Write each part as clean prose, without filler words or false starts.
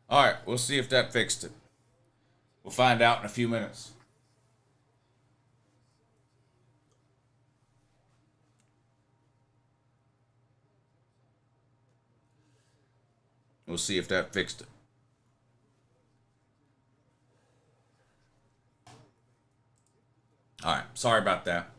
All right, we'll see if that fixed it. We'll find out in a few minutes. We'll see if that fixed it. All right, sorry about that.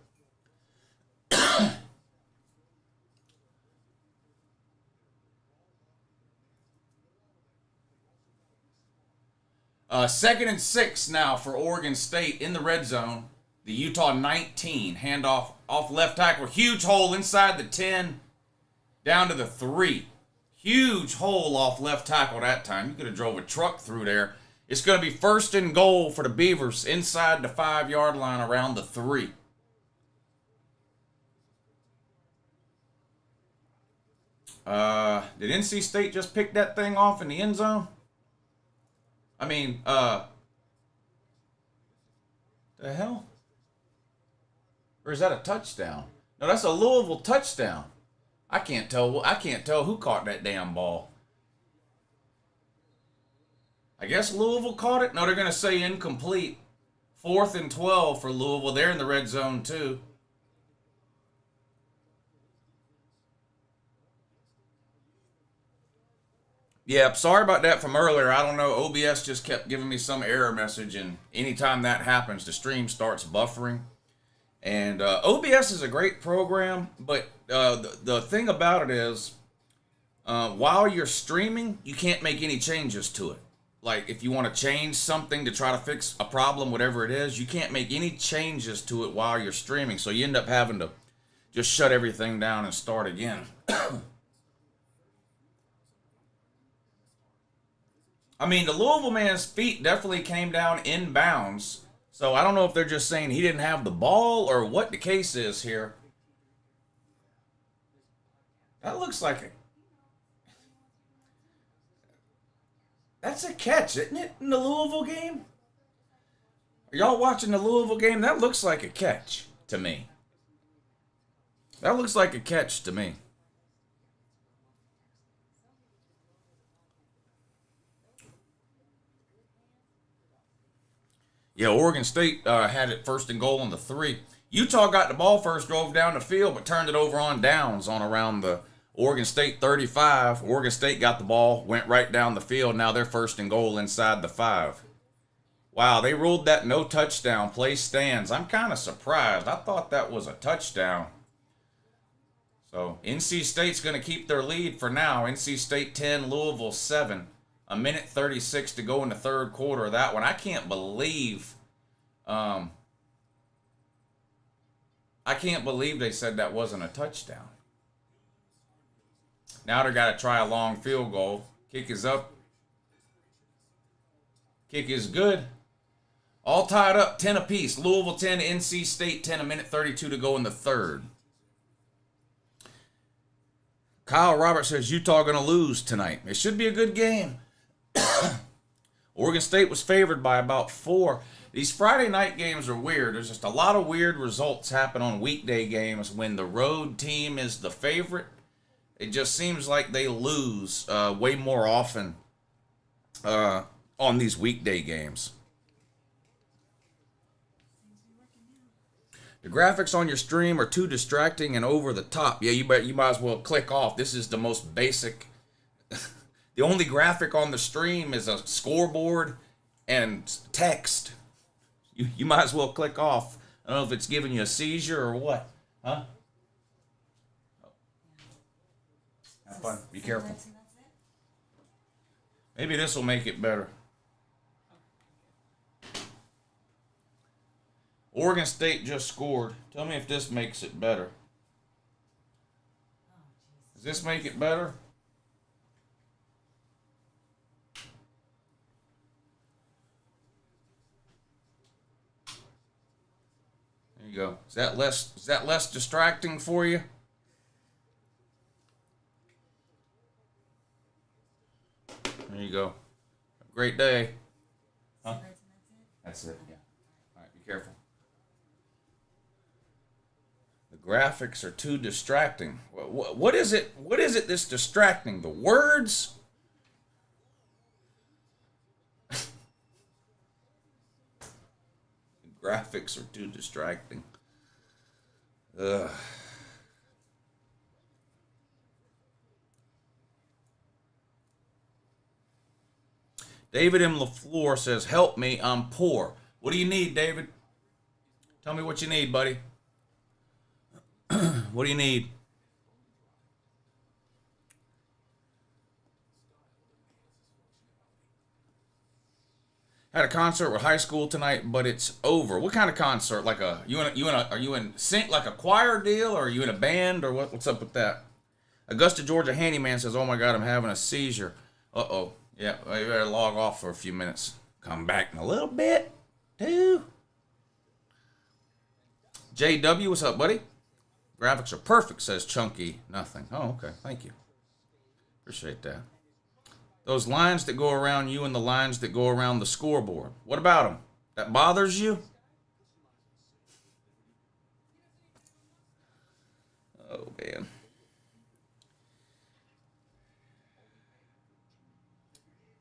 Second and 6 now for Oregon State in the red zone. The Utah 19 handoff off left tackle. Huge hole inside the 10 down to the 3. Huge hole off left tackle that time. You could have drove a truck through there. It's going to be first and goal for the Beavers inside the 5-yard line around the 3. Did NC State just pick that thing off in the end zone? I mean, the hell? Or is that a touchdown? No, that's a Louisville touchdown. I can't tell who caught that damn ball. I guess Louisville caught it? No, they're going to say incomplete. 4th and 12 for Louisville. They're in the red zone too. Yeah, sorry about that from earlier. I don't know. OBS just kept giving me some error message, and anytime that happens, the stream starts buffering. And OBS is a great program, but the thing about it is, while you're streaming, you can't make any changes to it. Like, if you want to change something to try to fix a problem, whatever it is, you can't make any changes to it while you're streaming. So you end up having to just shut everything down and start again. I mean, the Louisville man's feet definitely came down in bounds. So I don't know if they're just saying he didn't have the ball or what the case is here. That looks like a... That's a catch, isn't it, in the Louisville game? Are y'all watching the Louisville game? That looks like a catch to me. That looks like a catch to me. Yeah, Oregon State had it first and goal on the 3. Utah got the ball first, drove down the field, but turned it over on downs on around the Oregon State 35. Oregon State got the ball, went right down the field. Now they're first and goal inside the 5. Wow, they ruled that no touchdown. Play stands. I'm kind of surprised. I thought that was a touchdown. So NC State's going to keep their lead for now. NC State 10, Louisville 7. A minute 36 to go in the third quarter of that one. I can't believe they said that wasn't a touchdown. Now they're got to try a long field goal. Kick is up. Kick is good. All tied up, 10 apiece. Louisville 10, NC State 10, a minute 32 to go in the third. Kyle Roberts says Utah going to lose tonight. It should be a good game. Oregon State was favored by about 4. These Friday night games are weird. There's just a lot of weird results happen on weekday games when the road team is the favorite. It just seems like they lose way more often on these weekday games. The graphics on your stream are too distracting and over the top. Yeah, you might as well click off. This is the most basic. The only graphic on the stream is a scoreboard and text. You might as well click off. I don't know if it's giving you a seizure or what. Huh? Have fun. Be careful. Maybe this will make it better. Oregon State just scored. Tell me if this makes it better. Does this make it better? There you go. Is that less distracting for you? There you go. Have a great day. Huh? That's it, yeah. All right, be careful. The graphics are too distracting. What is it? What is it that's distracting? The words? Graphics are too distracting. Ugh. David M. LaFleur says, help me, I'm poor. What do you need, David? Tell me what you need, buddy. What do you need? Had a concert with high school tonight, but it's over. What kind of concert? Like are you in sync, like a choir deal, or are you in a band, or what's up with that? Augusta, Georgia handyman says, oh my God, I'm having a seizure. Uh-oh. Yeah, well, you better log off for a few minutes. Come back in a little bit, too. JW, what's up, buddy? Graphics are perfect, says Chunky Nothing. Oh, okay. Thank you. Appreciate that. Those lines that go around you and the lines that go around the scoreboard. What about them? That bothers you? Oh, man.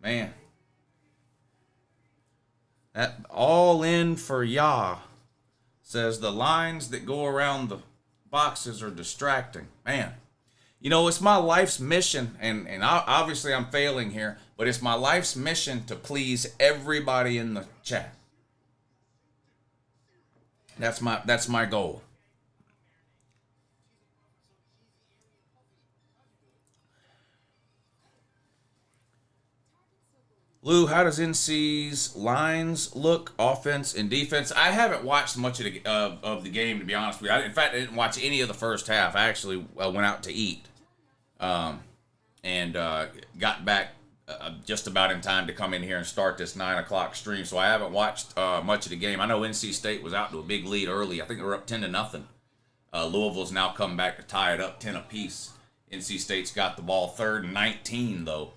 Man. That all in for Yah says the lines that go around the boxes are distracting. Man. You know, it's my life's mission, and obviously I'm failing here, but it's my life's mission to please everybody in the chat. That's my goal. Lou, how does NC's lines look, offense and defense? I haven't watched much of the game, to be honest with you. In fact, I didn't watch any of the first half. I actually went out to eat and got back just about in time to come in here and start this 9 o'clock stream. So I haven't watched much of the game. I know NC State was out to a big lead early. I think they were up 10-0. Louisville's now come back to tie it up 10 apiece. NC State's got the ball 3rd and 19, though.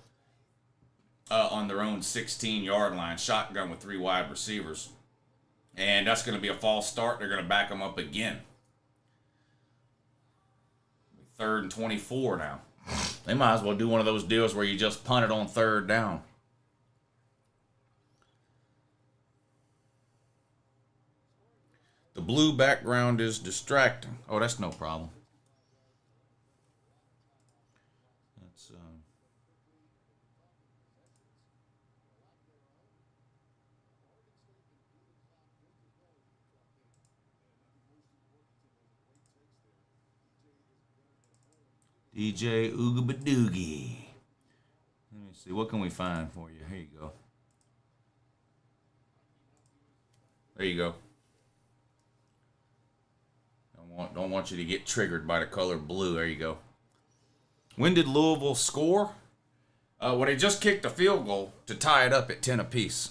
On their own 16-yard line, shotgun with 3 wide receivers. And that's going to be a false start. They're going to back them up again. 3rd and 24 now. They might as well do one of those deals where you just punt it on 3rd down. The blue background is distracting. Oh, that's no problem. DJ Oogabadoogie. Let me see. What can we find for you? Here you go. There you go. Don't want you to get triggered by the color blue. There you go. When did Louisville score? Well, they just kicked a field goal to tie it up at 10 apiece.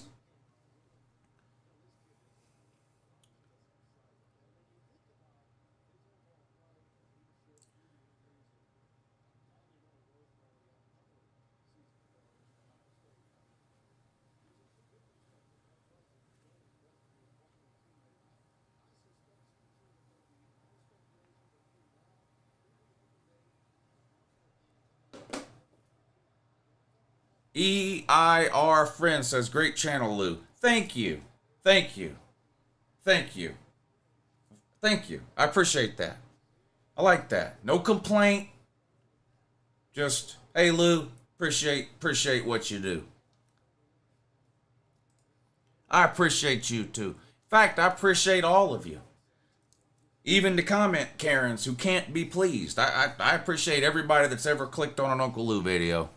EIR friend says, great channel, Lou. Thank you. Thank you. Thank you. Thank you. I appreciate that. I like that. No complaint. Just, hey, Lou, appreciate what you do. I appreciate you, too. In fact, I appreciate all of you. Even the comment Karens who can't be pleased. I appreciate everybody that's ever clicked on an Uncle Lou video.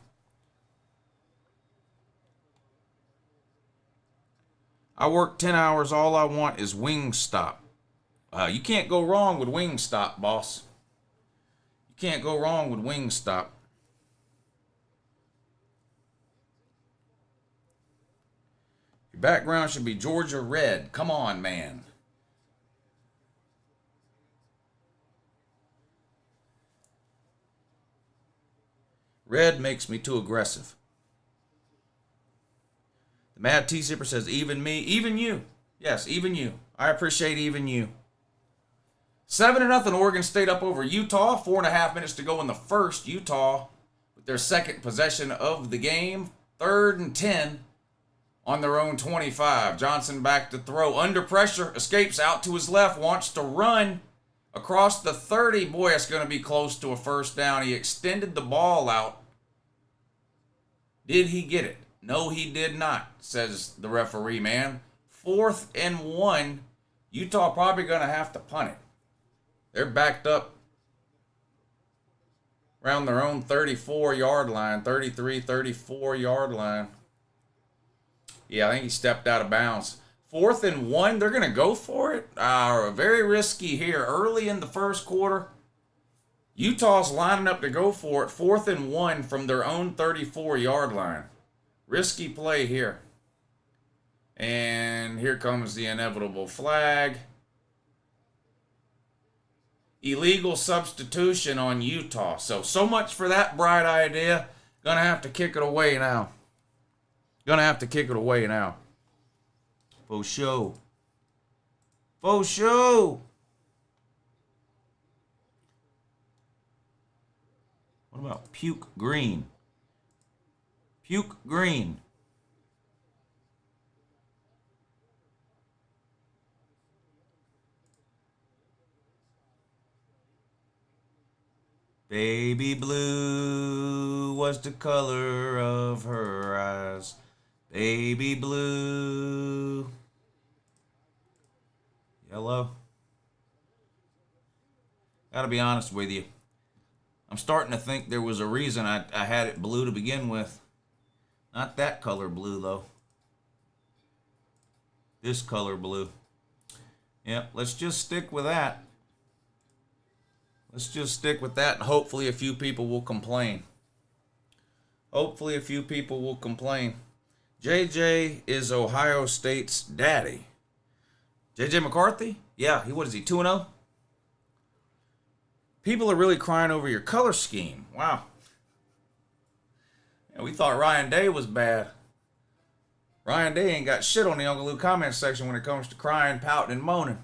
I work 10 hours. All I want is Wingstop. You can't go wrong with Wingstop, boss. You can't go wrong with Wingstop. Your background should be Georgia red. Come on, man. Red makes me too aggressive. The Mad T-Zipper says, even me, even you. Yes, even you. I appreciate even you. 7-0 Oregon State up over Utah. 4.5 minutes to go in the first. Utah with their second possession of the game. 3rd and 10 on their own 25. Johnson back to throw. Under pressure, escapes out to his left, wants to run across the 30. Boy, it's going to be close to a first down. He extended the ball out. Did he get it? No, he did not, says the referee, man. 4th and 1. Utah probably going to have to punt it. They're backed up around their own 34-yard line, 33, 34-yard line. Yeah, I think he stepped out of bounds. 4th and 1, they're going to go for it. Very risky here. Early in the first quarter, Utah's lining up to go for it. 4th and 1 from their own 34-yard line. Risky play here. And here comes the inevitable flag. Illegal substitution on Utah. So much for that bright idea. Gonna have to kick it away now. For sure. What about puke green? Baby blue was the color of her eyes. Baby blue. Yellow. Gotta be honest with you. I'm starting to think there was a reason I had it blue to begin with. Not that color blue, though. This color blue. Yeah, let's just stick with that. And hopefully a few people will complain. JJ is Ohio State's daddy. JJ McCarthy? Yeah, what is he, 2-0? People are really crying over your color scheme. Wow. Yeah, we thought Ryan Day was bad. Ryan Day ain't got shit on the Uncle Lou comment section when it comes to crying, pouting, and moaning.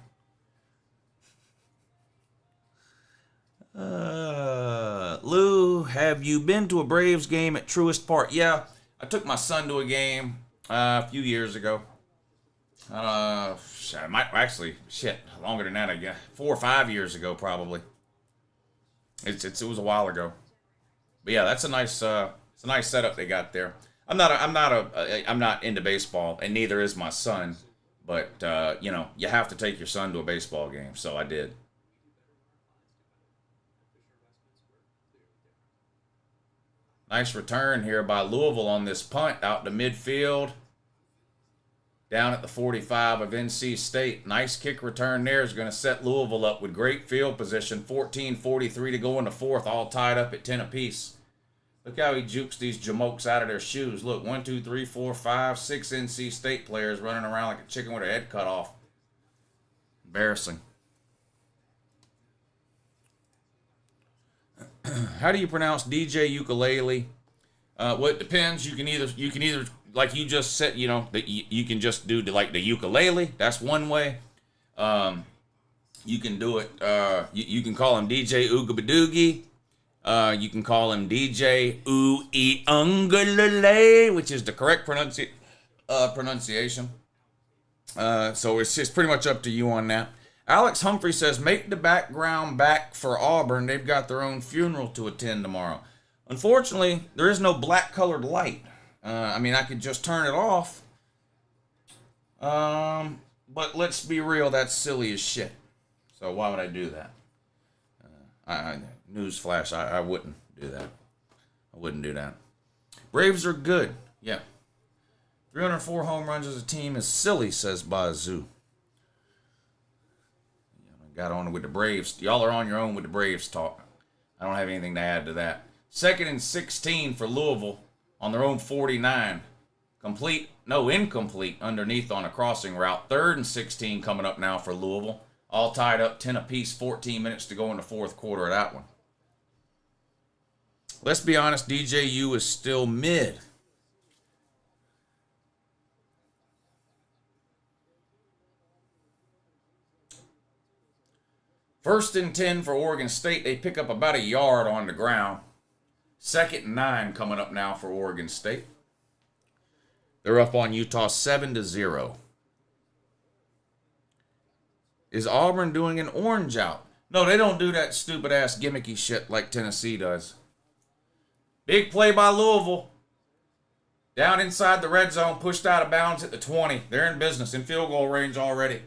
Lou, have you been to a Braves game at Truist Park? Yeah, I took my son to a game a few years ago. Longer than that, I guess. 4 or 5 years ago, probably. It was a while ago. But yeah, that's a nice setup they got there. I'm not into baseball, and neither is my son. But you have to take your son to a baseball game, so I did. Nice return here by Louisville on this punt out to midfield. Down at the 45 of NC State. Nice kick return there is going to set Louisville up with great field position. 14:43 to go in the fourth, all tied up at 10 apiece. Look how he jukes these jamokes out of their shoes. Look, 1, 2, 3, 4, 5, 6 NC State players running around like a chicken with their head cut off. Embarrassing. How do you pronounce DJ ukulele? Well, it depends. You can either like you just said, you can just do the ukulele. That's one way. You can do it. You can call him DJ Oogabadoogie. You can call him DJ UTES, which is the correct pronunciation. So it's just pretty much up to you on that. Alex Humphrey says, make the background back for Auburn. They've got their own funeral to attend tomorrow. Unfortunately, there is no black colored light. I could just turn it off. But let's be real, that's silly as shit. So why would I do that? Newsflash, I wouldn't do that. Braves are good. Yeah. 304 home runs as a team is silly, says Bazoo. Got on with the Braves. Y'all are on your own with the Braves talk. I don't have anything to add to that. 2nd and 16 for Louisville on their own 49. Incomplete underneath on a crossing route. 3rd and 16 coming up now for Louisville. All tied up, 10 apiece, 14 minutes to go in the fourth quarter of that one. Let's be honest, DJU is still mid. First and 10 for Oregon State. They pick up about a yard on the ground. 2nd and 9 coming up now for Oregon State. They're up on Utah 7-0. Is Auburn doing an orange out? No, they don't do that stupid ass gimmicky shit like Tennessee does. Big play by Louisville. Down inside the red zone, pushed out of bounds at the 20. They're in business, in field goal range already.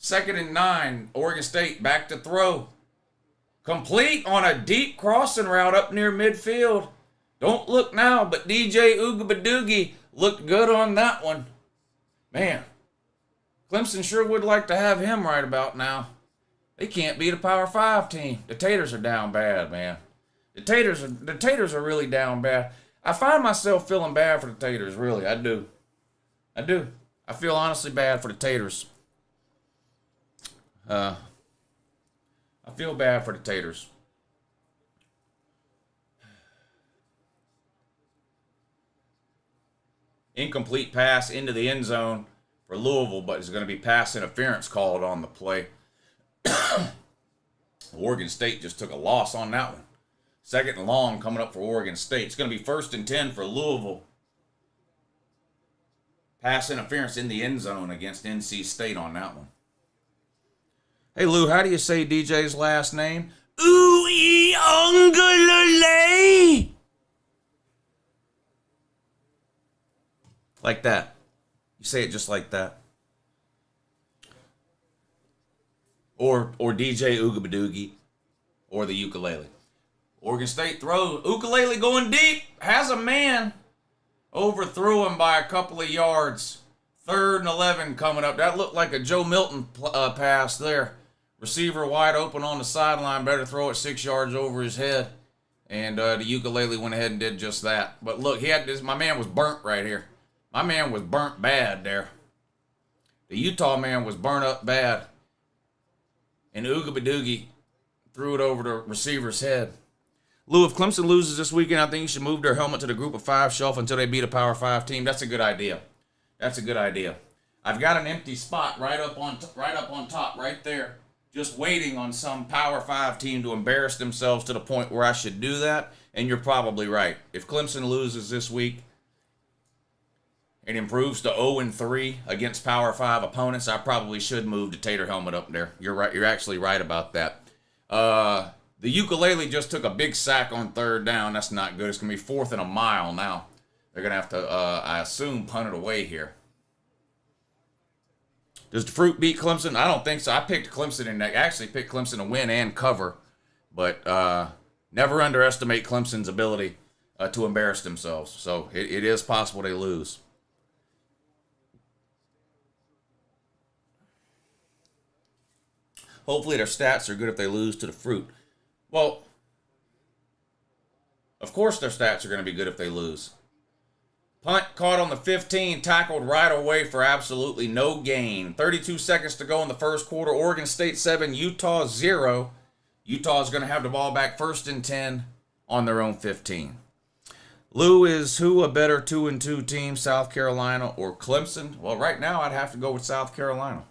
2nd and 9, Oregon State back to throw. Complete on a deep crossing route up near midfield. Don't look now, but DJ Ugabadoogie looked good on that one. Man, Clemson sure would like to have him right about now. They can't beat a Power 5 team. The Taters are down bad, man. The Taters are really down bad. I find myself feeling bad for the Taters, really. I do. I feel honestly bad for the Taters. I feel bad for the Taters. Incomplete pass into the end zone for Louisville, but it's going to be pass interference called on the play. Oregon State just took a loss on that one. 2nd and long coming up for Oregon State. It's going to be 1st and 10 for Louisville. Pass interference in the end zone against NC State on that one. Hey, Lou, how do you say DJ's last name? UTES. Like that. You say it just like that. Or DJ Ugabadoogie. Or the ukulele. Oregon State throws. Ukulele going deep. Has a man. Overthrew him by a couple of yards. 3rd and 11 coming up. That looked like a Joe Milton pass there. Receiver wide open on the sideline. Better throw it 6 yards over his head. And the ukulele went ahead and did just that. But look, he had this. My man was burnt right here. My man was burnt bad there. The Utah man was burnt up bad. And Ugabadoogie threw it over the receiver's head. Lou, if Clemson loses this weekend, I think you should move their helmet to the Group of 5 shelf until they beat a Power 5 team. That's a good idea. I've got an empty spot right up on top, right there, just waiting on some Power 5 team to embarrass themselves to the point where I should do that. And you're probably right. If Clemson loses this week, it improves to 0-3 against Power 5 opponents, I probably should move the Tater helmet up there. You're right. You're actually right about that. The ukulele just took a big sack on 3rd down. That's not good. It's going to be 4th and a mile now. They're going to have to, I assume, punt it away here. Does the Fruit beat Clemson? I don't think so. I picked Clemson in that. I actually picked Clemson to win and cover. But never underestimate Clemson's ability to embarrass themselves. So it is possible they lose. Hopefully their stats are good if they lose to the Fruit. Well, of course their stats are going to be good if they lose. Punt caught on the 15, tackled right away for absolutely no gain. 32 seconds to go in the first quarter. Oregon State 7, Utah 0. Utah is going to have the ball back 1st and 10 on their own 15. Lou, is who a better 2-2 team, South Carolina or Clemson? Well, right now I'd have to go with South Carolina.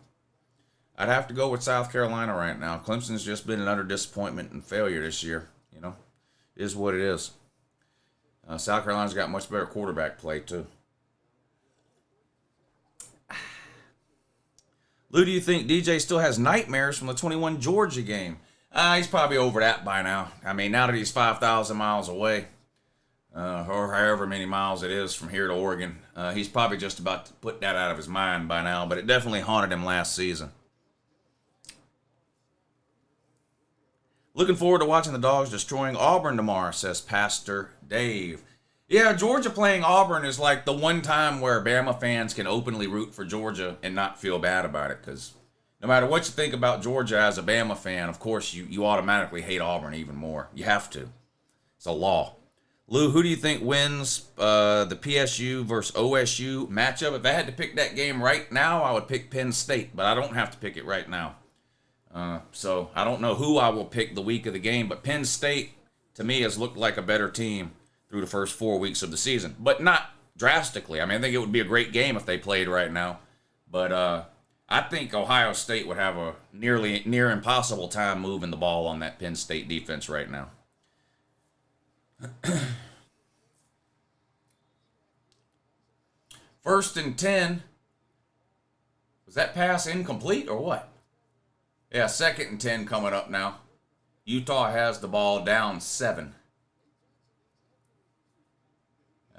Right now. Clemson's just been an utter disappointment and failure this year. You know, it is what it is. South Carolina's got much better quarterback play, too. Lou, do you think DJ still has nightmares from the 21 Georgia game? He's probably over that by now. I mean, now that he's 5,000 miles away, or however many miles it is from here to Oregon, he's probably just about to put that out of his mind by now, but it definitely haunted him last season. Looking forward to watching the Dogs destroying Auburn tomorrow, says Pastor Dave. Yeah, Georgia playing Auburn is like the one time where Bama fans can openly root for Georgia and not feel bad about it, because no matter what you think about Georgia as a Bama fan, of course, you automatically hate Auburn even more. You have to. It's a law. Lou, who do you think wins the PSU versus OSU matchup? If I had to pick that game right now, I would pick Penn State, but I don't have to pick it right now. So I don't know who I will pick the week of the game, but Penn State, to me, has looked like a better team through the first 4 weeks of the season, but not drastically. I mean, I think it would be a great game if they played right now, but I think Ohio State would have a near impossible time moving the ball on that Penn State defense right now. First and 10. Was that pass incomplete or what? Yeah, second and 10 coming up now. Utah has the ball down 7.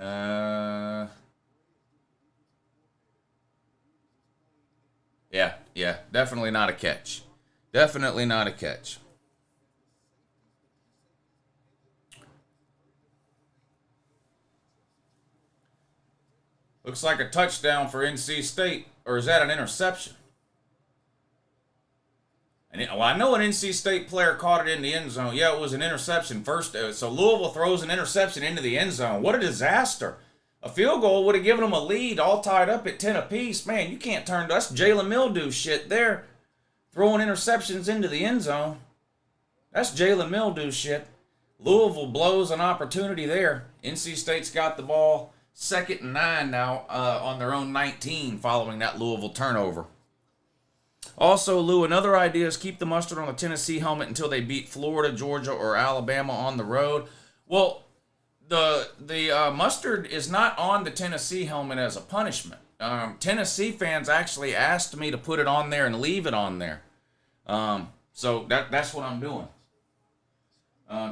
Yeah, definitely not a catch. Definitely not a catch. Looks like a touchdown for NC State, or is that an interception? Well, I know an NC State player caught it in the end zone. Yeah, it was an interception first. So Louisville throws an interception into the end zone. What a disaster. A field goal would have given them a lead, all tied up at 10 apiece. Man, you can't turn. That's Jalen Mildew shit there. Throwing interceptions into the end zone. That's Jalen Mildew shit. Louisville blows an opportunity there. NC State's got the ball. 2nd and 9 now on their own 19 following that Louisville turnover. Also, Lou, another idea is keep the mustard on the Tennessee helmet until they beat Florida, Georgia, or Alabama on the road. Well, the mustard is not on the Tennessee helmet as a punishment. Tennessee fans actually asked me to put it on there and leave it on there. So that's what I'm doing.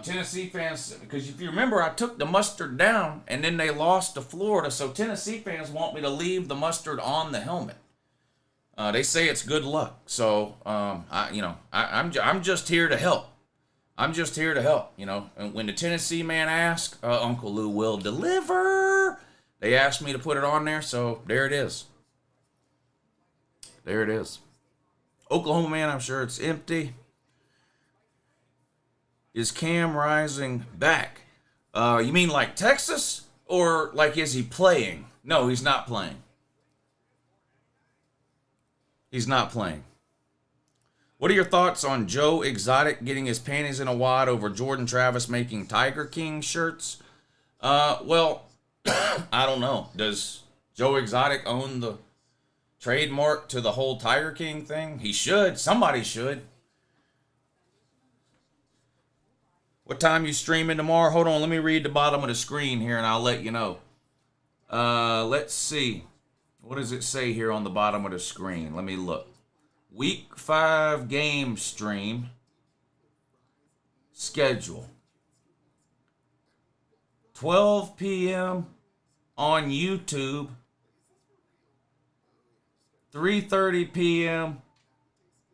Tennessee fans, because if you remember, I took the mustard down and then they lost to Florida. So Tennessee fans want me to leave the mustard on the helmet. They say it's good luck. So I'm just here to help. I'm just here to help. And when the Tennessee man asks, Uncle Lou will deliver. They asked me to put it on there, so there it is. There it is. Oklahoma man, I'm sure it's empty. Is Cam Rising back? You mean like Texas? Or like is he playing? No, he's not playing. He's not playing. What are your thoughts on Joe Exotic getting his panties in a wad over Jordan Travis making Tiger King shirts? Well, I don't know. Does Joe Exotic own the trademark to the whole Tiger King thing? He should. Somebody should. What time you streaming tomorrow? Hold on, let me read the bottom of the screen here and I'll let you know. Let's see. What does it say here on the bottom of the screen? Let me look. Week 5 game stream. Schedule. 12 p.m. on YouTube. 3:30 p.m.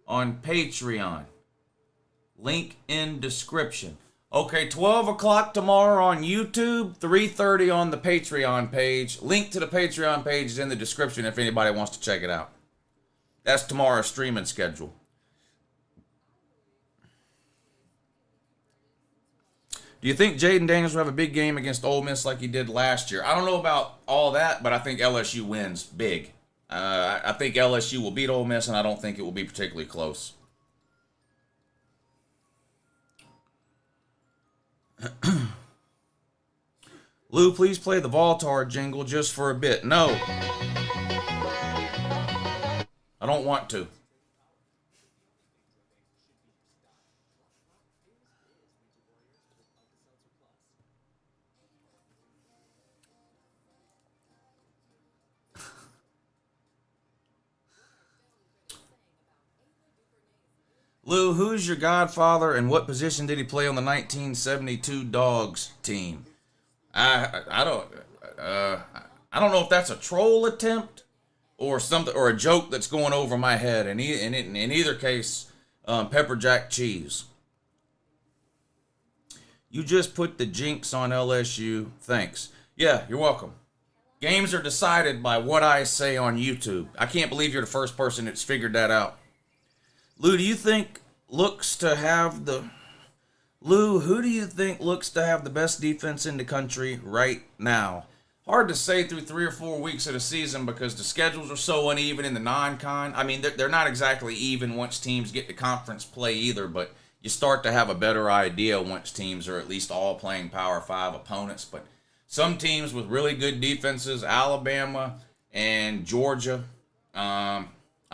on Patreon. Link in description. Okay, 12 o'clock tomorrow on YouTube, 3:30 on the Patreon page. Link to the Patreon page is in the description if anybody wants to check it out. That's tomorrow's streaming schedule. Do you think Jaden Daniels will have a big game against Ole Miss like he did last year? I don't know about all that, but I think LSU wins big. I think LSU will beat Ole Miss, and I don't think it will be particularly close. Lou, please play the Voltar jingle just for a bit. No. I don't want to. Lou, who's your godfather and what position did he play on the 1972 Dogs team? I don't know if that's a troll attempt or something or a joke that's going over my head. In either case, pepper jack cheese. You just put the jinx on LSU. Thanks. Yeah, you're welcome. Games are decided by what I say on YouTube. I can't believe you're the first person that's figured that out. Lou, who do you think looks to have the best defense in the country right now? Hard to say through 3 or 4 weeks of the season because the schedules are so uneven in the non-con. I mean, they're not exactly even once teams get to conference play either, but you start to have a better idea once teams are at least all playing Power 5 opponents. But some teams with really good defenses, Alabama and Georgia,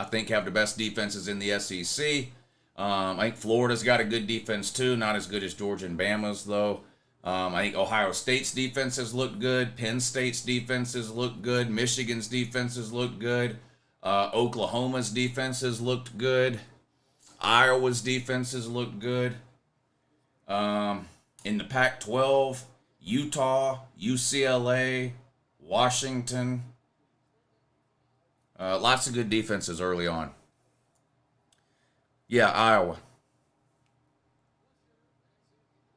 I think have the best defenses in the SEC. I think Florida's got a good defense too, not as good as Georgia and Bama's though. I think Ohio State's defenses look good. Penn State's defenses look good. Michigan's defenses look good. Oklahoma's defenses looked good. Iowa's defenses look good. In the Pac-12, Utah, UCLA, Washington. Lots of good defenses early on. Yeah, Iowa.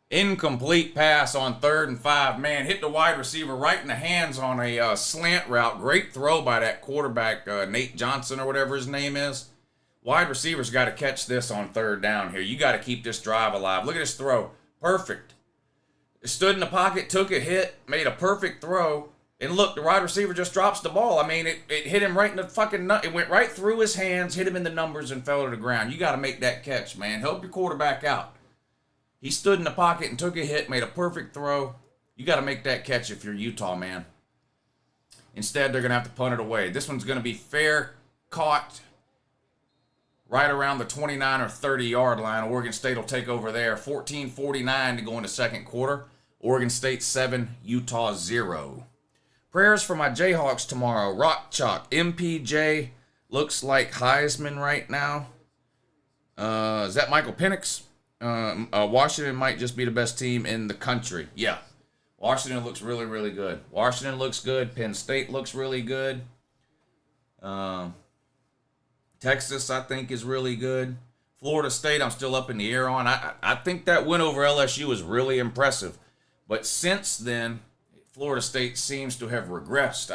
Incomplete pass on 3rd and 5. Man, hit the wide receiver right in the hands on a slant route. Great throw by that quarterback, Nate Johnson or whatever his name is. Wide receivers got to catch this on 3rd down here. You got to keep this drive alive. Look at this throw. Perfect. Stood in the pocket, took a hit, made a perfect throw. And look, the wide receiver just drops the ball. I mean, it hit him right in the fucking nut. It went right through his hands, hit him in the numbers, and fell to the ground. You got to make that catch, man. Help your quarterback out. He stood in the pocket and took a hit, made a perfect throw. You got to make that catch if you're Utah, man. Instead, they're going to have to punt it away. This one's going to be fair, caught right around the 29 or 30-yard line. Oregon State will take over there. 14:49 to go into second quarter. Oregon State 7, Utah 0. Prayers for my Jayhawks tomorrow. Rock Chalk. MPJ looks like Heisman right now. Is that Michael Penix? Washington might just be the best team in the country. Yeah. Washington looks really, really good. Washington looks good. Penn State looks really good. Texas, I think, is really good. Florida State, I'm still up in the air on. I think that win over LSU is really impressive. But since then, Florida State seems to have regressed.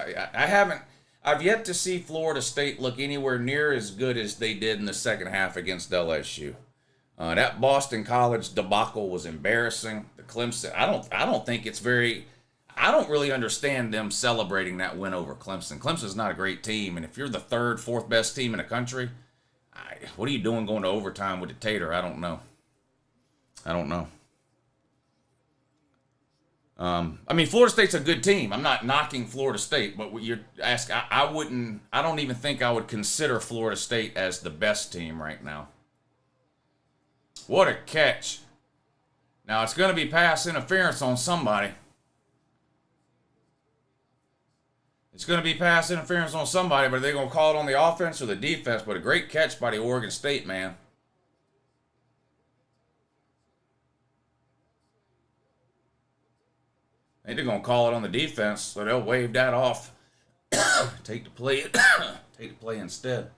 I've yet to see Florida State look anywhere near as good as they did in the second half against LSU. That Boston College debacle was embarrassing. The Clemson, I don't think it's very. I don't really understand them celebrating that win over Clemson. Clemson's not a great team, and if you're the 3rd, 4th best team in the country, what are you doing going to overtime with the Tater? I don't know. I mean, Florida State's a good team. I'm not knocking Florida State, but what you're asking, I don't even think I would consider Florida State as the best team right now. What a catch. Now, it's going to be pass interference on somebody. It's going to be pass interference on somebody, but are they going to call it on the offense or the defense? But a great catch by the Oregon State man. I think they're going to call it on the defense, so they'll wave that off. Take the play instead.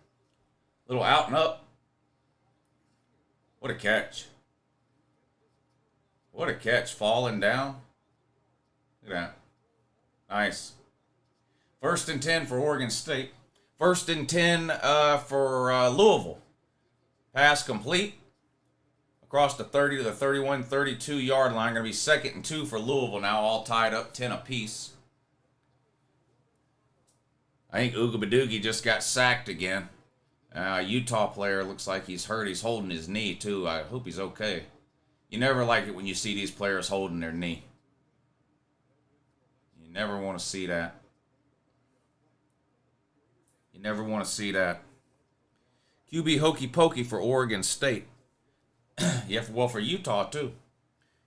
Little out and up. What a catch. What a catch. Falling down. Look at that. Nice. 1st and 10 for Oregon State. 1st and 10 for Louisville. Pass complete. Across the 30 to the 31, 32-yard line. Going to be 2nd and 2 for Louisville now. All tied up 10 apiece. I think Ugabadugi just got sacked again. Utah player looks like he's hurt. He's holding his knee, too. I hope he's okay. You never like it when you see these players holding their knee. You never want to see that. You never want to see that. QB hokey pokey for Oregon State. Yeah, well, for Utah, too.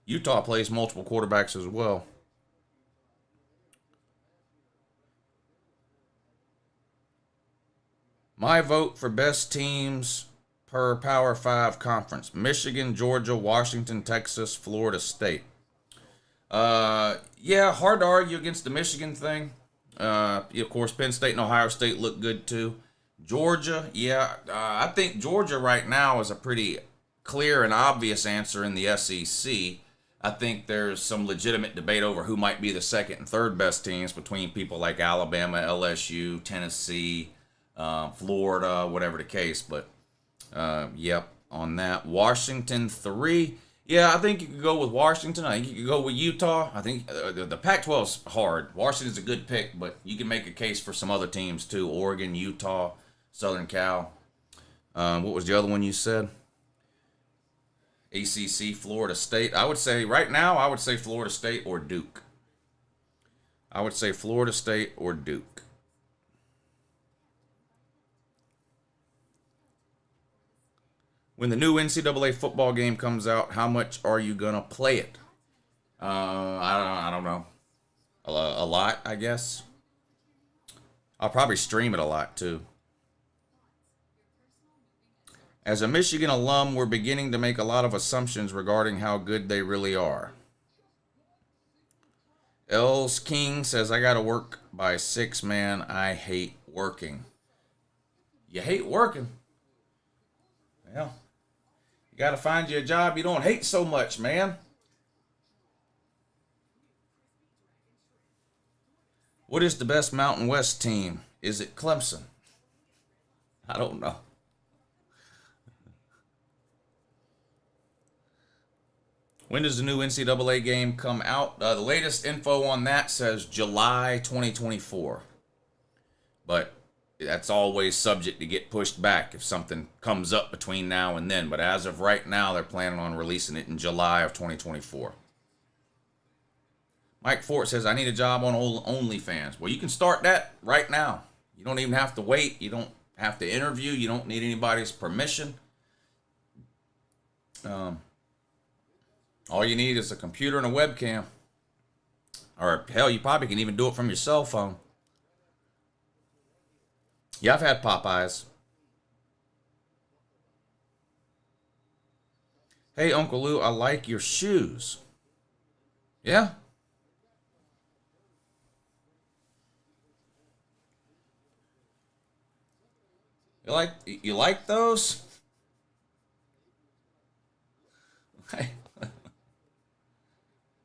Utah plays multiple quarterbacks as well. My vote for best teams per Power 5 conference. Michigan, Georgia, Washington, Texas, Florida State. Yeah, hard to argue against the Michigan thing. Of course, Penn State and Ohio State look good, too. Georgia, yeah. I think Georgia right now is a pretty clear and obvious answer in the SEC. I think there's some legitimate debate over who might be the 2nd and 3rd best teams between people like Alabama, LSU, Tennessee, Florida, whatever the case. But, yep, on that. Washington 3. Yeah, I think you could go with Washington. I think you could go with Utah. I think the Pac-12's hard. Washington's a good pick, but you can make a case for some other teams too. Oregon, Utah, Southern Cal. What was the other one you said? ACC, Florida State. I would say right now, I would say Florida State or Duke. I would say Florida State or Duke. When the new NCAA football game comes out, how much are you going to play it? I don't know. A lot, I guess. I'll probably stream it a lot too. As a Michigan alum, we're beginning to make a lot of assumptions regarding how good they really are. Els King says, I gotta work by 6, man. I hate working. You hate working? Well, you gotta find you a job you don't hate so much, man. What is the best Mountain West team? Is it Clemson? I don't know. When does the new NCAA game come out? The latest info on that says July 2024. But that's always subject to get pushed back if something comes up between now and then. But as of right now, they're planning on releasing it in July of 2024. Mike Fort says, I need a job on OnlyFans. Well, you can start that right now. You don't even have to wait. You don't have to interview. You don't need anybody's permission. All you need is a computer and a webcam. Or hell, you probably can even do it from your cell phone. Yeah, I've had Popeyes. Hey, Uncle Lou, I like your shoes. Yeah? You like those?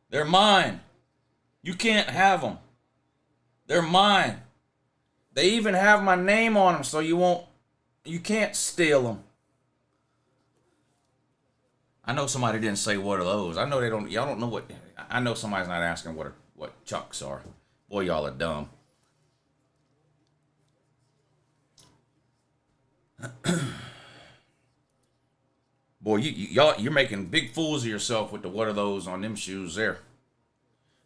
They're mine. You can't have them. They're mine. They even have my name on them, so you can't steal them. I know somebody didn't say what are those. I know y'all don't know what, I know somebody's not asking what Chucks are. Boy, y'all are dumb. Boy, you're making big fools of yourself with the what are those on them shoes there.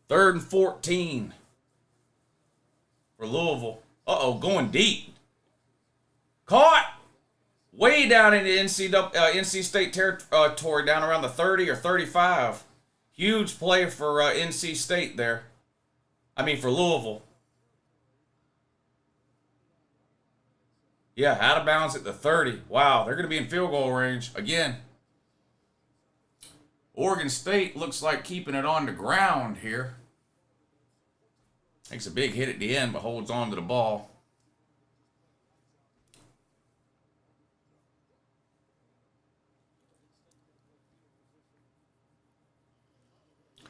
3rd and 14 for Louisville. Uh-oh, going deep. Caught! Way down in the NC State territory, down around the 30 or 35. Huge play for NC State there. I mean, for Louisville. Yeah, out of bounds at the 30. Wow, they're going to be in field goal range again. Oregon State looks like keeping it on the ground here. Takes a big hit at the end, but holds on to the ball.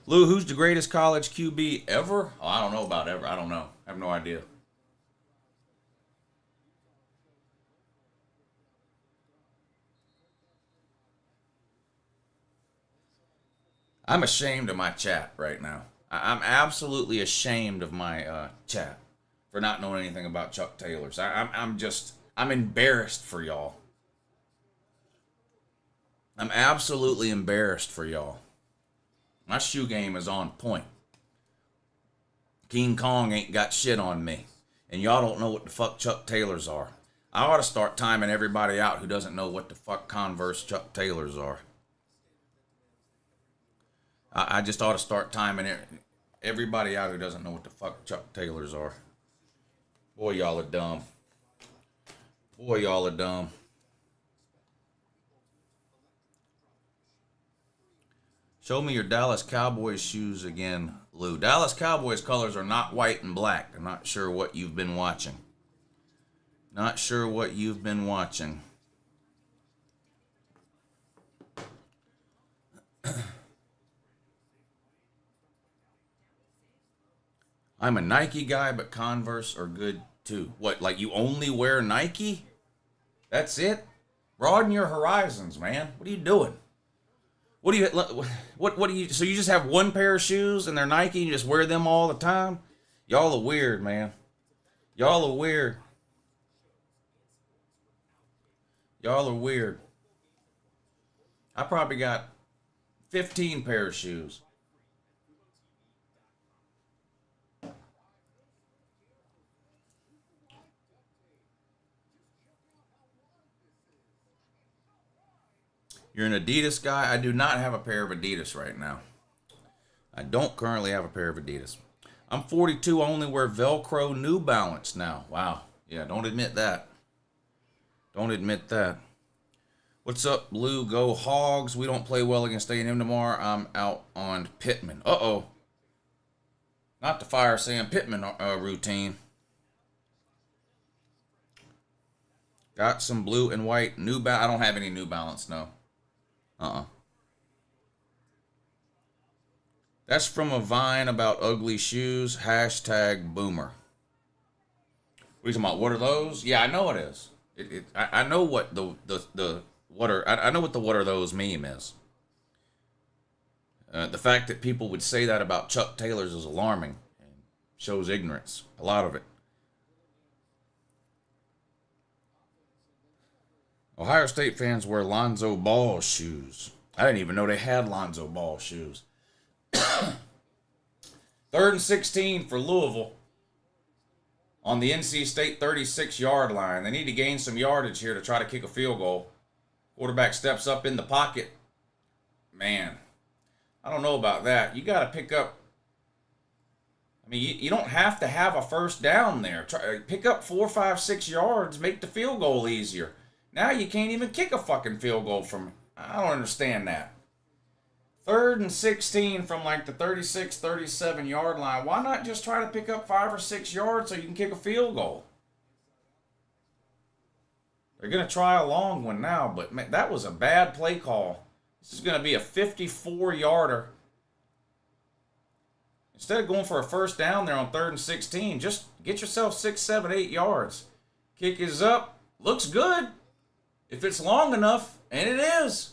Lou, who's the greatest college QB ever? Oh, I don't know about ever. I don't know. I have no idea. I'm ashamed of my chat right now. I'm absolutely ashamed of my chat for not knowing anything about Chuck Taylors. I'm embarrassed for y'all. I'm absolutely embarrassed for y'all. My shoe game is on point. King Kong ain't got shit on me. And y'all don't know what the fuck Chuck Taylors are. I ought to start timing everybody out who doesn't know what the fuck Converse Chuck Taylors are. I just ought to start timing everybody out who doesn't know what the fuck Chuck Taylors are. Boy, y'all are dumb. Boy, y'all are dumb. Show me your Dallas Cowboys shoes again, Lou. Dallas Cowboys colors are not white and black. I'm not sure what you've been watching. Not sure what you've been watching. I'm a Nike guy, but Converse are good too. What, like you only wear Nike? That's it? Broaden your horizons, man. What are you doing? What do you, so you just have one pair of shoes and they're Nike and you just wear them all the time? Y'all are weird, man. Y'all are weird. Y'all are weird. I probably got 15 pair of shoes. You're an Adidas guy? I do not have a pair of Adidas right now. I don't currently have a pair of Adidas. I'm 42. I only wear Velcro New Balance now. Wow. Yeah, don't admit that. Don't admit that. What's up, Blue? Go Hogs. We don't play well against A&M tomorrow. I'm out on Pittman. Uh-oh. Not the Fire Sam Pittman routine. Got some blue and white New Balance. I don't have any New Balance, no. That's from a Vine about ugly shoes. Hashtag boomer. What are you talking about? What are those? Yeah, I know it is. I know what I know what the what are those meme is. The fact that people would say that about Chuck Taylor's is alarming and shows ignorance. A lot of it. Ohio State fans wear Lonzo Ball shoes. I didn't even know they had Lonzo Ball shoes. 3rd and 16 for Louisville on the NC State 36-yard line. They need to gain some yardage here to try to kick a field goal. Quarterback steps up in the pocket. Man, I don't know about that. You got to pick up. I mean, you don't have to have a first down there. Pick up 4, 5, 6 yards. Make the field goal easier. Now you can't even kick a fucking field goal from. I don't understand that. 3rd and 16 from like the 36, 37-yard line. Why not just try to pick up 5 or 6 yards so you can kick a field goal? They're going to try a long one now, but man, that was a bad play call. This is going to be a 54-yarder. Instead of going for a first down there on 3rd and 16, just get yourself 6, 7, 8 yards. Kick is up. Looks good. If it's long enough, and it is.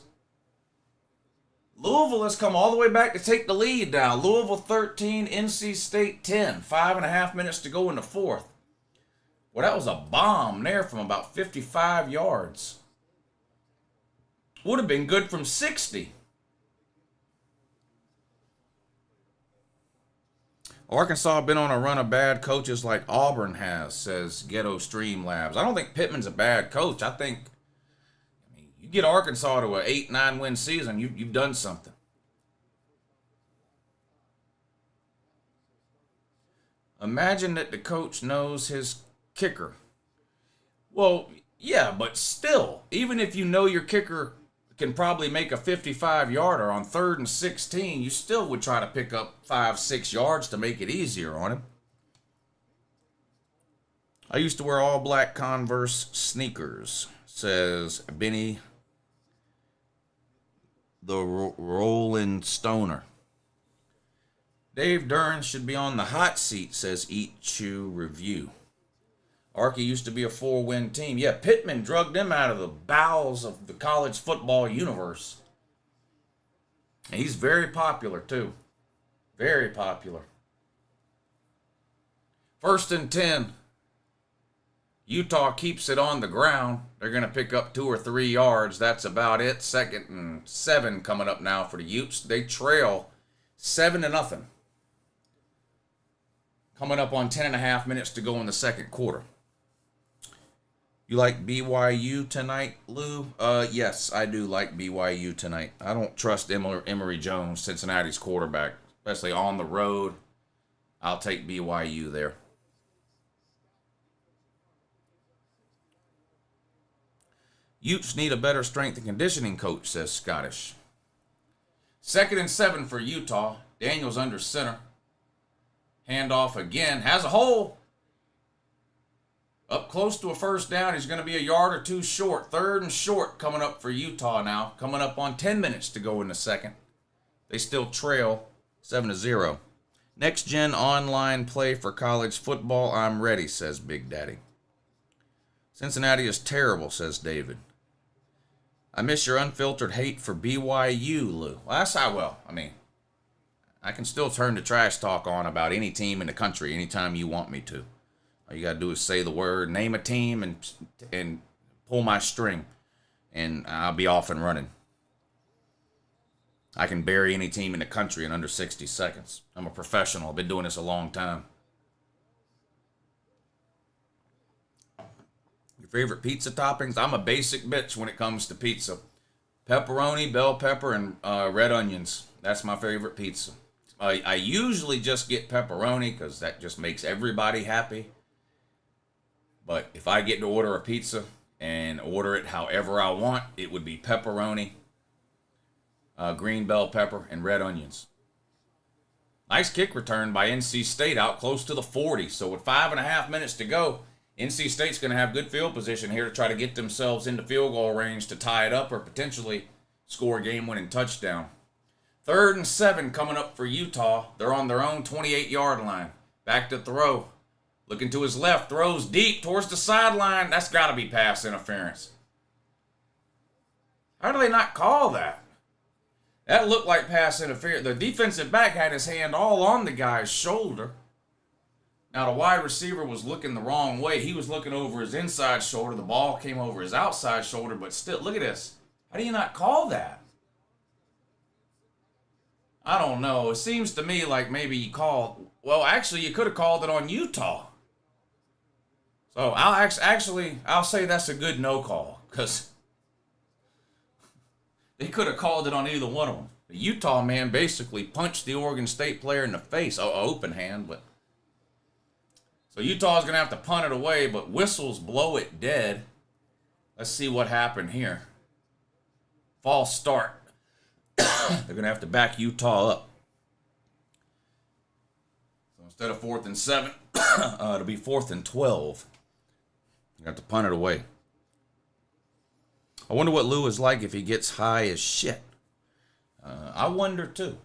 Louisville has come all the way back to take the lead now. Louisville 13, NC State 10. 5.5 minutes to go in the fourth. Well, that was a bomb there from about 55 yards. Would have been good from 60. Arkansas been on a run of bad coaches like Auburn has, says Ghetto Streamlabs. I don't think Pittman's a bad coach. I think you get Arkansas to an 8-9 win season, you've done something. Imagine that the coach knows his kicker. Well, yeah, but still, even if you know your kicker can probably make a 55-yarder on 3rd and 16, you still would try to pick up 5, 6 yards to make it easier on him. I used to wear all black Converse sneakers, says Benny the Rolling Stoner. Dave Durn should be on the hot seat, says Eat Chew Review. Arky used to be a 4-win team. Yeah, Pittman drugged them out of the bowels of the college football universe. And he's very popular, too. Very popular. 1st and 10. Utah keeps it on the ground. They're going to pick up 2 or 3 yards. That's about it. 2nd and 7 coming up now for the Utes. They trail 7-0. Coming up on 10.5 minutes to go in the second quarter. You like BYU tonight, Lou? Yes, I do like BYU tonight. I don't trust Emory Jones, Cincinnati's quarterback, especially on the road. I'll take BYU there. Utes need a better strength and conditioning coach, says Scottish. 2nd and 7 for Utah. Daniels under center. Handoff again. Has a hole. Up close to a first down. He's going to be a yard or 2 short. 3rd and short coming up for Utah now. Coming up on 10 minutes to go in the second. They still trail 7-0. Next gen online play for college football. I'm ready, says Big Daddy. Cincinnati is terrible, says David. I miss your unfiltered hate for BYU, Lou. Well, that's how well. I mean, I can still turn the trash talk on about any team in the country anytime you want me to. All you got to do is say the word, name a team, and pull my string, and I'll be off and running. I can bury any team in the country in under 60 seconds. I'm a professional. I've been doing this a long time. Your favorite pizza toppings? I'm a basic bitch when it comes to pizza. Pepperoni, bell pepper, and red onions. That's my favorite pizza. I usually just get pepperoni because that just makes everybody happy. But if I get to order a pizza and order it however I want, it would be pepperoni, green bell pepper, and red onions. Nice kick return by NC State out close to the 40. So with 5.5 minutes to go, NC State's going to have good field position here to try to get themselves into field goal range to tie it up or potentially score a game-winning touchdown. 3rd and 7 coming up for Utah. They're on their own 28-yard line. Back to throw. Looking to his left, throws deep towards the sideline. That's got to be pass interference. How do they not call that? That looked like pass interference. The defensive back had his hand all on the guy's shoulder. Now, the wide receiver was looking the wrong way. He was looking over his inside shoulder. The ball came over his outside shoulder, but still, look at this. How do you not call that? I don't know. It seems to me like maybe you called. Well, actually, you could have called it on Utah. So I'll say that's a good no call because they could have called it on either one of them. The Utah man basically punched the Oregon State player in the face. Open hand, but so Utah's gonna have to punt it away, but whistles blow it dead. Let's see what happened here. False start. They're gonna have to back Utah up. So instead of 4th and 7, it'll be 4th and 12. You have to punt it away. I wonder what Lou is like if he gets high as shit. I wonder too.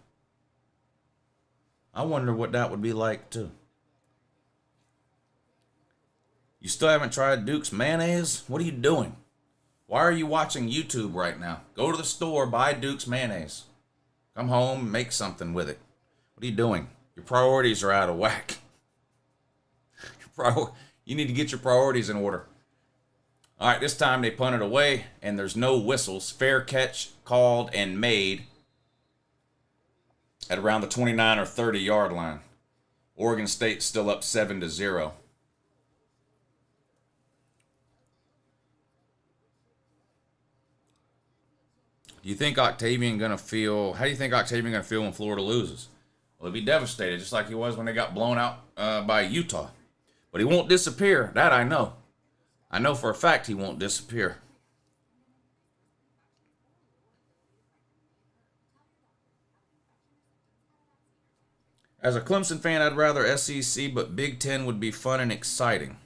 I wonder what that would be like too. You still haven't tried Duke's mayonnaise? What are you doing? Why are you watching YouTube right now? Go to the store, buy Duke's mayonnaise. Come home, make something with it. What are you doing? Your priorities are out of whack. You need to get your priorities in order. All right, this time they punted away, and there's no whistles. Fair catch called and made at around the 29 or 30-yard line. Oregon State still up 7-0. Do you think Octavian gonna feel? How do you think Octavian gonna feel when Florida loses? Well, he'll be devastated, just like he was when they got blown out by Utah. But he won't disappear. That I know. I know for a fact he won't disappear. As a Clemson fan, I'd rather SEC, but Big Ten would be fun and exciting.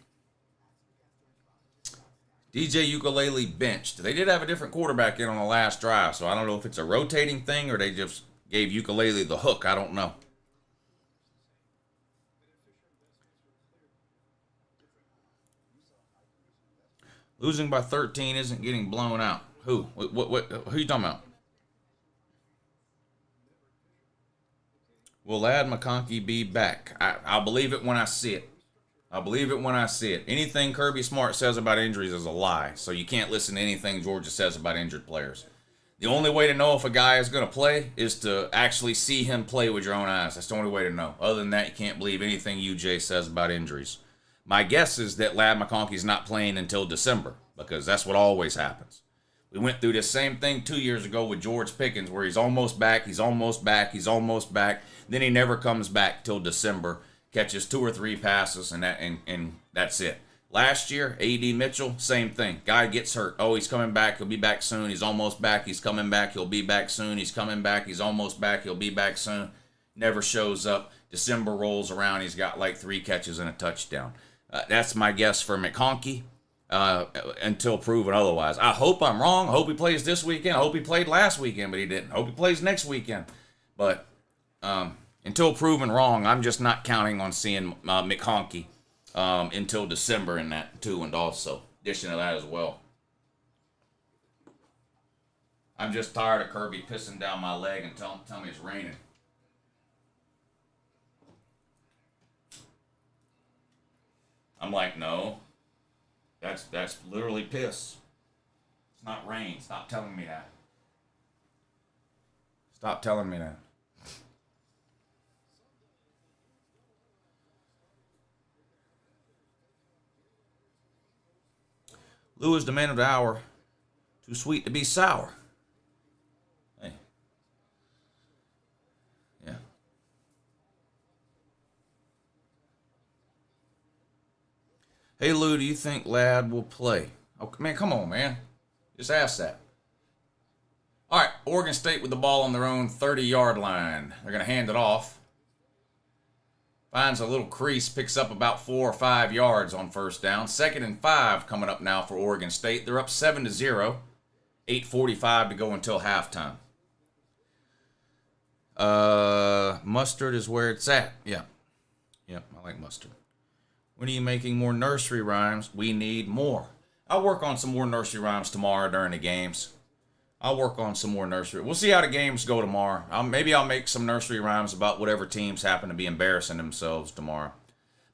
DJ Ukulele benched. They did have a different quarterback in on the last drive, so I don't know if it's a rotating thing or they just gave Ukulele the hook. I don't know. Losing by 13 isn't getting blown out. Who? What? Who are you talking about? Will Ladd McConkey be back? I'll believe it when I see it. I'll believe it when I see it. Anything Kirby Smart says about injuries is a lie, so you can't listen to anything Georgia says about injured players. The only way to know if a guy is going to play is to actually see him play with your own eyes. That's the only way to know. Other than that, you can't believe anything UJ says about injuries. My guess is that Ladd McConkey's not playing until December because that's what always happens. We went through this same thing 2 years ago with George Pickens where he's almost back, he's almost back, he's almost back. Then he never comes back till December, catches 2 or 3 passes, and that's it. Last year, A.D. Mitchell, same thing. Guy gets hurt. Oh, he's coming back. He'll be back soon. He's almost back. He's coming back. He'll be back soon. He's coming back. He's almost back. He'll be back soon. Never shows up. December rolls around. He's got like 3 catches and a touchdown. That's my guess for McConkey until proven otherwise. I hope I'm wrong. I hope he plays this weekend. I hope he played last weekend, but he didn't. I hope he plays next weekend. But until proven wrong, I'm just not counting on seeing McConkey until December in that too, and also addition to that as well. I'm just tired of Kirby pissing down my leg and tell me it's raining. I'm like, no, that's literally piss. It's not rain. Stop telling me that. Stop telling me that. Lou is the man of the hour. Too sweet to be sour. Hey. Yeah. Hey Lou, do you think Ladd will play? Oh man, come on, man. Just ask that. All right, Oregon State with the ball on their own 30-yard line. They're going to hand it off. Finds a little crease, picks up about 4 or 5 yards on first down. 2nd and 5 coming up now for Oregon State. They're up 7-0. 8:45 to go until halftime. Mustard is where it's at. Yeah. Yep, I like mustard. When are you making more nursery rhymes? We need more. I'll work on some more nursery rhymes tomorrow during the games. I'll work on some more nursery. We'll see how the games go tomorrow. Maybe I'll make some nursery rhymes about whatever teams happen to be embarrassing themselves tomorrow.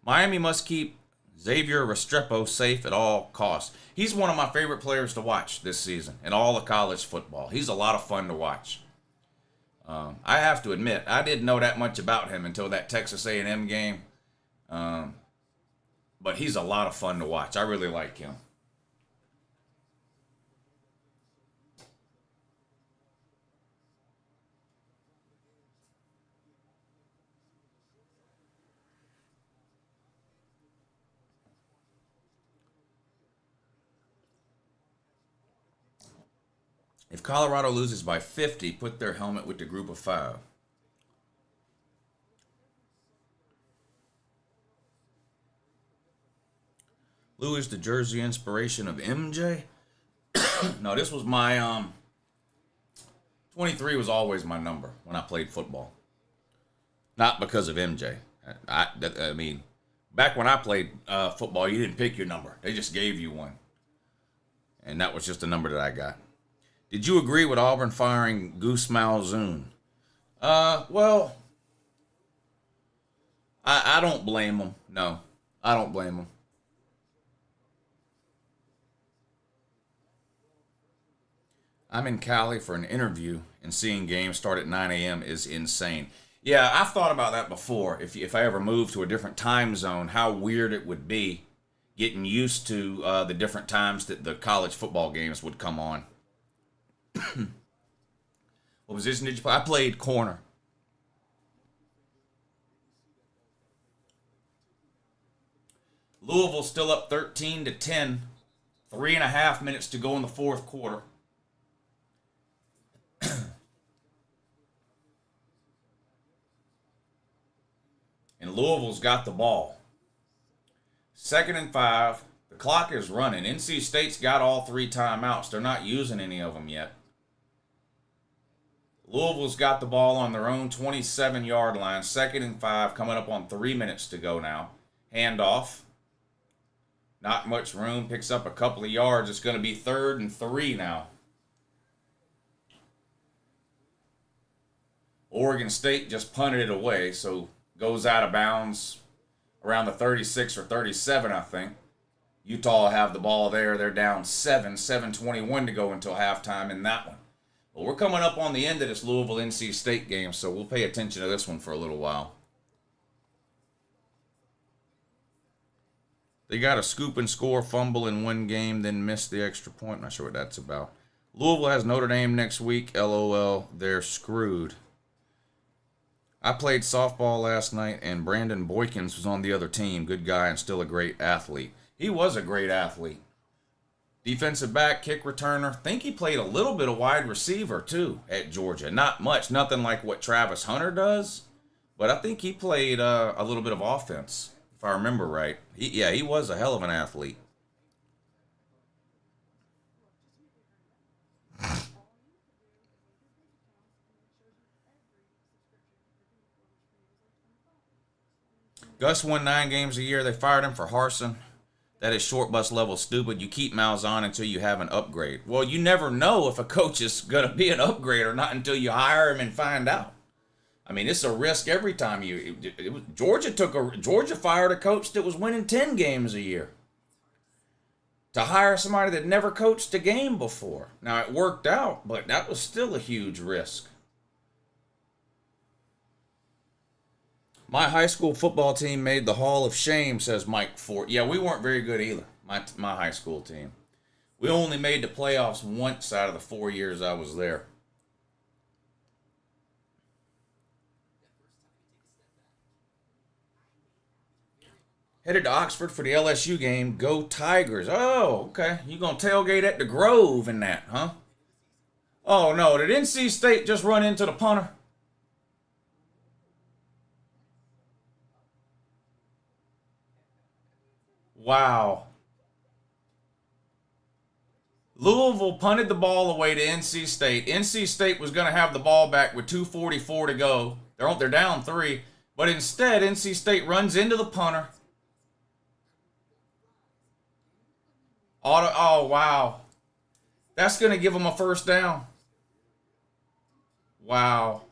Miami must keep Xavier Restrepo safe at all costs. He's one of my favorite players to watch this season in all of college football. He's a lot of fun to watch. I have to admit, I didn't know that much about him until that Texas A&M game. But he's a lot of fun to watch. I really like him. If Colorado loses by 50, put their helmet with the group of 5. Lou is the jersey inspiration of MJ? No, this was my 23 was always my number when I played football. Not because of MJ. I mean, back when I played football, you didn't pick your number. They just gave you one. And that was just the number that I got. Did you agree with Auburn firing Goose Malzoon? Well, I don't blame them. No, I don't blame them. I'm in Cali for an interview, and seeing games start at 9 a.m. is insane. Yeah, I've thought about that before. If I ever moved to a different time zone, how weird it would be getting used to the different times that the college football games would come on. What position did you play? I played corner. Louisville still up 13-10. 3.5 minutes to go in the fourth quarter. And Louisville's got the ball. 2nd and 5. The clock is running. NC State's got all 3 timeouts. They're not using any of them yet. Louisville's got the ball on their own 27-yard line. 2nd and 5, coming up on 3 minutes to go now. Handoff. Not much room. Picks up a couple of yards. It's going to be 3rd and 3 now. Oregon State just punted it away, so goes out of bounds around the 36 or 37, I think. Utah will have the ball there. They're down 7:21 to go until halftime in that one. But we're coming up on the end of this Louisville-NC State game, so we'll pay attention to this one for a little while. They got a scoop and score, fumble in one game, then miss the extra point. Not sure what that's about. Louisville has Notre Dame next week. LOL, they're screwed. I played softball last night, and Brandon Boykins was on the other team. Good guy and still a great athlete. He was a great athlete. Defensive back, kick returner. Think he played a little bit of wide receiver, too, at Georgia. Not much. Nothing like what Travis Hunter does. But I think he played a little bit of offense, if I remember right. He was a hell of an athlete. Gus won 9 games a year. They fired him for Harsin. That is short bus level stupid. You keep Malzahn until you have an upgrade. Well, you never know if a coach is going to be an upgrade or not until you hire him and find out. I mean, it's a risk every time Georgia fired a coach that was winning 10 games a year to hire somebody that never coached a game before. Now, it worked out, but that was still a huge risk. My high school football team made the Hall of Shame, says Mike Ford. Yeah, we weren't very good either, my high school team. We only made the playoffs once out of the 4 years I was there. Headed to Oxford for the LSU game. Go Tigers. Oh, okay. You gonna tailgate at the Grove in that, huh? Oh no, did NC State just run into the punter? Wow. Louisville punted the ball away to NC State. NC State was going to have the ball back with 2:44 to go. They're down 3, but instead NC State runs into the punter. Oh wow. That's going to give them a first down. Wow.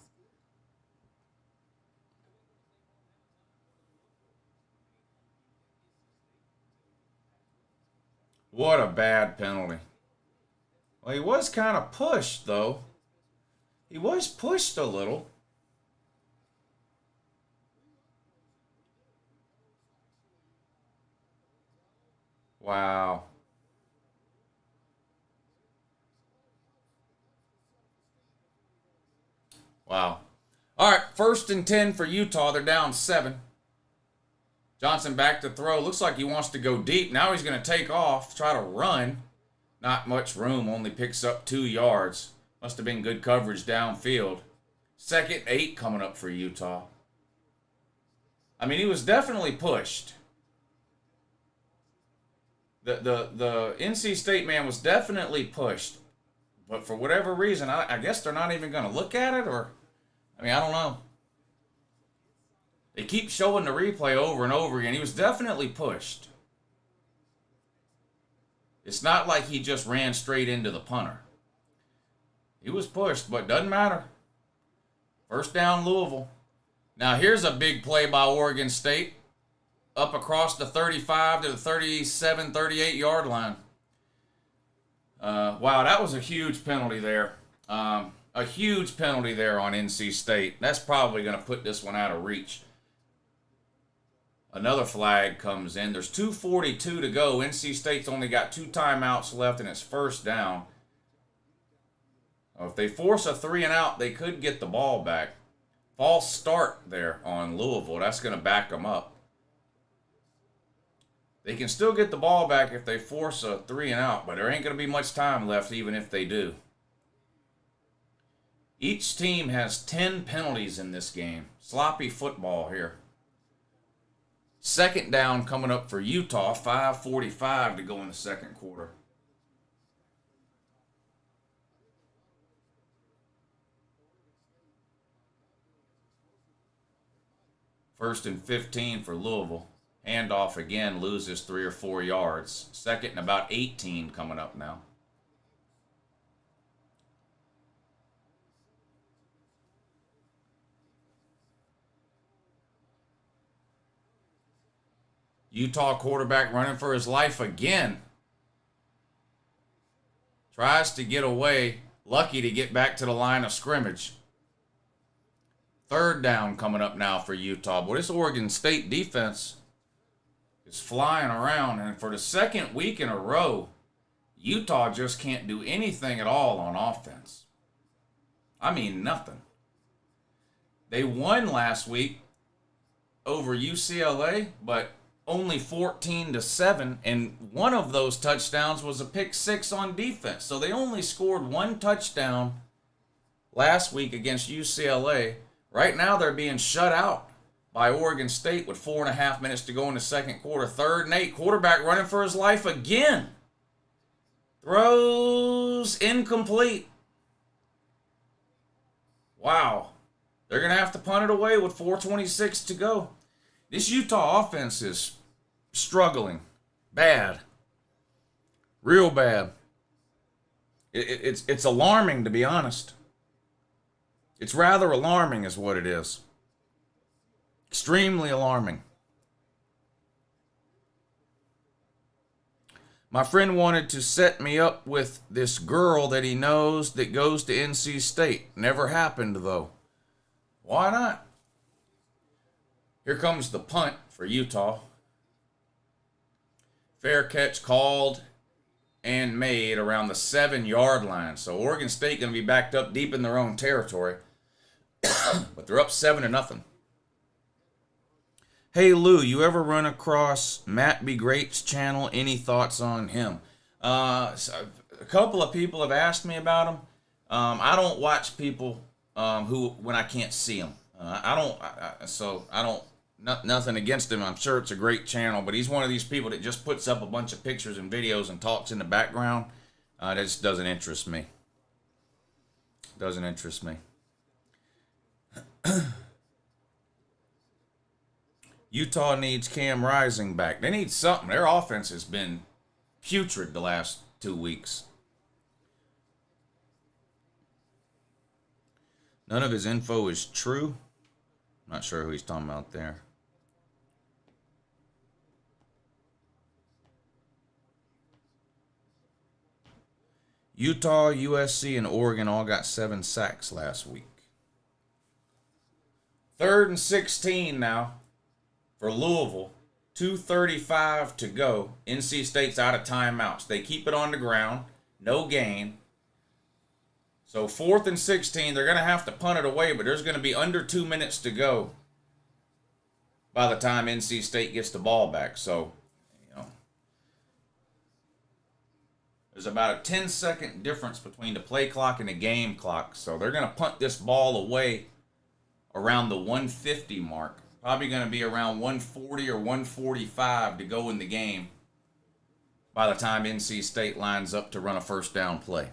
What a bad penalty. Well, he was kind of pushed, though. He was pushed a little. Wow. Wow. All right, 1st and 10 for Utah. They're down 7. Johnson back to throw. Looks like he wants to go deep. Now he's going to take off, try to run. Not much room, only picks up 2 yards. Must have been good coverage downfield. 2nd and 8 coming up for Utah. I mean, he was definitely pushed. The NC State man was definitely pushed. But for whatever reason, I guess they're not even going to look at it, or, I mean, I don't know. They keep showing the replay over and over again. He was definitely pushed. It's not like he just ran straight into the punter. He was pushed, but doesn't matter. First down, Louisville. Now here's a big play by Oregon State. Up across the 35 to the 37, 38 yard line. Wow, that was a huge penalty there. A huge penalty there on NC State. That's probably going to put this one out of reach. Another flag comes in. There's 2:42 to go. NC State's only got 2 timeouts left, and it's first down. If they force a 3 and out, they could get the ball back. False start there on Louisville. That's going to back them up. They can still get the ball back if they force a 3 and out, but there ain't going to be much time left even if they do. Each team has 10 penalties in this game. Sloppy football here. 2nd down coming up for Utah. 5:45 to go in the 2nd quarter. First and 15 for Louisville. Handoff again, loses 3 or 4 yards. 2nd and about 18 coming up now. Utah quarterback running for his life again. Tries to get away. Lucky to get back to the line of scrimmage. 3rd down coming up now for Utah. Boy, this Oregon State defense is flying around. And for the 2nd week in a row, Utah just can't do anything at all on offense. I mean, nothing. They won last week over UCLA, but only 14-7, and one of those touchdowns was a pick 6 on defense. So they only scored 1 touchdown last week against UCLA. Right now they're being shut out by Oregon State with 4.5 minutes to go in the 2nd quarter. 3rd and 8, quarterback running for his life again. Throws incomplete. Wow. They're going to have to punt it away with 4:26 to go. This Utah offense is struggling. Bad. Real bad. It's alarming, to be honest. It's rather alarming is what it is. Extremely alarming. My friend wanted to set me up with this girl that he knows that goes to NC State. Never happened, though. Why not? Here comes the punt for Utah. Fair catch called and made around the 7-yard line. So Oregon State going to be backed up deep in their own territory. But they're up 7-0. Hey Lou, you ever run across Matt Be Great's channel? Any thoughts on him? A couple of people have asked me about him. I don't watch people who when I can't see them. I don't. Nothing against him. I'm sure it's a great channel, but he's one of these people that just puts up a bunch of pictures and videos and talks in the background. That just doesn't interest me. Doesn't interest me. Utah needs Cam Rising back. They need something. Their offense has been putrid the last 2 weeks. None of his info is true. Not sure who he's talking about there. Utah, USC, and Oregon all got 7 sacks last week. 3rd and 16 now for Louisville. 2:35 to go. NC State's out of timeouts. They keep it on the ground. No gain. So 4th and 16, they're going to have to punt it away, but there's going to be under 2 minutes to go by the time NC State gets the ball back. So, there's about a 10-second difference between the play clock and the game clock. So they're going to punt this ball away around the 150 mark. Probably going to be around 140 or 145 to go in the game by the time NC State lines up to run a first down play.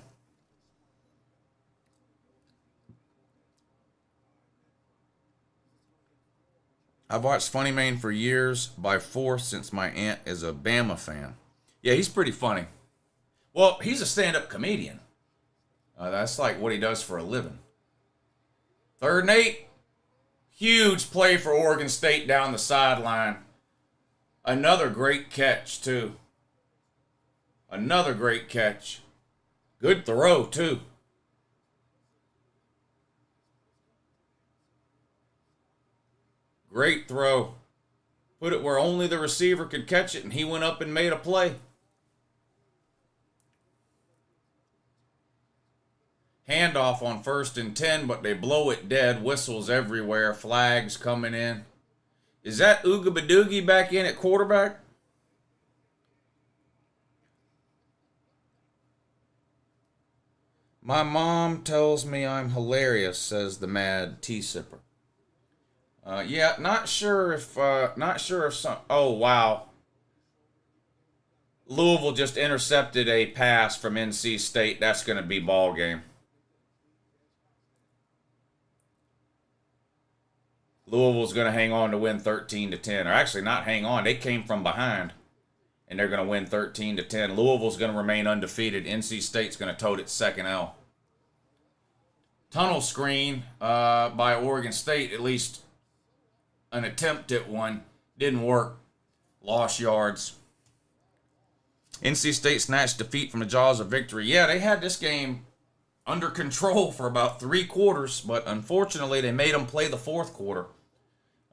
I've watched Funny Man for years, by force, since my aunt is a Bama fan. Yeah, he's pretty funny. Well, he's a stand-up comedian. That's like what he does for a living. 3rd and 8. Huge play for Oregon State down the sideline. Another great catch, too. Another great catch. Good throw, too. Great throw. Put it where only the receiver could catch it, and he went up and made a play. Handoff on 1st and 10, but they blow it dead. Whistles everywhere. Flags coming in. Is that Ooga Badoogie back in at quarterback? My mom tells me I'm hilarious, says the mad tea sipper. Yeah, not sure if some. Oh wow. Louisville just intercepted a pass from NC State. That's going to be ball game. Louisville's going to hang on to win 13-10. Or actually not hang on. They came from behind. And they're going to win 13-10. Louisville's going to remain undefeated. NC State's going to tote its 2nd L. Tunnel screen by Oregon State. At least an attempt at one. Didn't work. Lost yards. NC State snatched defeat from the jaws of victory. Yeah, they had this game under control for about 3 quarters. But unfortunately, they made them play the 4th quarter.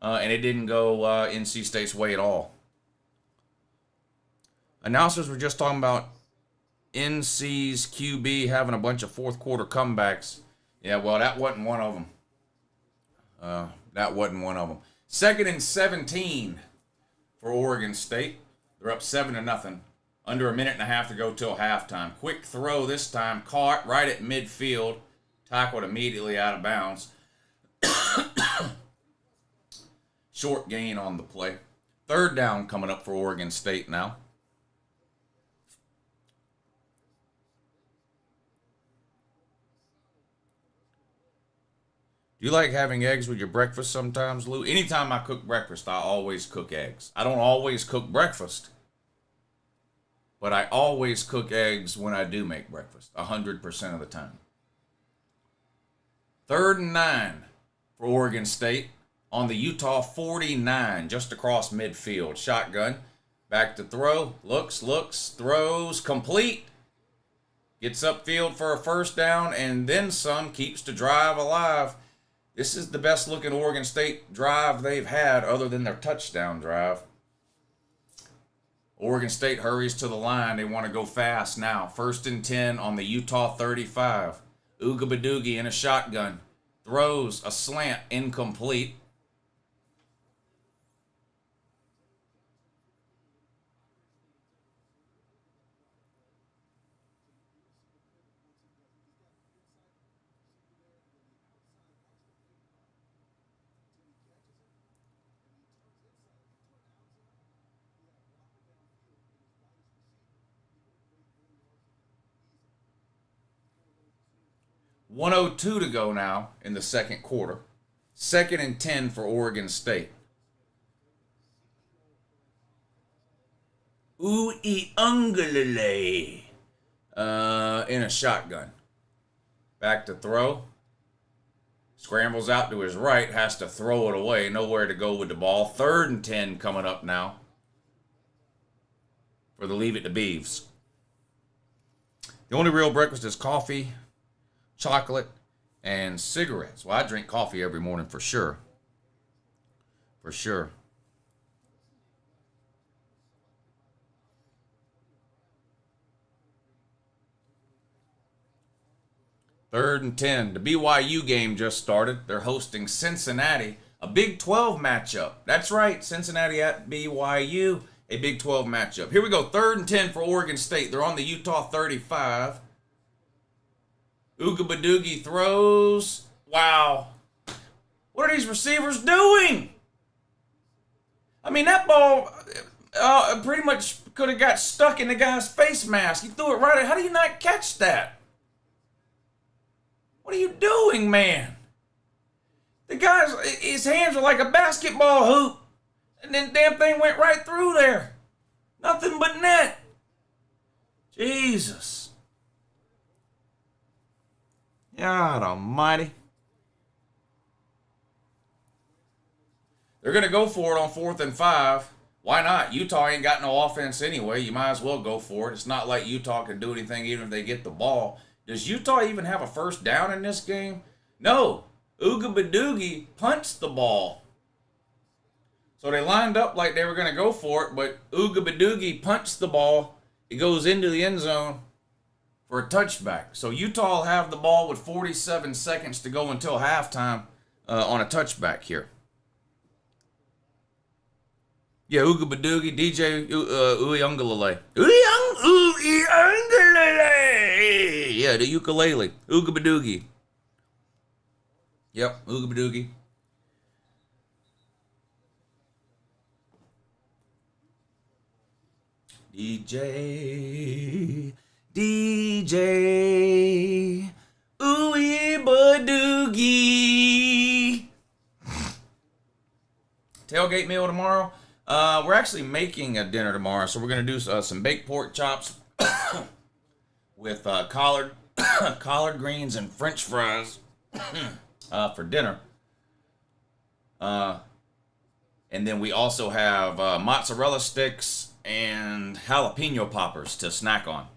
And it didn't go NC State's way at all. Announcers were just talking about NC's QB having a bunch of 4th quarter comebacks. Yeah, well, that wasn't one of them. That wasn't one of them. 2nd and 17 for Oregon State. They're up 7-0. Under a minute and a half to go till halftime. Quick throw this time. Caught right at midfield. Tackled immediately out of bounds. Short gain on the play. 3rd down coming up for Oregon State now. Do you like having eggs with your breakfast sometimes, Lou? Anytime I cook breakfast, I always cook eggs. I don't always cook breakfast, but I always cook eggs when I do make breakfast, 100% of the time. 3rd and 9 for Oregon State on the Utah 49, just across midfield. Shotgun, back to throw, looks, throws, complete. Gets upfield for a first down and then some, keeps the drive alive. This is the best looking Oregon State drive they've had other than their touchdown drive. Oregon State hurries to the line. They want to go fast now. 1st and 10 on the Utah 35. Ooga Badoogie in a shotgun. Throws a slant, incomplete. 1:02 to go now in the second quarter. 2nd and 10 for Oregon State. UTES in a shotgun. Back to throw. Scrambles out to his right, has to throw it away. Nowhere to go with the ball. 3rd and 10 coming up now for the Leave It to Beavs. The only real breakfast is coffee, chocolate, and cigarettes. Well, I drink coffee every morning for sure. For sure. Third and 10. The BYU game just started. They're hosting Cincinnati, a Big 12 matchup. That's right, Cincinnati at BYU, a Big 12 matchup. Here we go, 3rd and 10 for Oregon State. They're on the Utah 35. Ugabadoogie throws. Wow. What are these receivers doing? I mean, that ball pretty much could have got stuck in the guy's face mask. He threw it right at. How do you not catch that? What are you doing, man? The guy's, his hands are like a basketball hoop. And then damn thing went right through there. Nothing but net. Jesus. God almighty. They're going to go for it on 4th and 5. Why not? Utah ain't got no offense anyway. You might as well go for it. It's not like Utah can do anything even if they get the ball. Does Utah even have a first down in this game? No. Ugabadoogie punched the ball. So they lined up like they were going to go for it, but Ugabadoogie punched the ball. It goes into the end zone for a touchback. So Utah will have the ball with 47 seconds to go until halftime on a touchback here. Yeah, Ugabadoogie, DJ UNCLELOHERE. UNCLELOHERE. Yeah, the ukulele. Ugabadoogie. Yep, Ugabadoogie. DJ, Ooey-badoogie. Tailgate meal tomorrow. We're actually making a dinner tomorrow, so we're going to do some baked pork chops with collard greens and French fries for dinner. And then we also have mozzarella sticks and jalapeno poppers to snack on.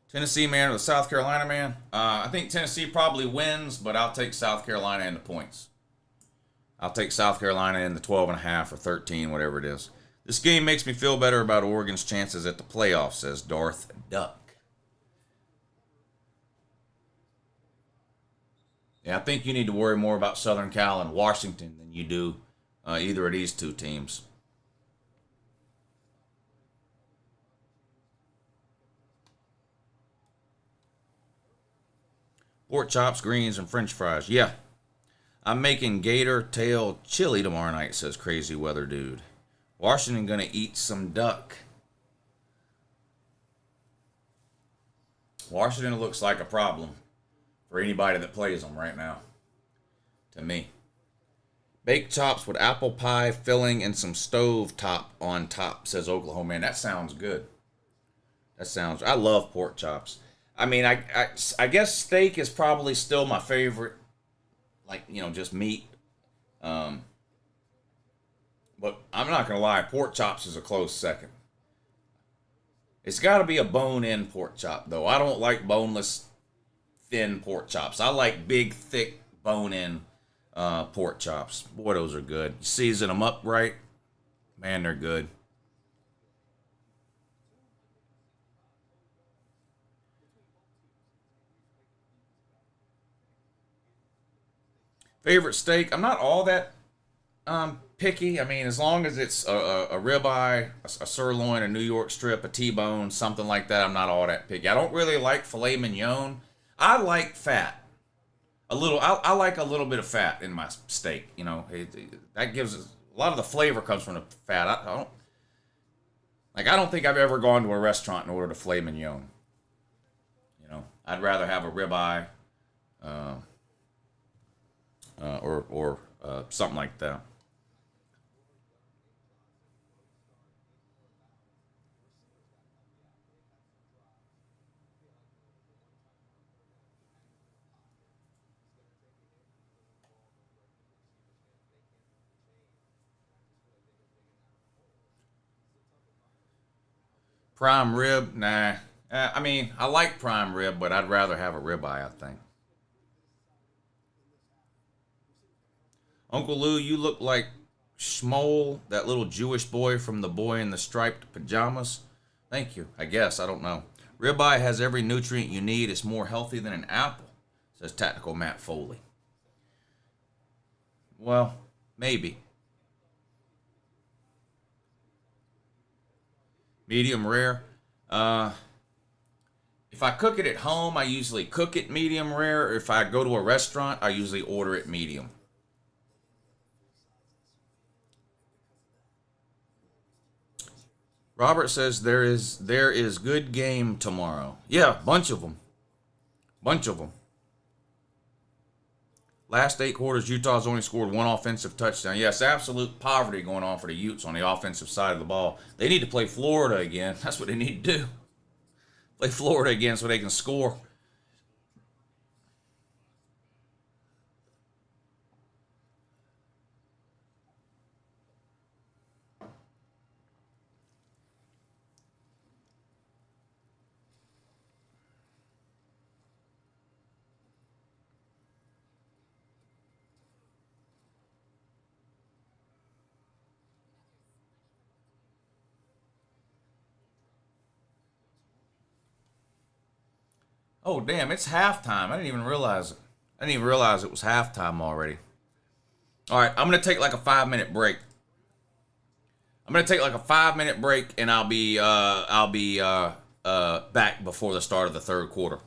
Tennessee man or the South Carolina man? I think Tennessee probably wins, but I'll take South Carolina in the points. I'll take South Carolina in the 12.5 or 13, whatever it is. This game makes me feel better about Oregon's chances at the playoffs, says Darth Duck. Yeah, I think you need to worry more about Southern Cal and Washington than you do either of these two teams. Pork chops, greens, and French fries. Yeah. I'm making gator tail chili tomorrow night, says Crazy Weather Dude. Washington going to eat some duck. Washington looks like a problem for anybody that plays them right now. To me. Baked chops with apple pie filling and some stove top on top, says Oklahoma man. That sounds good. I love pork chops. I mean, I guess steak is probably still my favorite, like, you know, just meat. But I'm not going to lie, pork chops is a close second. It's got to be a bone-in pork chop, though. I don't like boneless, thin pork chops. I like big, thick, bone-in pork chops. Boy, those are good. You season them up right, man, they're good. Favorite steak? I'm not all that picky. I mean, as long as it's a ribeye, a sirloin, a New York strip, a T-bone, something like that, I'm not all that picky. I don't really like filet mignon. I like fat. a little. I like a little bit of fat in my steak. You know, that gives a lot of the flavor comes from the fat. I don't think I've ever gone to a restaurant and ordered a filet mignon. You know, I'd rather have a ribeye, uh, or something like that. Prime rib, nah. I mean, I like prime rib, but I'd rather have a ribeye. I think. Uncle Lou, you look like Schmoll, that little Jewish boy from The Boy in the Striped Pajamas. Thank you. I guess. I don't know. Ribeye has every nutrient you need. It's more healthy than an apple, says Tactical Matt Foley. Well, maybe. Medium rare. Uh, if I cook it at home, I usually cook it medium rare. If I go to a restaurant, I usually order it medium. Robert says there is good game tomorrow. Yeah, bunch of them. Bunch of them. Last 8 quarters, Utah's only scored one offensive touchdown. Yes, absolute poverty going on for the Utes on the offensive side of the ball. They need to play Florida again. That's what they need to do. Play Florida again so they can score. Oh, damn, it's halftime. I didn't even realize it. I didn't even realize it was halftime already. All right, I'm going to take like a 5 minute break. I'm going to take like a 5 minute break, and I'll be back before the start of the third quarter.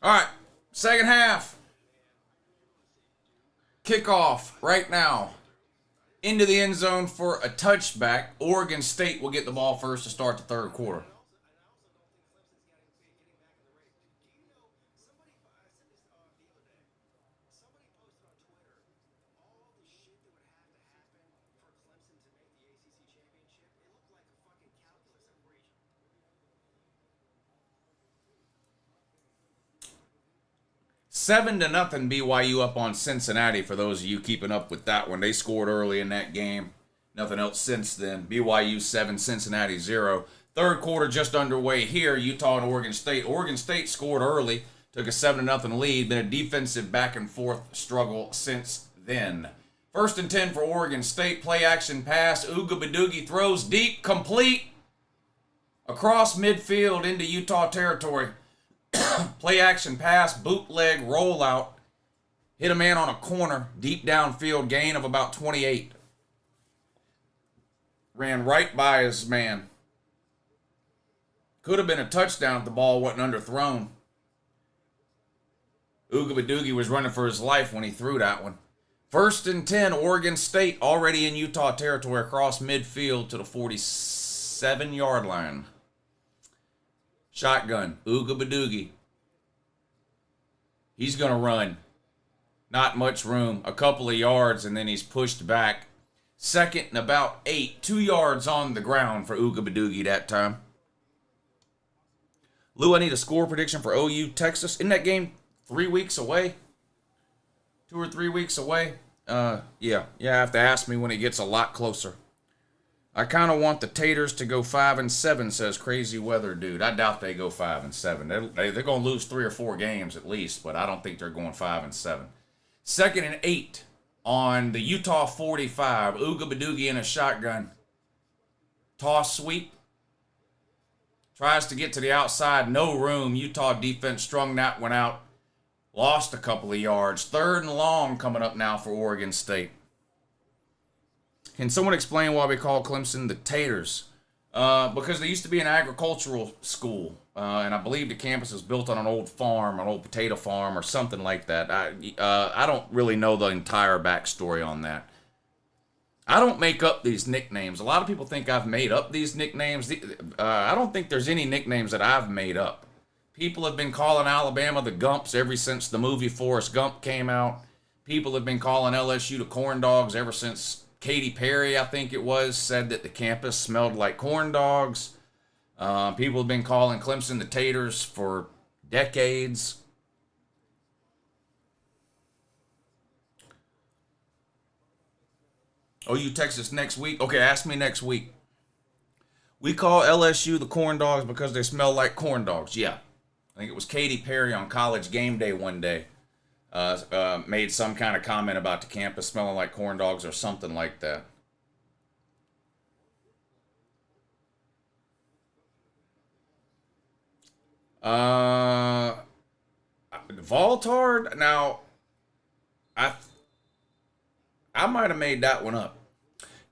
All right, second half. Kickoff right now. Into the end zone for a touchback. Oregon State will get the ball first to start the third quarter. Seven to nothing BYU up on Cincinnati for those of you keeping up with that one. They scored early in that game. Nothing else since then. BYU 7, Cincinnati 0. Third quarter just underway here. Utah and Oregon State. Oregon State scored early. Took a 7 to nothing lead. Been a defensive back and forth struggle since then. First and 10 for Oregon State. Play action pass. Uga Badoogie throws deep. Complete. Across midfield into Utah territory. Play action pass, bootleg, rollout. Hit a man on a corner, deep downfield, gain of about 28. Ran right by his man. Could have been a touchdown if the ball wasn't underthrown. Uga Badoogie was running for his life when he threw that one. First and 10, Oregon State already in Utah territory across midfield to the 47-yard line. Shotgun, Uga Badoogie. He's going to run. Not much room. A couple of yards, and then he's pushed back. Second and about 8. 2 yards on the ground for Uga Badoogie that time. Lou, I need a score prediction for OU Texas. Isn't that game 3 weeks away? 2 or 3 weeks away? Yeah, have to ask me when it gets a lot closer. I kind of want the Taters to go 5-7, says Crazy Weather Dude. I doubt they go 5-7. They're going to lose 3 or 4 games at least, but I don't think they're going 5-7. Second and 8 on the Utah 45. Uga Badoogie in a shotgun. Toss sweep. Tries to get to the outside. No room. Utah defense strung that one out. Lost a couple of yards. Third and long coming up now for Oregon State. Can someone explain why we call Clemson the Taters? Because they used to be an agricultural school, and I believe the campus was built on an old farm, an old potato farm, or something like that. I don't really know the entire backstory on that. I don't make up these nicknames. A lot of people think I've made up these nicknames. I don't think there's any nicknames that I've made up. People have been calling Alabama the Gumps ever since the movie Forrest Gump came out. People have been calling LSU the Corn Dogs ever since Katy Perry, I think it was, said that the campus smelled like corn dogs. People have been calling Clemson the Taters for decades. OU Texas next week? Okay, ask me next week. We call LSU the Corn Dogs because they smell like corn dogs. Yeah. I think it was Katy Perry on College Game Day one day. Made some kind of comment about the campus smelling like corn dogs or something like that. Voltard? Now, I might have made that one up.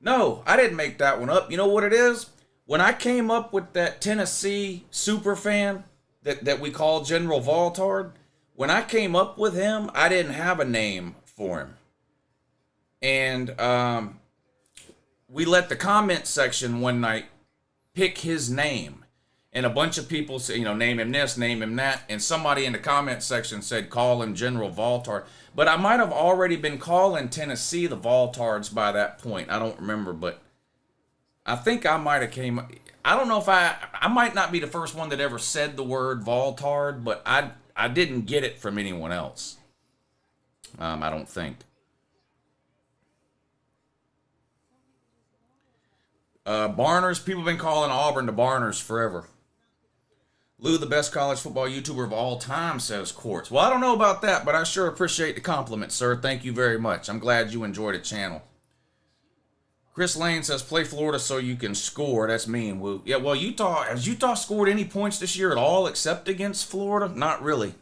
No, I didn't make that one up. You know what it is? When I came up with that Tennessee super fan that we call General Voltard, when I came up with him, I didn't have a name for him. And we let the comment section one night pick his name. And a bunch of people say, name him this, name him that. And somebody in the comment section said, call him General Voltard. But I might have already been calling Tennessee the Voltards by that point. I don't remember, but I think I might have I don't know if I might not be the first one that ever said the word Voltard, but I didn't get it from anyone else. I don't think. Barners, people have been calling Auburn the Barners forever. Lou, the best college football YouTuber of all time, says Quartz. Well, I don't know about that, but I sure appreciate the compliment, sir. Thank you very much. I'm glad you enjoyed the channel. Chris Lane says, play Florida so you can score. That's mean, Woo. Yeah, well, has Utah scored any points this year at all except against Florida? Not really.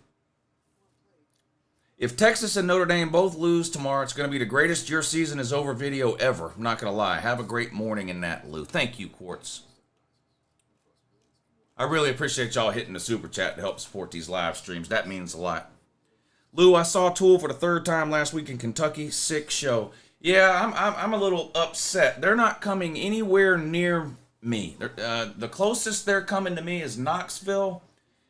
If Texas and Notre Dame both lose tomorrow, it's going to be the greatest your season is over video ever. I'm not going to lie. Have a great morning in that, Lou. Thank you, Quartz. I really appreciate y'all hitting the super chat to help support these live streams. That means a lot. Lou, I saw Tool for the third time last week in Kentucky. Sick show. Yeah, I'm a little upset. They're not coming anywhere near me. The closest they're coming to me is Knoxville,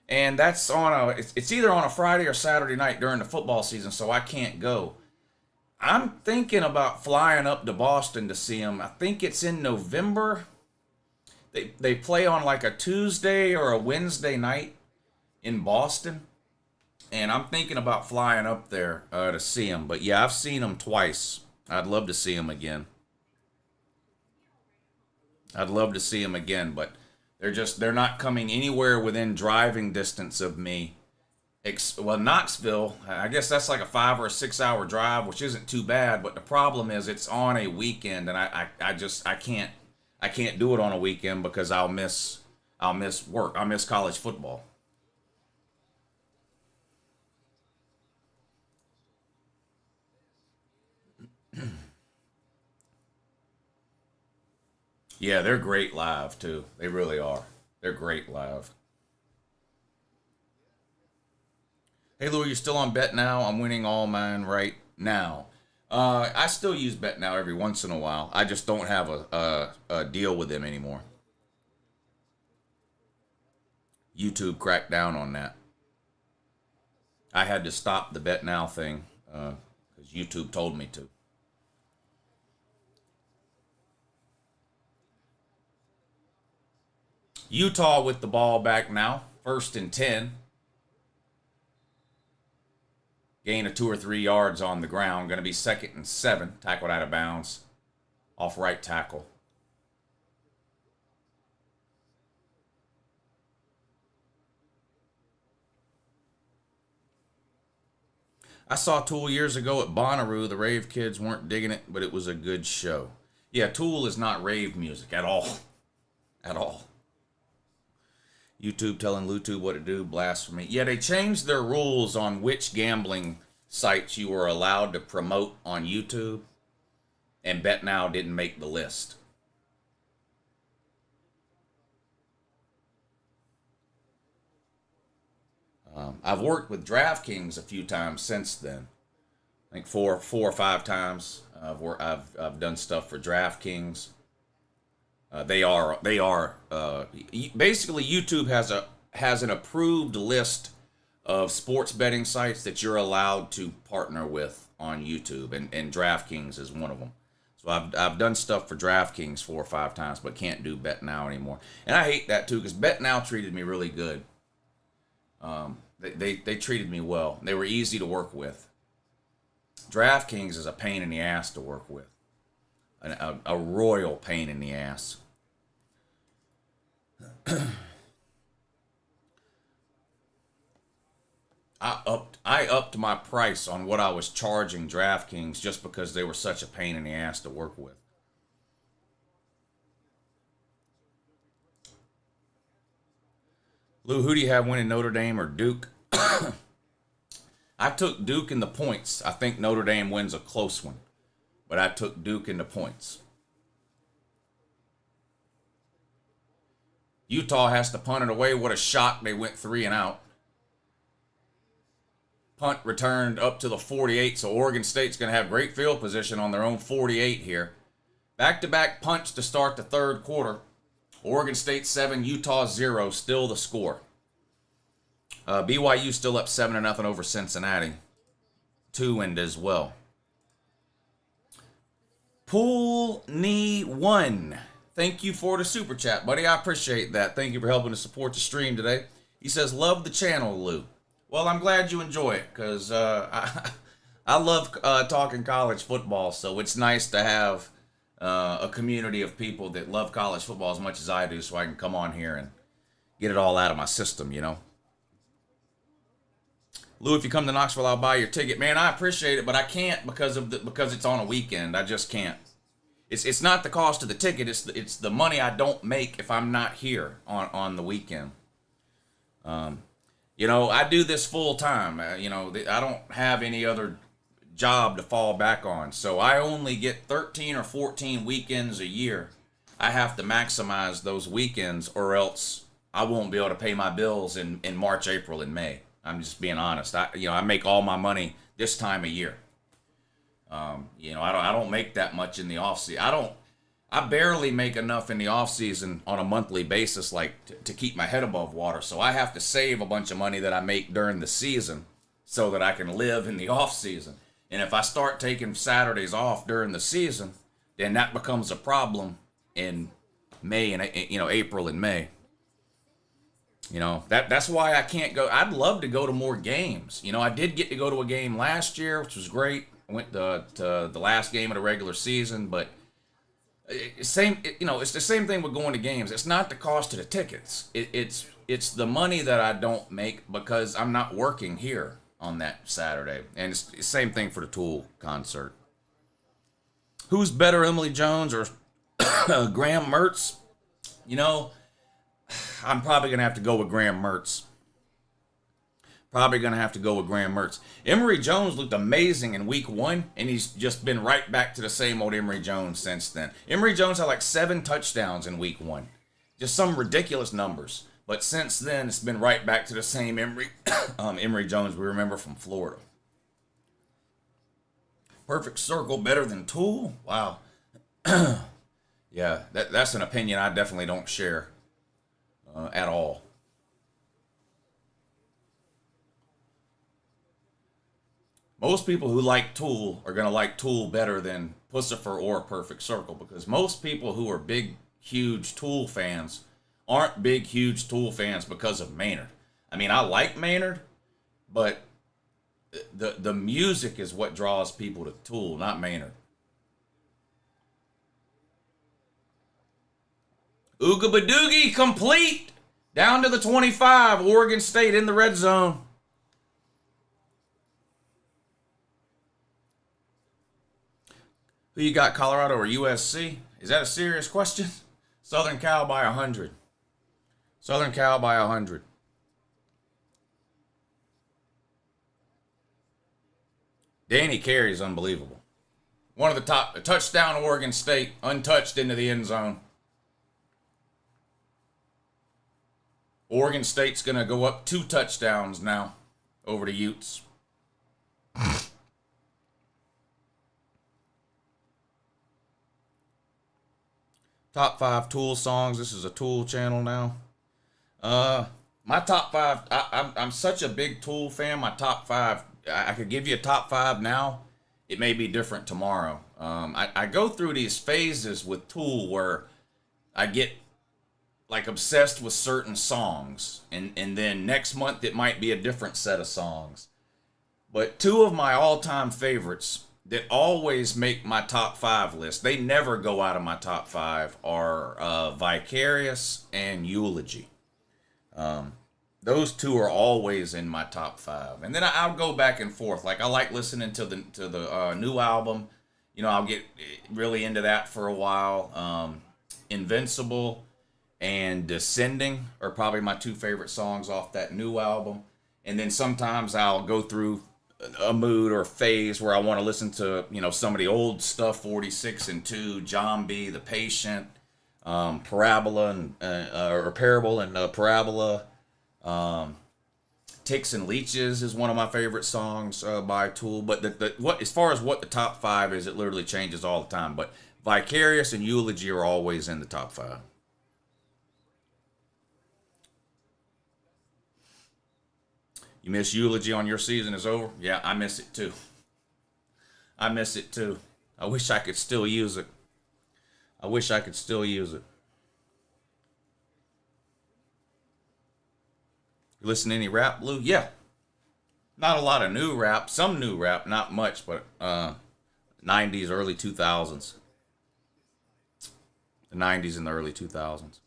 and that's on it's either on a Friday or Saturday night during the football season, so I can't go. I'm thinking about flying up to Boston to see them. I think it's in November. They play on like a Tuesday or a Wednesday night in Boston. And I'm thinking about flying up there to see them. But yeah, I've seen them twice. I'd love to see them again. But they're not coming anywhere within driving distance of me. Well, Knoxville, I guess that's like a 5 or a 6 hour drive, which isn't too bad. But the problem is it's on a weekend, and I can't do it on a weekend because I'll miss work. I'll miss college football. Yeah, they're great live too. They really are. They're great live. Hey Lou, you're still on Bet Now? I'm winning all mine right now. I still use Bet Now every once in a while. I just don't have a deal with them anymore. YouTube cracked down on that. I had to stop the Bet Now thing because YouTube told me to. Utah with the ball back now. 1st and 10. Gain of 2 or 3 yards on the ground. Going to be 2nd and 7. Tackled out of bounds. Off right tackle. I saw Tool years ago at Bonnaroo. The rave kids weren't digging it, but it was a good show. Yeah, Tool is not rave music at all. At all. YouTube telling LouTube what to do, blasphemy. Yeah, they changed their rules on which gambling sites you were allowed to promote on YouTube, and BetNow didn't make the list. I've worked with DraftKings a few times since then. I think four or five times. I've done stuff for DraftKings. They are basically YouTube has an approved list of sports betting sites that you're allowed to partner with on YouTube, and DraftKings is one of them. So I've done stuff for DraftKings 4 or 5 times, but can't do BetNow anymore. And I hate that too because BetNow treated me really good. They treated me well. They were easy to work with. DraftKings is a pain in the ass to work with. A royal pain in the ass. I upped my price on what I was charging DraftKings just because they were such a pain in the ass to work with. Lou, who do you have winning, Notre Dame or Duke? I took Duke in the points. I think Notre Dame wins a close one, but I took Duke in the points. Utah has to punt it away. What a shock. They went 3 and out. Punt returned up to the 48, so Oregon State's going to have great field position on their own 48 here. Back-to-back punts to start the third quarter. Oregon State 7, Utah 0, still the score. BYU still up 7-0 over Cincinnati. 2-wind as well. Pool Knee 1. Thank you for the super chat, buddy. I appreciate that. Thank you for helping to support the stream today. He says, love the channel, Lou. Well, I'm glad you enjoy it because I love talking college football, so it's nice to have a community of people that love college football as much as I do so I can come on here and get it all out of my system, you know. Lou, if you come to Knoxville, I'll buy your ticket. Man, I appreciate it, but I can't because it's on a weekend. I just can't. It's not the cost of the ticket. It's the money I don't make if I'm not here on the weekend. You know, I do this full time. You know, I don't have any other job to fall back on. So I only get 13 or 14 weekends a year. I have to maximize those weekends or else I won't be able to pay my bills in March, April, and May. I'm just being honest. I make all my money this time of year. I don't make that much in the off season. I barely make enough in the off season on a monthly basis, like to keep my head above water. So I have to save a bunch of money that I make during the season so that I can live in the off season. And if I start taking Saturdays off during the season, then that becomes a problem in May and April and May. That's why I can't go. I'd love to go to more games. I did get to go to a game last year, which was great. I went to the last game of the regular season, but it's the same thing with going to games. It's not the cost of the tickets. It's the money that I don't make because I'm not working here on that Saturday. And it's the same thing for the Tool concert. Who's better, Emily Jones or Graham Mertz? I'm probably going to have to go with Graham Mertz. Emory Jones looked amazing in week 1, and he's just been right back to the same old Emory Jones since then. Emory Jones had like 7 touchdowns in week 1. Just some ridiculous numbers. But since then, it's been right back to the same Emory Jones we remember from Florida. Perfect Circle better than Tool? Wow. Yeah, that's an opinion I definitely don't share at all. Most people who like Tool are going to like Tool better than Pussifer or Perfect Circle, because most people who are big, huge Tool fans aren't big, huge Tool fans because of Maynard. I mean, I like Maynard, but the music is what draws people to Tool, not Maynard. Ooga Badoogie complete. Down to the 25. Oregon State in the red zone. Who you got, Colorado or USC? Is that a serious question? Southern Cal by 100. Southern Cal by 100. Danny Carey is unbelievable. One of the top, a touchdown Oregon State, untouched into the end zone. Oregon State's going to go up 2 touchdowns now over the Utes. Top 5 Tool songs. This is a Tool channel now. My top 5, I'm such a big Tool fan. My top 5, I could give you a top 5 now. It may be different tomorrow. I go through these phases with Tool where I get like obsessed with certain songs, and then next month it might be a different set of songs. But 2 of my all-time favorites that always make my top 5 list, they never go out of my top 5, are Vicarious and Eulogy. Those 2 are always in my top 5. And then I'll go back and forth. Like, I like listening to the new album. I'll get really into that for a while. Invincible and Descending are probably my 2 favorite songs off that new album. And then sometimes I'll go through a mood or a phase where I want to listen to, some of the old stuff, 46 and 2, John B., The Patient, Parabola, or Parable and Parabola. Ticks and Leeches is one of my favorite songs by Tool. But as far as what the top 5 is, it literally changes all the time. But Vicarious and Eulogy are always in the top 5. You miss Eulogy on Your Season Is Over? Yeah, I miss it too. I wish I could still use it. You listen to any rap, Blue? Yeah. Not a lot of new rap. Some new rap, not much, but 90s, early 2000s. The 90s and the early 2000s.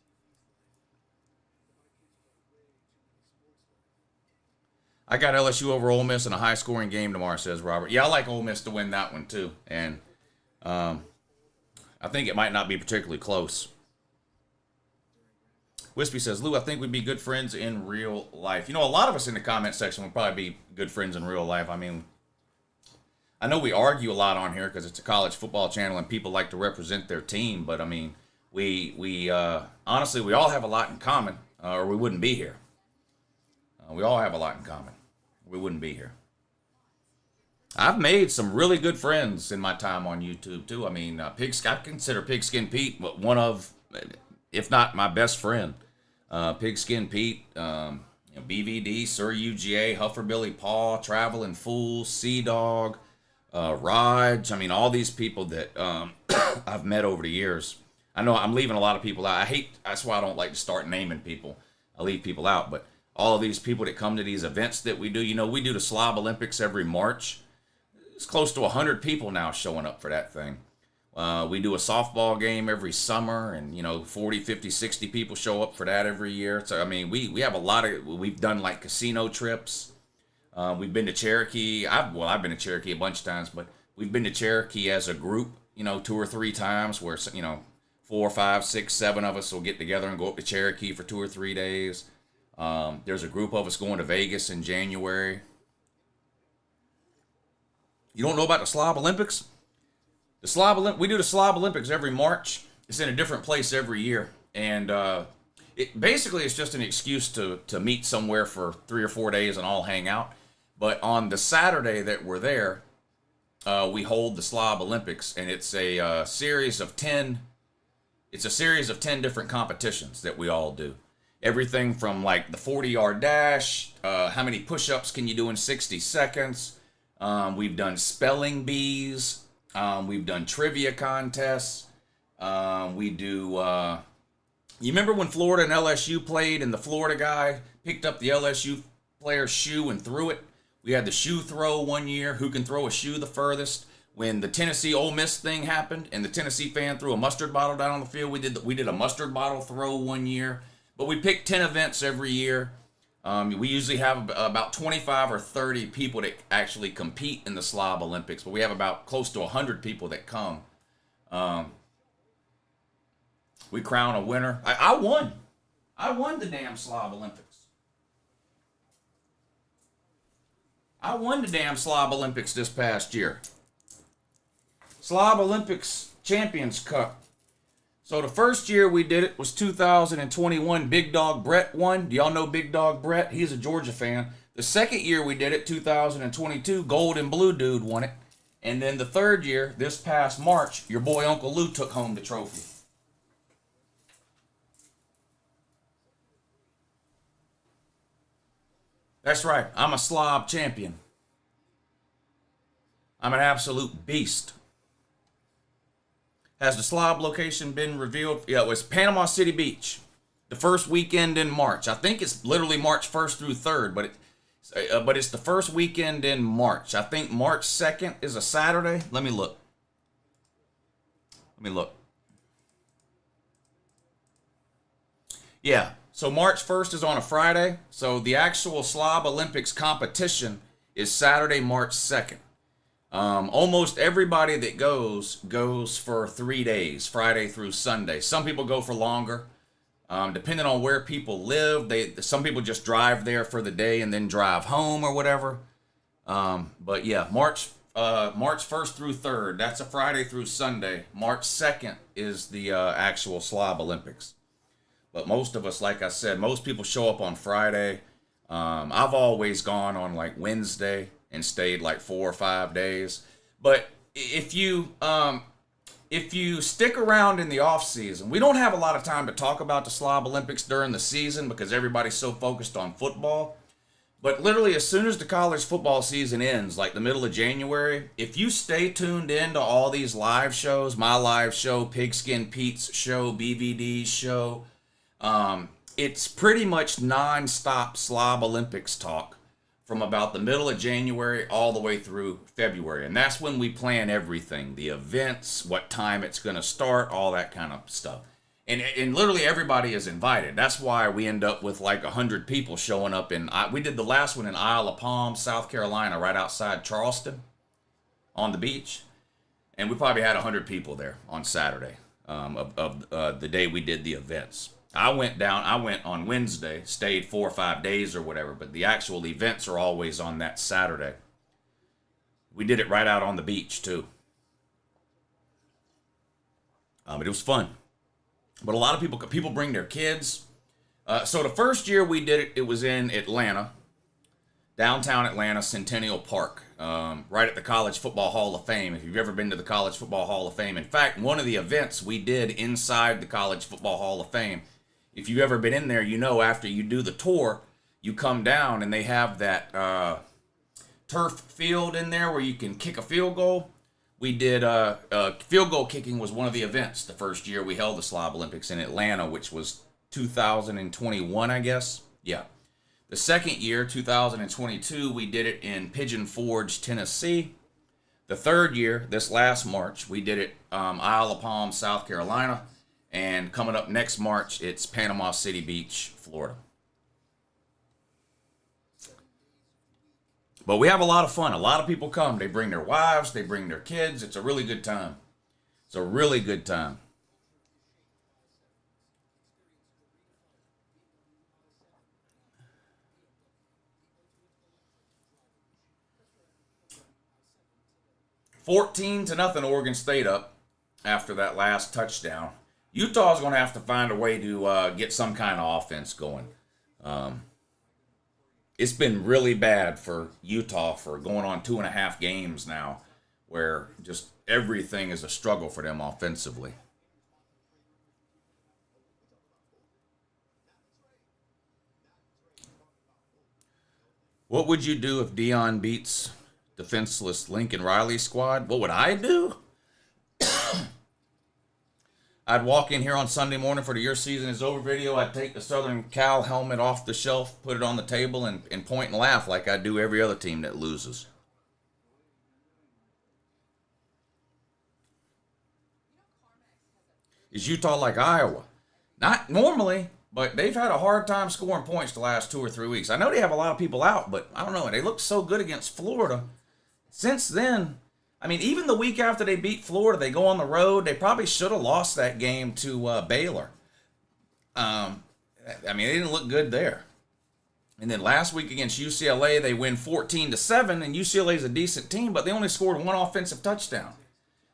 I got LSU over Ole Miss in a high-scoring game tomorrow, says Robert. Yeah, I like Ole Miss to win that one, too. And I think it might not be particularly close. Wispy says, Lou, I think we'd be good friends in real life. A lot of us in the comment section would probably be good friends in real life. I mean, I know we argue a lot on here because it's a college football channel and people like to represent their team. But, I mean, we honestly, we all have a lot in common. or we wouldn't be here. We all have a lot in common. We wouldn't be here. I've made some really good friends in my time on YouTube too. I mean, I consider Pigskin Pete one of, if not my best friend. Pigskin Pete, BVD, Sir UGA, Hufferbilly Paw, Traveling Fool, Sea Dog, Raj. I mean, all these people that I've met over the years. I know I'm leaving a lot of people out. That's why I don't like to start naming people. I leave people out, but all of these people that come to these events that we do, we do the Slob Olympics every March. It's close to 100 people now showing up for that thing. We do a softball game every summer, and 40, 50, 60 people show up for that every year. So I mean, we have a lot of. We've done like casino trips. We've been to Cherokee. I've been to Cherokee a bunch of times, but we've been to Cherokee as a group, 2 or 3 times, where 4, 5, 6, 7 of us will get together and go up to Cherokee for 2 or 3 days. There's a group of us going to Vegas in January. You don't know about the Slob Olympics? We do the Slob Olympics every March. It's in a different place every year, and it's just an excuse to meet somewhere for 3 or 4 days and all hang out. But on the Saturday that we're there, we hold the Slob Olympics, and it's a series of 10. It's a series of 10 different competitions that we all do. Everything from like the 40-yard dash, how many push-ups can you do in 60 seconds? We've done spelling bees. We've done trivia contests. We do. You remember when Florida and LSU played, and the Florida guy picked up the LSU player's shoe and threw it? We had the shoe throw one year. Who can throw a shoe the furthest? When the Tennessee Ole Miss thing happened, and the Tennessee fan threw a mustard bottle down on the field, we did a mustard bottle throw one year. But we pick 10 events every year. We usually have about 25 or 30 people that actually compete in the Slob Olympics, but we have about close to 100 people that come. We crown a winner. I won. I won the damn Slob Olympics. I won the damn Slob Olympics this past year. Slob Olympics Champions Cup. So the first year we did it was 2021. Big Dog Brett won. Do y'all know Big Dog Brett? He's a Georgia fan. The second year we did it, 2022, Gold and Blue Dude won it. And then the third year, this past March, your boy Uncle Lou took home the trophy. That's right. I'm a slob champion. I'm an absolute beast. Has the slob location been revealed? Yeah, it was Panama City Beach. The first weekend in March. I think it's literally March 1st through 3rd, but it's the first weekend in March. I think March 2nd is a Saturday. Let me look. Yeah, so March 1st is on a Friday. So the actual Slob Olympics competition is Saturday, March 2nd. Almost everybody that goes for 3 days, Friday through Sunday. Some people go for longer, depending on where people live. Some people just drive there for the day and then drive home or whatever. But yeah, March 1st through 3rd. That's a Friday through Sunday. March 2nd is the actual Slob Olympics. But most of us, like I said, most people show up on Friday. I've always gone on like Wednesday and stayed like 4 or 5 days. But if you stick around in the off season, we don't have a lot of time to talk about the Slob Olympics during the season because everybody's so focused on football. But literally as soon as the college football season ends, like the middle of January, if you stay tuned in to all these live shows, my live show, Pigskin Pete's show, BVD's show, it's pretty much non-stop Slob Olympics talk from about the middle of January all the way through February. And that's when we plan everything, the events, what time it's going to start, all that kind of stuff. And literally everybody is invited. That's why we end up with like 100 people showing up. We did the last one in Isle of Palm, South Carolina, right outside Charleston on the beach. And we probably had 100 people there on Saturday of the day we did the events. I went on Wednesday, stayed 4 or 5 days or whatever, but the actual events are always on that Saturday. We did it right out on the beach too. But it was fun. But a lot of people bring their kids. So the first year we did it, it was in Atlanta, downtown Atlanta, Centennial Park, right at the College Football Hall of Fame. If you've ever been to the College Football Hall of Fame, in fact, one of the events we did inside the College Football Hall of Fame, if you've ever been in there, you know after you do the tour, you come down and they have that turf field in there where you can kick a field goal. We did field goal kicking was one of the events the first year we held the Slob Olympics in Atlanta, which was 2021, I guess. Yeah. The second year, 2022, we did it in Pigeon Forge, Tennessee. The third year, this last March, we did it Isle of Palm, South Carolina. And coming up next March, it's Panama City Beach, Florida. But we have a lot of fun. A lot of people come. They bring their wives. They bring their kids. It's a really good time. It's a really good time. $14-0 Oregon State up after that last touchdown. Utah's going to have to find a way to get some kind of offense going. It's been really bad for Utah for going on 2.5 games now where just everything is a struggle for them offensively. What would you do if Dion beats defenseless Lincoln Riley squad? What would I do? I'd walk in here on Sunday morning for the Your Season Is Over video. I'd take the Southern Cal helmet off the shelf, put it on the table, and point and laugh like I do every other team that loses. Is Utah like Iowa? Not normally, but they've had a hard time scoring points the last 2 or 3 weeks. I know they have a lot of people out, but I don't know. They look so good against Florida. Since then, I mean, even the week after they beat Florida, they go on the road. They probably should have lost that game to Baylor. I mean, they didn't look good there. And then last week against UCLA, they win 14-7, and UCLA is a decent team, but they only scored one offensive touchdown.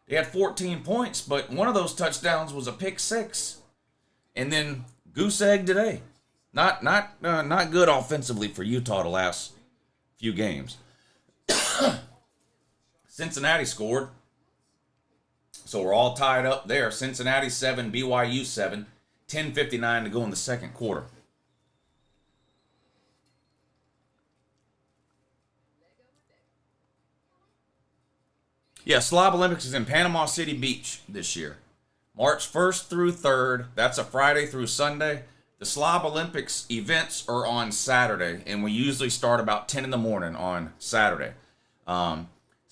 They had 14 points, but one of those touchdowns was a pick six. And then goose egg today. Not good offensively for Utah the last few games. Cincinnati scored. So we're all tied up there. Cincinnati 7, BYU 7. 10:59 to go in the second quarter. Yeah, Slob Olympics is in Panama City Beach this year. March 1st through 3rd. That's a Friday through Sunday. The Slob Olympics events are on Saturday, and we usually start about 10 in the morning on Saturday.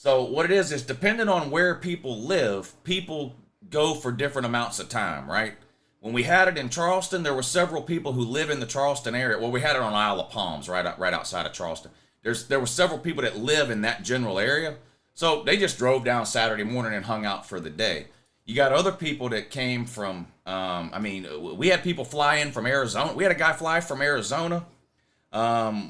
So what it is depending on where people live, people go for different amounts of time, right? When we had it in Charleston, there were several people who live in the Charleston area. Well, we had it on Isle of Palms, right outside of Charleston. There were several people that live in that general area. So they just drove down Saturday morning and hung out for the day. You got other people that came from, we had people fly in from Arizona. We had a guy fly from Arizona.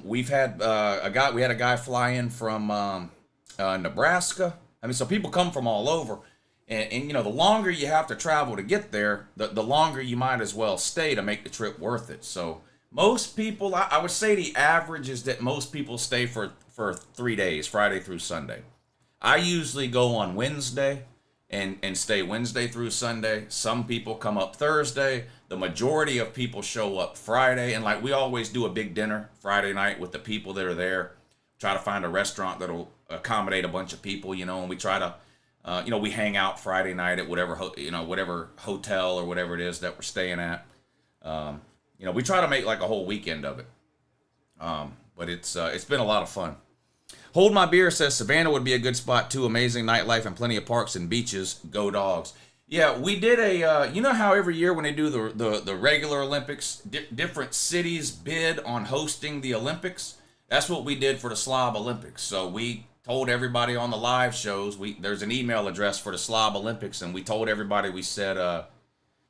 We had a guy fly in from Nebraska. I mean, so people come from all over. And you know, the longer you have to travel to get there, the longer you might as well stay to make the trip worth it. So most people, I would say the average is that most people stay for 3 days, Friday through Sunday. I usually go on Wednesday and stay Wednesday through Sunday. Some people come up Thursday. The majority of people show up Friday. And like we always do a big dinner Friday night with the people that are there. Try to find a restaurant that'll accommodate a bunch of people, you know, and we try to, we hang out Friday night at whatever hotel or whatever it is that we're staying at. We try to make like a whole weekend of it. But it's been a lot of fun. Hold My Beer says Savannah would be a good spot too. Amazing nightlife and plenty of parks and beaches. Go Dogs. Yeah, we did you know how every year when they do the regular Olympics, different cities bid on hosting the Olympics? That's what we did for the Slob Olympics. So we told everybody on the live shows, there's an email address for the Slob Olympics, and we told everybody, we said,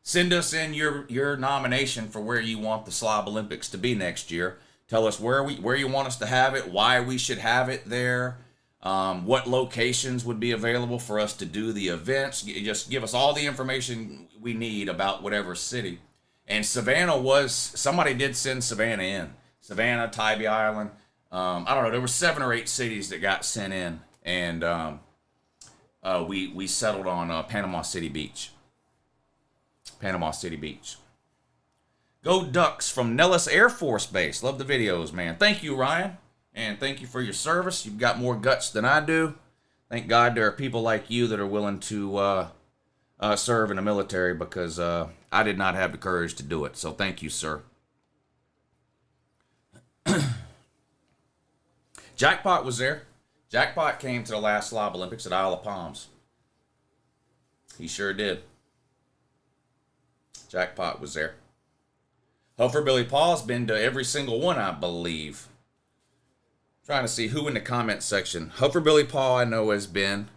send us in your nomination for where you want the Slob Olympics to be next year. Tell us where you want us to have it, why we should have it there, what locations would be available for us to do the events. Just give us all the information we need about whatever city. And Savannah was, somebody did send Savannah in. Savannah, Tybee Island. I don't know. There were 7 or 8 cities that got sent in. And we settled on Panama City Beach. Panama City Beach. Go Ducks from Nellis Air Force Base. Love the videos, man. Thank you, Ryan. And thank you for your service. You've got more guts than I do. Thank God there are people like you that are willing to serve in the military, because I did not have the courage to do it. So thank you, sir. Jackpot was there. Jackpot came to the last Slob Olympics at Isle of Palms. He sure did. Jackpot was there. Hofer Billy Paul's been to every single one, I believe. Trying to see who in the comments section. Hofer Billy Paul, I know, has been.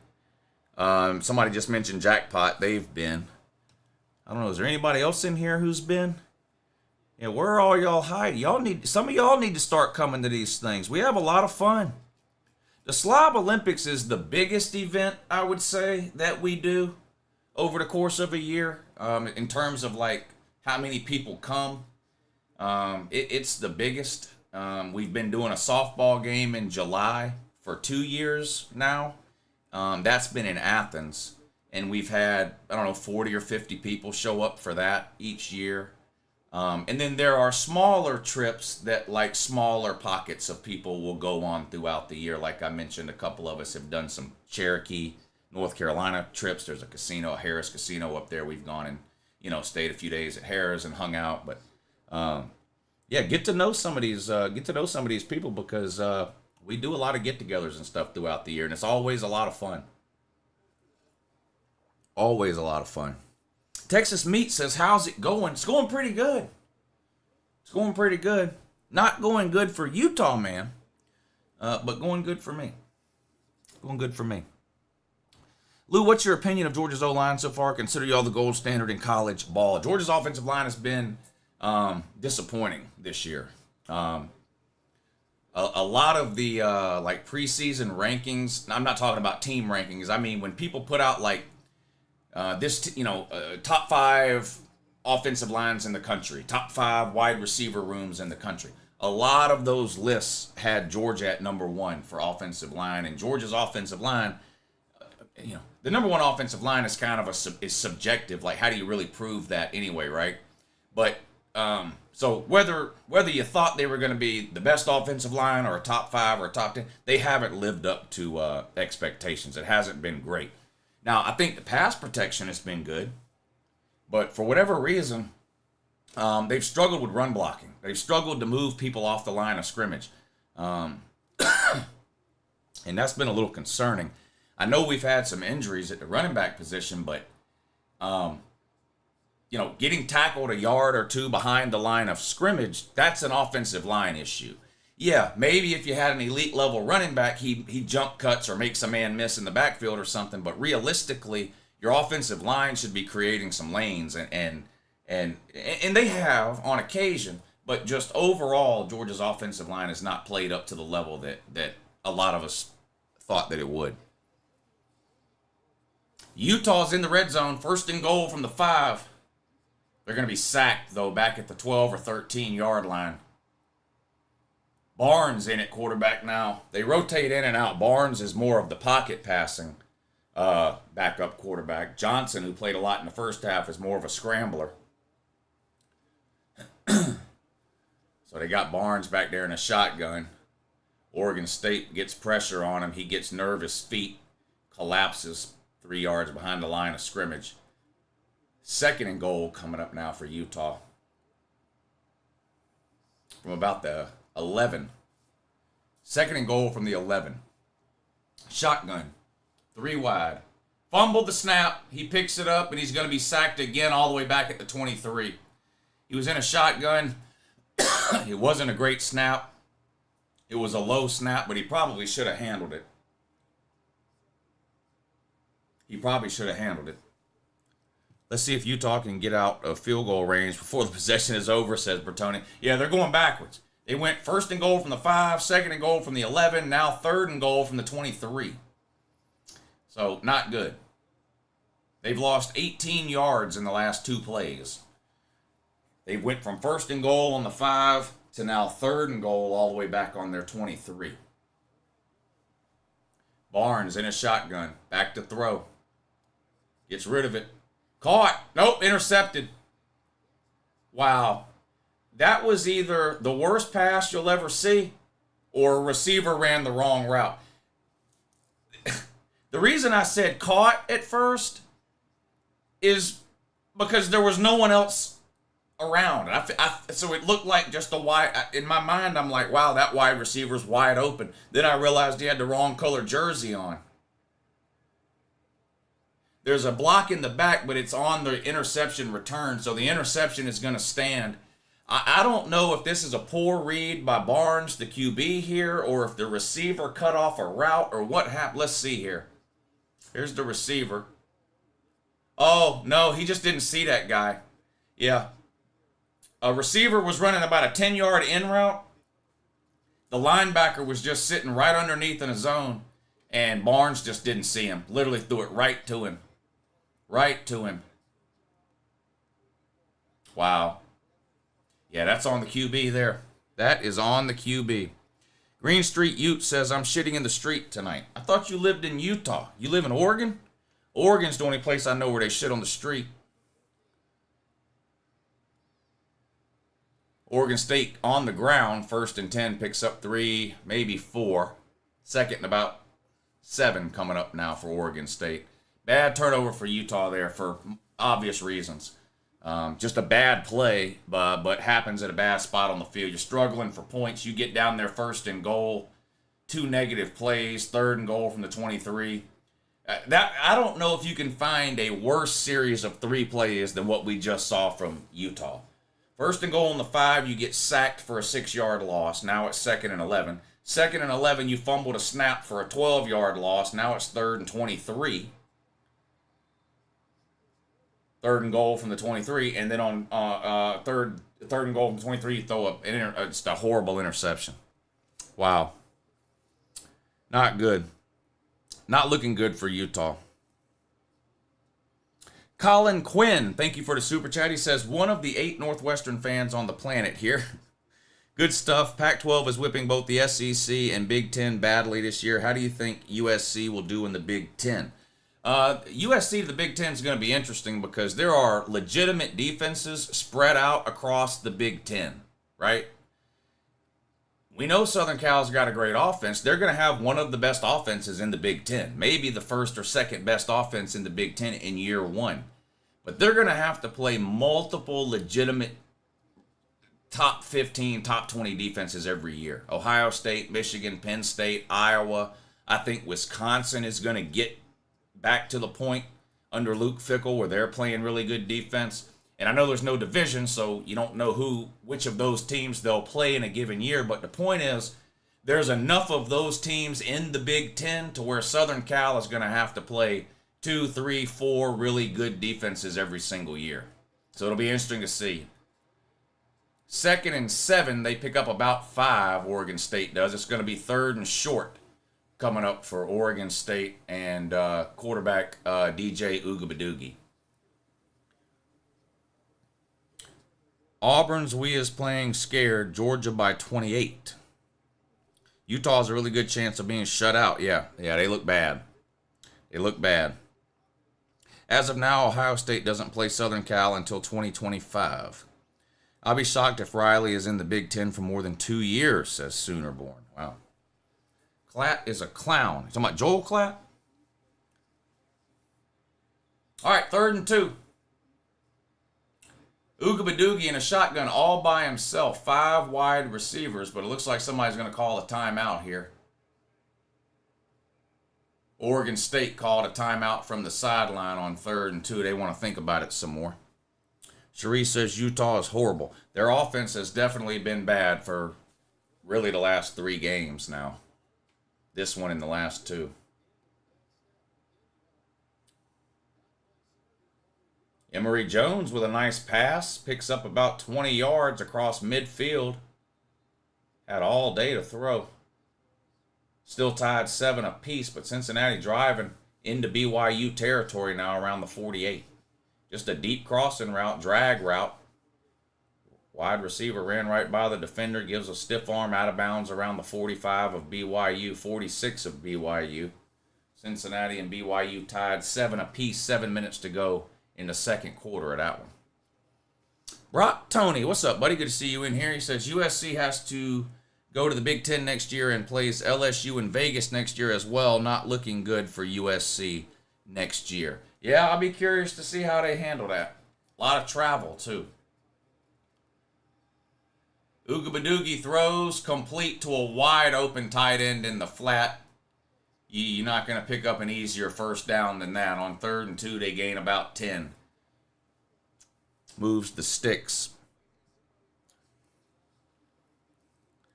Somebody just mentioned Jackpot. They've been. I don't know. Is there anybody else in here who's been? Yeah, where are all y'all hiding? Some of y'all need to start coming to these things. We have a lot of fun. The Slob Olympics is the biggest event, I would say, that we do over the course of a year, in terms of like how many people come. It's the biggest. We've been doing a softball game in July for 2 years now. That's been in Athens, and we've had, I don't know, 40 or 50 people show up for that each year. And then there are smaller trips that, like, smaller pockets of people will go on throughout the year. Like I mentioned, a couple of us have done some Cherokee, North Carolina trips. There's a casino, a Harris Casino up there. We've gone and, stayed a few days at Harris and hung out. But yeah, get to know some of these people, because we do a lot of get-togethers and stuff throughout the year, and it's always a lot of fun. Always a lot of fun. Texas Meat says, how's it going? It's going pretty good. It's going pretty good. Not going good for Utah, man, but going good for me. Going good for me. Lou, what's your opinion of Georgia's O-line so far? Consider y'all the gold standard in college ball. Georgia's offensive line has been disappointing this year. A lot of the like preseason rankings, I'm not talking about team rankings. I mean, when people put out like top 5 offensive lines in the country, top 5 wide receiver rooms in the country, a lot of those lists had Georgia at number 1 for offensive line. And Georgia's offensive line, the number 1 offensive line is kind of is subjective. Like, how do you really prove that anyway, right? But so whether you thought they were going to be the best offensive line or a top 5 or a top 10, they haven't lived up to expectations. It hasn't been great. Now, I think the pass protection has been good, but for whatever reason, they've struggled with run blocking. They've struggled to move people off the line of scrimmage. And that's been a little concerning. I know we've had some injuries at the running back position, but getting tackled a yard or 2 behind the line of scrimmage, that's an offensive line issue. Yeah, maybe if you had an elite level running back, he jump cuts or makes a man miss in the backfield or something. But realistically, your offensive line should be creating some lanes, and they have on occasion. But just overall, Georgia's offensive line has not played up to the level that a lot of us thought that it would. Utah's in the red zone, 1st and goal from the 5. They're going to be sacked, though, back at the 12 or 13-yard line. Barnes in at quarterback now. They rotate in and out. Barnes is more of the pocket passing backup quarterback. Johnson, who played a lot in the first half, is more of a scrambler. So they got Barnes back there in a shotgun. Oregon State gets pressure on him. He gets nervous, feet collapses 3 yards behind the line of scrimmage. 2nd and goal coming up now for Utah. From about the 11. 2nd and goal from the 11. Shotgun. 3 wide. Fumbled the snap. He picks it up, and he's going to be sacked again all the way back at the 23. He was in a shotgun. It wasn't a great snap. It was a low snap, but he probably should have handled it. Let's see if Utah can get out of field goal range before the possession is over, says Bertoni. Yeah, they're going backwards. They went 1st and goal from the 5, 2nd and goal from the 11, now 3rd and goal from the 23. So, not good. They've lost 18 yards in the last 2 plays. They went from 1st and goal on the 5 to now 3rd and goal all the way back on their 23. Barnes in a shotgun. Back to throw. Gets rid of it. Caught. Nope, intercepted. Wow. That was either the worst pass you'll ever see or a receiver ran the wrong route. The reason I said caught at first is because there was no one else around. So it looked like just a wide, in my mind, I'm like, wow, that wide receiver's wide open. Then I realized he had the wrong color jersey on. There's a block in the back, but it's on the interception return, so the interception is going to stand. I don't know if this is a poor read by Barnes, the QB here, or if the receiver cut off a route or what happened. Let's see here. Here's the receiver. Oh, no, he just didn't see that guy. Yeah. A receiver was running about a 10-yard in route. The linebacker was just sitting right underneath in a zone, and Barnes just didn't see him. Literally threw it right to him. Right to him. Wow. Yeah, that's on the QB there. That is on the QB. Green Street Ute says, I'm shitting in the street tonight. I thought you lived in Utah. You live in Oregon? Oregon's the only place I know where they shit on the street. Oregon State on the ground, 1st and 10, picks up 3, maybe 4. 2nd and about 7 coming up now for Oregon State. Bad turnover for Utah there for obvious reasons. Just a bad play, but happens at a bad spot on the field. You're struggling for points. You get down there 1st and goal. 2 negative plays, 3rd and goal from the 23. I don't know if you can find a worse series of 3 plays than what we just saw from Utah. 1st and goal on the 5, you get sacked for a 6-yard loss. Now it's 2nd and 11. 2nd and 11, you fumbled a snap for a 12-yard loss. Now it's 3rd and 23. 3rd and goal from the 23, and then on third and goal from the 23, you throw just a horrible interception. Wow. Not good. Not looking good for Utah. Colin Quinn, thank you for the super chat. He says, one of the 8 Northwestern fans on the planet here. Good stuff. Pac-12 is whipping both the SEC and Big Ten badly this year. How do you think USC will do in the Big Ten? USC to the Big Ten is going to be interesting because there are legitimate defenses spread out across the Big Ten, right? We know Southern Cal's got a great offense. They're going to have one of the best offenses in the Big Ten, maybe the 1st or 2nd best offense in the Big Ten in year 1. But they're going to have to play multiple legitimate top 15, top 20 defenses every year. Ohio State, Michigan, Penn State, Iowa. I think Wisconsin is going to get back to the point under Luke Fickell where they're playing really good defense. And I know there's no division, so you don't know which of those teams they'll play in a given year. But the point is, there's enough of those teams in the Big Ten to where Southern Cal is going to have to play 2, 3, 4 really good defenses every single year. So it'll be interesting to see. 2nd and 7, they pick up about 5, Oregon State does. It's going to be 3rd and short coming up for Oregon State and quarterback DJ Ugabadoogie. Auburn's we is playing scared. Georgia by 28. Utah's a really good chance of being shut out. Yeah, they look bad. They look bad. As of now, Ohio State doesn't play Southern Cal until 2025. I'll be shocked if Riley is in the Big Ten for more than 2 years, says Soonerborn. Wow. Klatt is a clown. You talking about Joel Klatt? All right, 3rd and 2. Ugabadoogie in a shotgun all by himself. 5 wide receivers, but it looks like somebody's going to call a timeout here. Oregon State called a timeout from the sideline on 3rd and 2. They want to think about it some more. Cherie says Utah is horrible. Their offense has definitely been bad for really the last 3 games now. This one in the last 2. Emory Jones with a nice pass. Picks up about 20 yards across midfield. Had all day to throw. Still tied 7 apiece, but Cincinnati driving into BYU territory now around the 48. Just a deep crossing route, drag route. Wide receiver ran right by the defender, gives a stiff arm out of bounds around the 45 of BYU, 46 of BYU. Cincinnati and BYU tied 7 apiece, 7 minutes to go in the second quarter of that one. Brock Tony, what's up, buddy? Good to see you in here. He says USC has to go to the Big Ten next year and plays LSU in Vegas next year as well. Not looking good for USC next year. Yeah, I'll be curious to see how they handle that. A lot of travel, too. Oogabadoogie throws complete to a wide open tight end in the flat. You're not going to pick up an easier first down than that. On 3rd and 2, they gain about 10. Moves the sticks.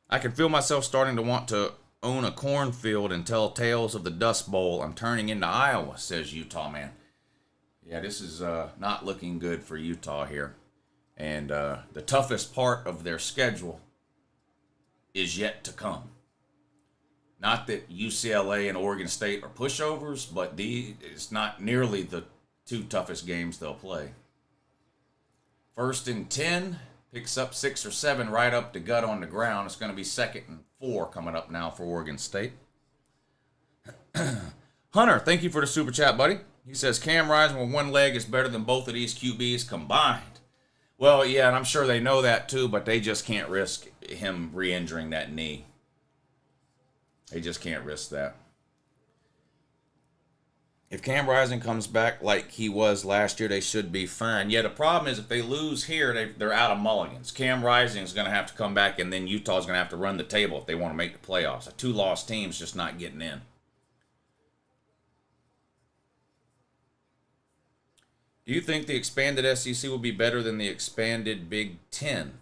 I can feel myself starting to want to own a cornfield and tell tales of the Dust Bowl. I'm turning into Iowa, says Utah man. Yeah, this is not looking good for Utah here. And the toughest part of their schedule is yet to come. Not that UCLA and Oregon State are pushovers, but it's not nearly the 2 toughest games they'll play. 1st and 10, picks up 6 or 7 right up the gut on the ground. It's going to be 2nd and 4 coming up now for Oregon State. Hunter, thank you for the super chat, buddy. He says Cam Rising with one leg is better than both of these QBs combined. Well, yeah, and I'm sure they know that too, but they just can't risk him re-injuring that knee. They just can't risk that. If Cam Rising comes back like he was last year, they should be fine. Yeah, the problem is if they lose here, they're out of mulligans. Cam Rising is going to have to come back, and then Utah's going to have to run the table if they want to make the playoffs. A 2-loss team's just not getting in. Do you think the expanded SEC will be better than the expanded Big Ten?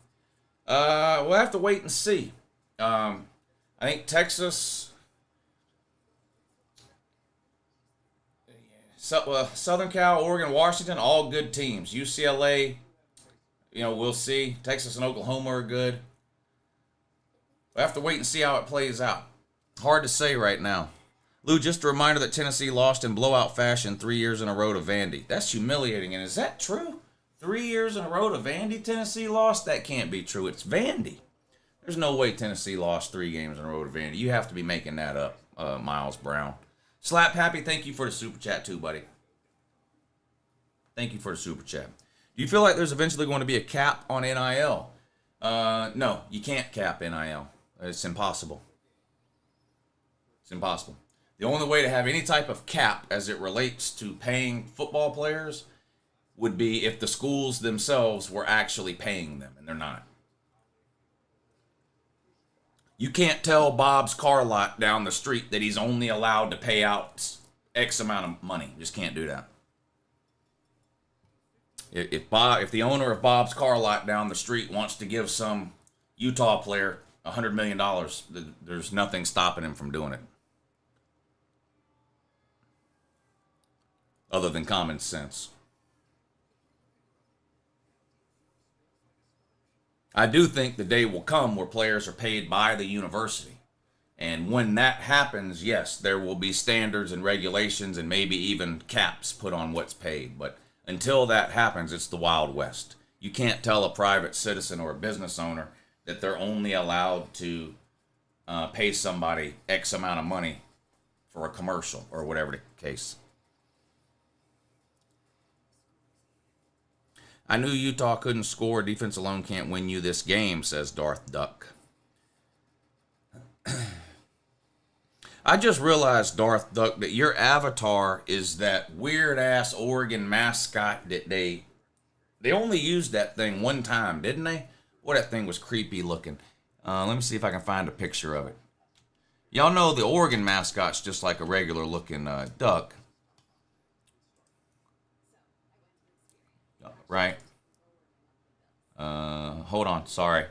We'll have to wait and see. I think Texas, Southern Cal, Oregon, Washington, all good teams. UCLA, we'll see. Texas and Oklahoma are good. We'll have to wait and see how it plays out. Hard to say right now. Lou, just a reminder that Tennessee lost in blowout fashion 3 years in a row to Vandy. That's humiliating. And is that true? 3 years in a row to Vandy, Tennessee lost? That can't be true. It's Vandy. There's no way Tennessee lost 3 games in a row to Vandy. You have to be making that up, Miles Brown. Slap Happy, thank you for the super chat too, buddy. Thank you for the super chat. Do you feel like there's eventually going to be a cap on NIL? No, you can't cap NIL. It's impossible. It's impossible. The only way to have any type of cap as it relates to paying football players would be if the schools themselves were actually paying them, and they're not. You can't tell Bob's car lot down the street that he's only allowed to pay out X amount of money. You just can't do that. If the owner of Bob's car lot down the street wants to give some Utah player $100 million, there's nothing stopping him from doing it. Other than common sense. I do think the day will come where players are paid by the university. And when that happens, yes, there will be standards and regulations and maybe even caps put on what's paid. But until that happens, it's the Wild West. You can't tell a private citizen or a business owner that they're only allowed to pay somebody X amount of money for a commercial or whatever the case. I knew Utah couldn't score. Defense alone can't win you this game, says Darth Duck. I just realized, Darth Duck, that your avatar is that weird-ass Oregon mascot that they only used that thing one time, didn't they? Well, that thing was creepy looking. Let me see if I can find a picture of it. Y'all know the Oregon mascot's just like a regular looking duck. Right? Hold on, sorry.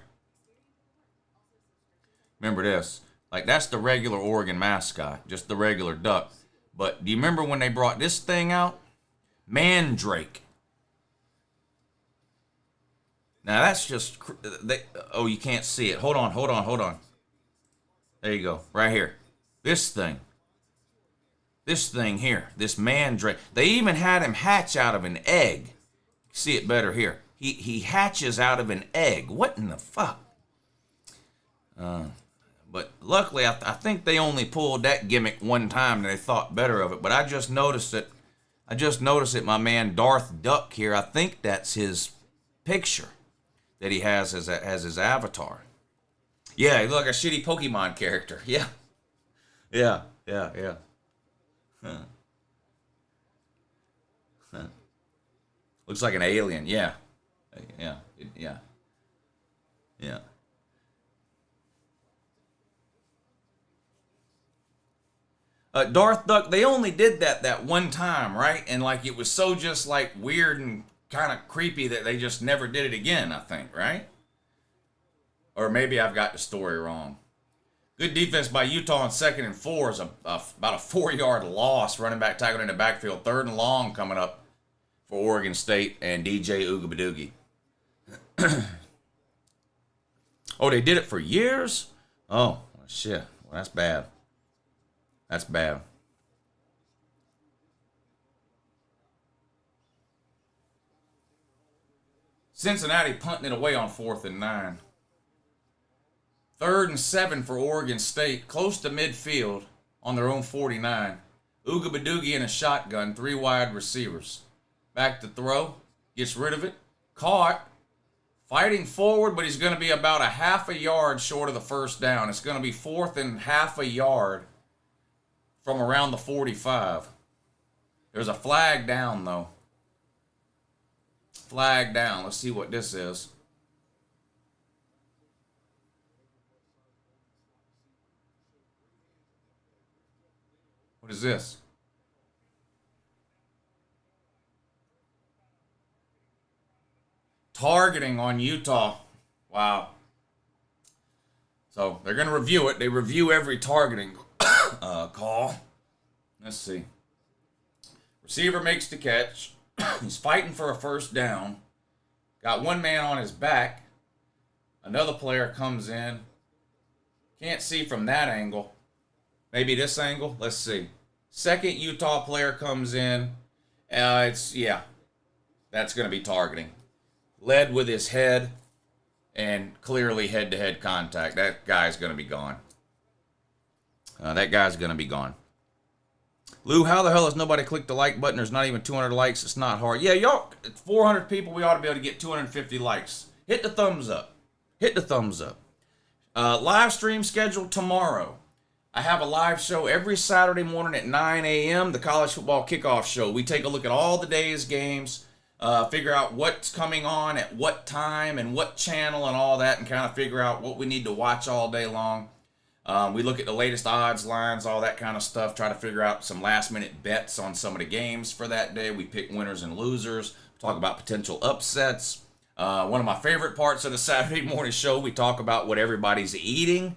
Remember this. Like, that's the regular Oregon mascot, just the regular duck. But do you remember when they brought this thing out? Mandrake. Now, that's just... oh, you can't see it. Hold on. There you go. Right here. This thing. This thing here. This mandrake. They even had him hatch out of an egg. See it better here. he hatches out of an egg. What in the fuck? But luckily, I think they only pulled that gimmick one time and they thought better of it. But I just noticed it. My man Darth Duck here. I think that's his picture that he has as his avatar. Yeah, he looked like a shitty Pokemon character. Yeah. Huh. Looks like an alien. Yeah. Darth Duck, they only did that one time, right? And like it was so just like weird and kind of creepy that they just never did it again, I think, right? Or maybe I've got the story wrong. Good defense by Utah on 2nd and 4 is about a 4-yard loss. Running back tackled in the backfield. 3rd and long coming up for Oregon State and DJ Oogabadugi. Oh, they did it for years? Oh, shit. Well, that's bad. That's bad. Cincinnati punting it away on 4th and 9. 3rd and 7 for Oregon State, close to midfield on their own 49. Oogabadugi in a shotgun, 3 wide receivers. Back to throw, gets rid of it, caught, fighting forward, but he's going to be about a half a yard short of the first down. It's going to be 4th and half a yard from around the 45. There's a flag down, though. Flag down. Let's see what this is. What is this? Targeting on Utah. Wow. So they're going to review it. They review every targeting call. Let's see. Receiver makes the catch. He's fighting for a first down. Got one man on his back. Another player comes in. Can't see from that angle. Maybe this angle. Let's see. Second Utah player comes in. That's going to be targeting. Led with his head and clearly head-to-head contact. That guy's going to be gone. Lou, how the hell has nobody clicked the like button? There's not even 200 likes. It's not hard. Yeah, y'all, 400 people. We ought to be able to get 250 likes. Hit the thumbs up. Live stream scheduled tomorrow. I have a live show every Saturday morning at 9 a.m., the college football kickoff show. We take a look at all the day's games, figure out what's coming on at what time and what channel and all that, and kind of figure out what we need to watch all day long. We look at the latest odds, lines, all that kind of stuff, try to figure out some last-minute bets on some of the games for that day. We pick winners and losers, talk about potential upsets. One of my favorite parts of the Saturday morning show, we talk about what everybody's eating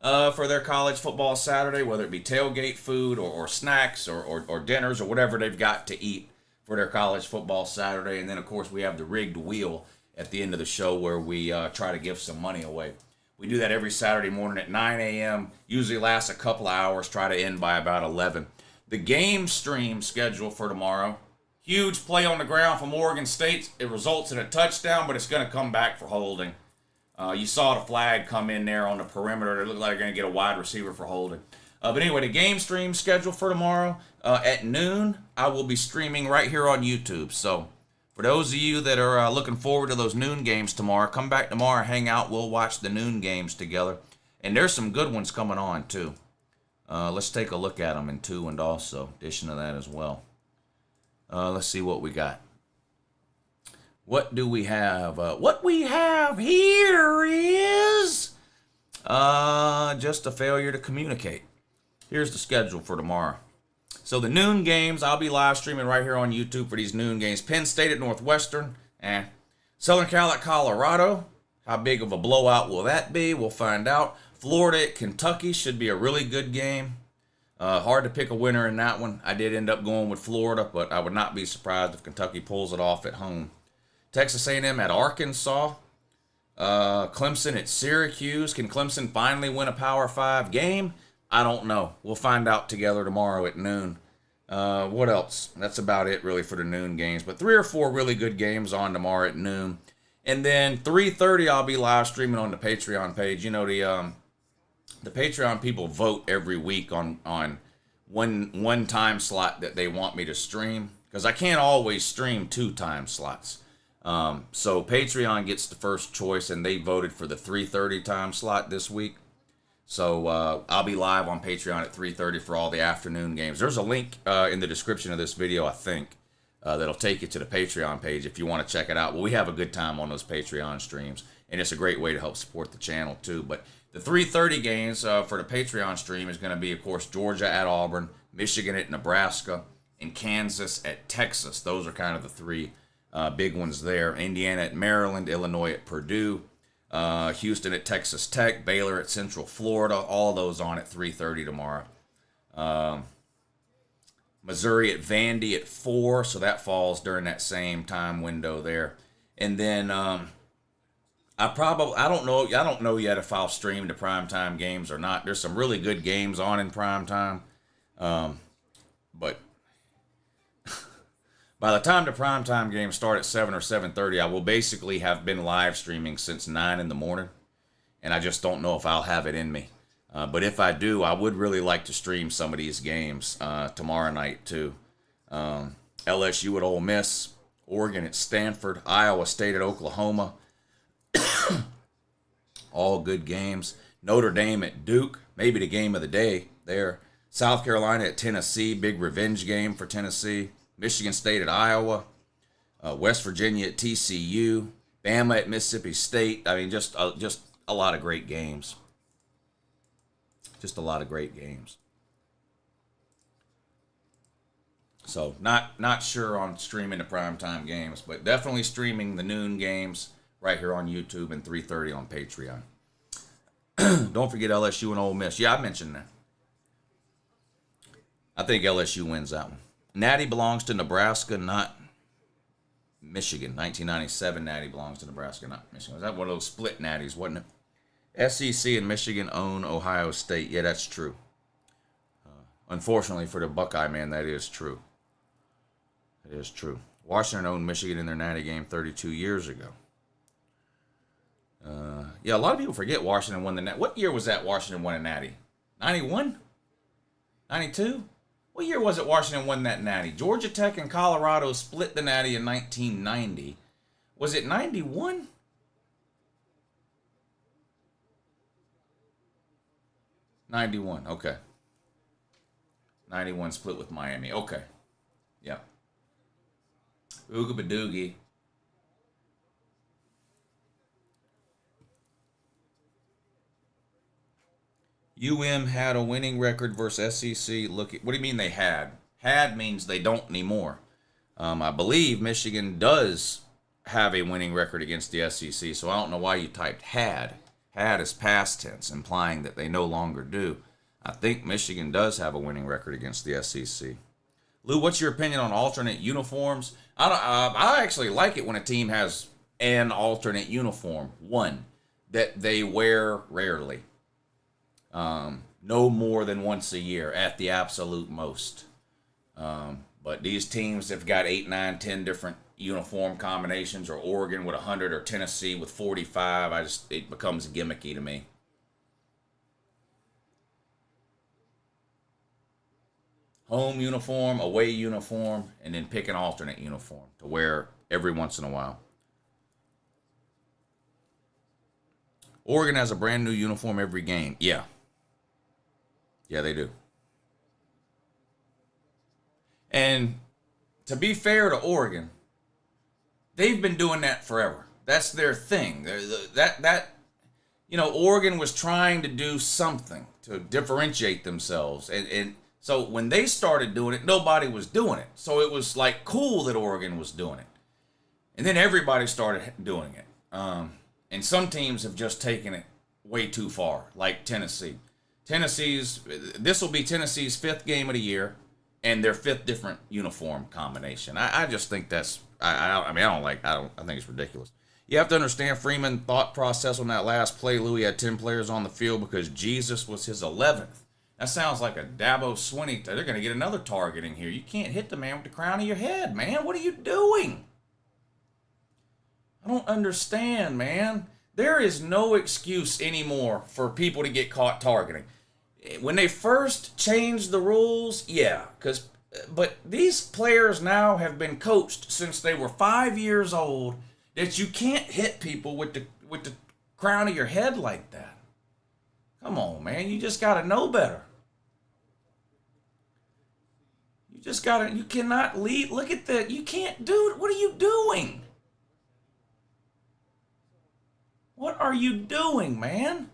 for their college football Saturday, whether it be tailgate food or snacks or dinners or whatever they've got to eat for their college football Saturday. And then, of course, we have the rigged wheel at the end of the show where we try to give some money away. We do that every Saturday morning at 9 a.m., usually lasts a couple of hours, try to end by about 11. The game stream schedule for tomorrow, huge play on the ground from Oregon State. It results in a touchdown, but it's going to come back for holding. You saw the flag come in there on the perimeter. It looked like they're going to get a wide receiver for holding. But anyway, the game stream schedule for tomorrow, at noon, I will be streaming right here on YouTube. So for those of you that are looking forward to those noon games tomorrow, come back tomorrow, hang out. We'll watch the noon games together. And there's some good ones coming on, too. Let's take a look at them in 2 and also addition to that as well. Let's see what we got. What do we have? What we have here is just a failure to communicate. Here's the schedule for tomorrow. So the noon games, I'll be live streaming right here on YouTube for these noon games. Penn State at Northwestern. Southern Cal at Colorado. How big of a blowout will that be? We'll find out. Florida at Kentucky should be a really good game. Hard to pick a winner in that one. I did end up going with Florida, but I would not be surprised if Kentucky pulls it off at home. Texas A&M at Arkansas. Clemson at Syracuse. Can Clemson finally win a Power 5 game? I don't know. We'll find out together tomorrow at noon. What else? That's about it really for the noon games. But 3 or 4 really good games on tomorrow at noon. And then 3:30 I'll be live streaming on the Patreon page. You know, the Patreon people vote every week on one time slot that they want me to stream, because I can't always stream 2 time slots. So Patreon gets the first choice, and they voted for the 3:30 time slot this week. So I'll be live on Patreon at 3:30 for all the afternoon games. There's a link in the description of this video, I think, that'll take you to the Patreon page if you want to check it out. Well, we have a good time on those Patreon streams, and it's a great way to help support the channel too. But the 3:30 games for the Patreon stream is going to be, of course, Georgia at Auburn, Michigan at Nebraska, and Kansas at Texas. Those are kind of the 3 big ones there. Indiana at Maryland, Illinois at Purdue, Houston at Texas Tech, Baylor at Central Florida. All of those on at 3:30 tomorrow. Missouri at Vandy at 4, so that falls during that same time window there. And then I don't know yet if I'll stream the primetime games or not. There's some really good games on in primetime, but by the time the primetime games start at 7 or 7:30, I will basically have been live streaming since 9 in the morning, and I just don't know if I'll have it in me. But if I do, I would really like to stream some of these games tomorrow night too. LSU at Ole Miss, Oregon at Stanford, Iowa State at Oklahoma. All good games. Notre Dame at Duke, maybe the game of the day there. South Carolina at Tennessee, big revenge game for Tennessee. Michigan State at Iowa. West Virginia at TCU. Bama at Mississippi State. I mean, just a lot of great games. Just a lot of great games. So not sure on streaming the primetime games, but definitely streaming the noon games right here on YouTube and 3:30 on Patreon. Don't forget LSU and Ole Miss. Yeah, I mentioned that. I think LSU wins that one. Natty belongs to Nebraska, not Michigan. 1997 Natty belongs to Nebraska, not Michigan. Was that one of those split Natties, wasn't it? SEC and Michigan own Ohio State. Yeah, that's true. Unfortunately for the Buckeye man, that is true. It is true. Washington owned Michigan in their Natty game 32 years ago. Yeah, a lot of people forget Washington won the Natty. What year was that Washington won a Natty? 91? 92? What year was it Washington won that Natty? Georgia Tech and Colorado split the Natty in 1990. Was it 91? '91, okay. 91 split with Miami. Okay. Yeah. Ooga Badoogie. UM had a winning record versus SEC. What do you mean they had? Had means they don't anymore. I believe Michigan does have a winning record against the SEC, so I don't know why you typed had. Had is past tense, implying that they no longer do. I think Michigan does have a winning record against the SEC. Lou, what's your opinion on alternate uniforms? I actually like it when a team has an alternate uniform, one that they wear rarely. No more than once a year at the absolute most. But these teams have got 8, 9, 10 different uniform combinations, or Oregon with 100, or Tennessee with 45. It becomes gimmicky to me. Home uniform, away uniform, and then pick an alternate uniform to wear every once in a while. Oregon has a brand new uniform every game. Yeah. Yeah, they do. And to be fair to Oregon, they've been doing that forever. That's their thing. Oregon was trying to do something to differentiate themselves. And so when they started doing it, nobody was doing it. So it was like cool that Oregon was doing it. And then everybody started doing it. And some teams have just taken it way too far, like Tennessee. This will be Tennessee's 5th game of the year and their 5th different uniform combination. I just think that's, I think it's ridiculous. You have to understand Freeman's thought process on that last play. Louis had 10 players on the field because Jesus was his 11th. That sounds like a Dabo Swinney. They're going to get another targeting here. You can't hit the man with the crown of your head, man. What are you doing? I don't understand, man. There is no excuse anymore for people to get caught targeting. When they first changed the rules, yeah, but these players now have been coached since they were 5 years old that you can't hit people with the crown of your head like that. Come on, man. You just got to know better. You cannot lead. Look at that. You can't do it. What are you doing? What are you doing, man?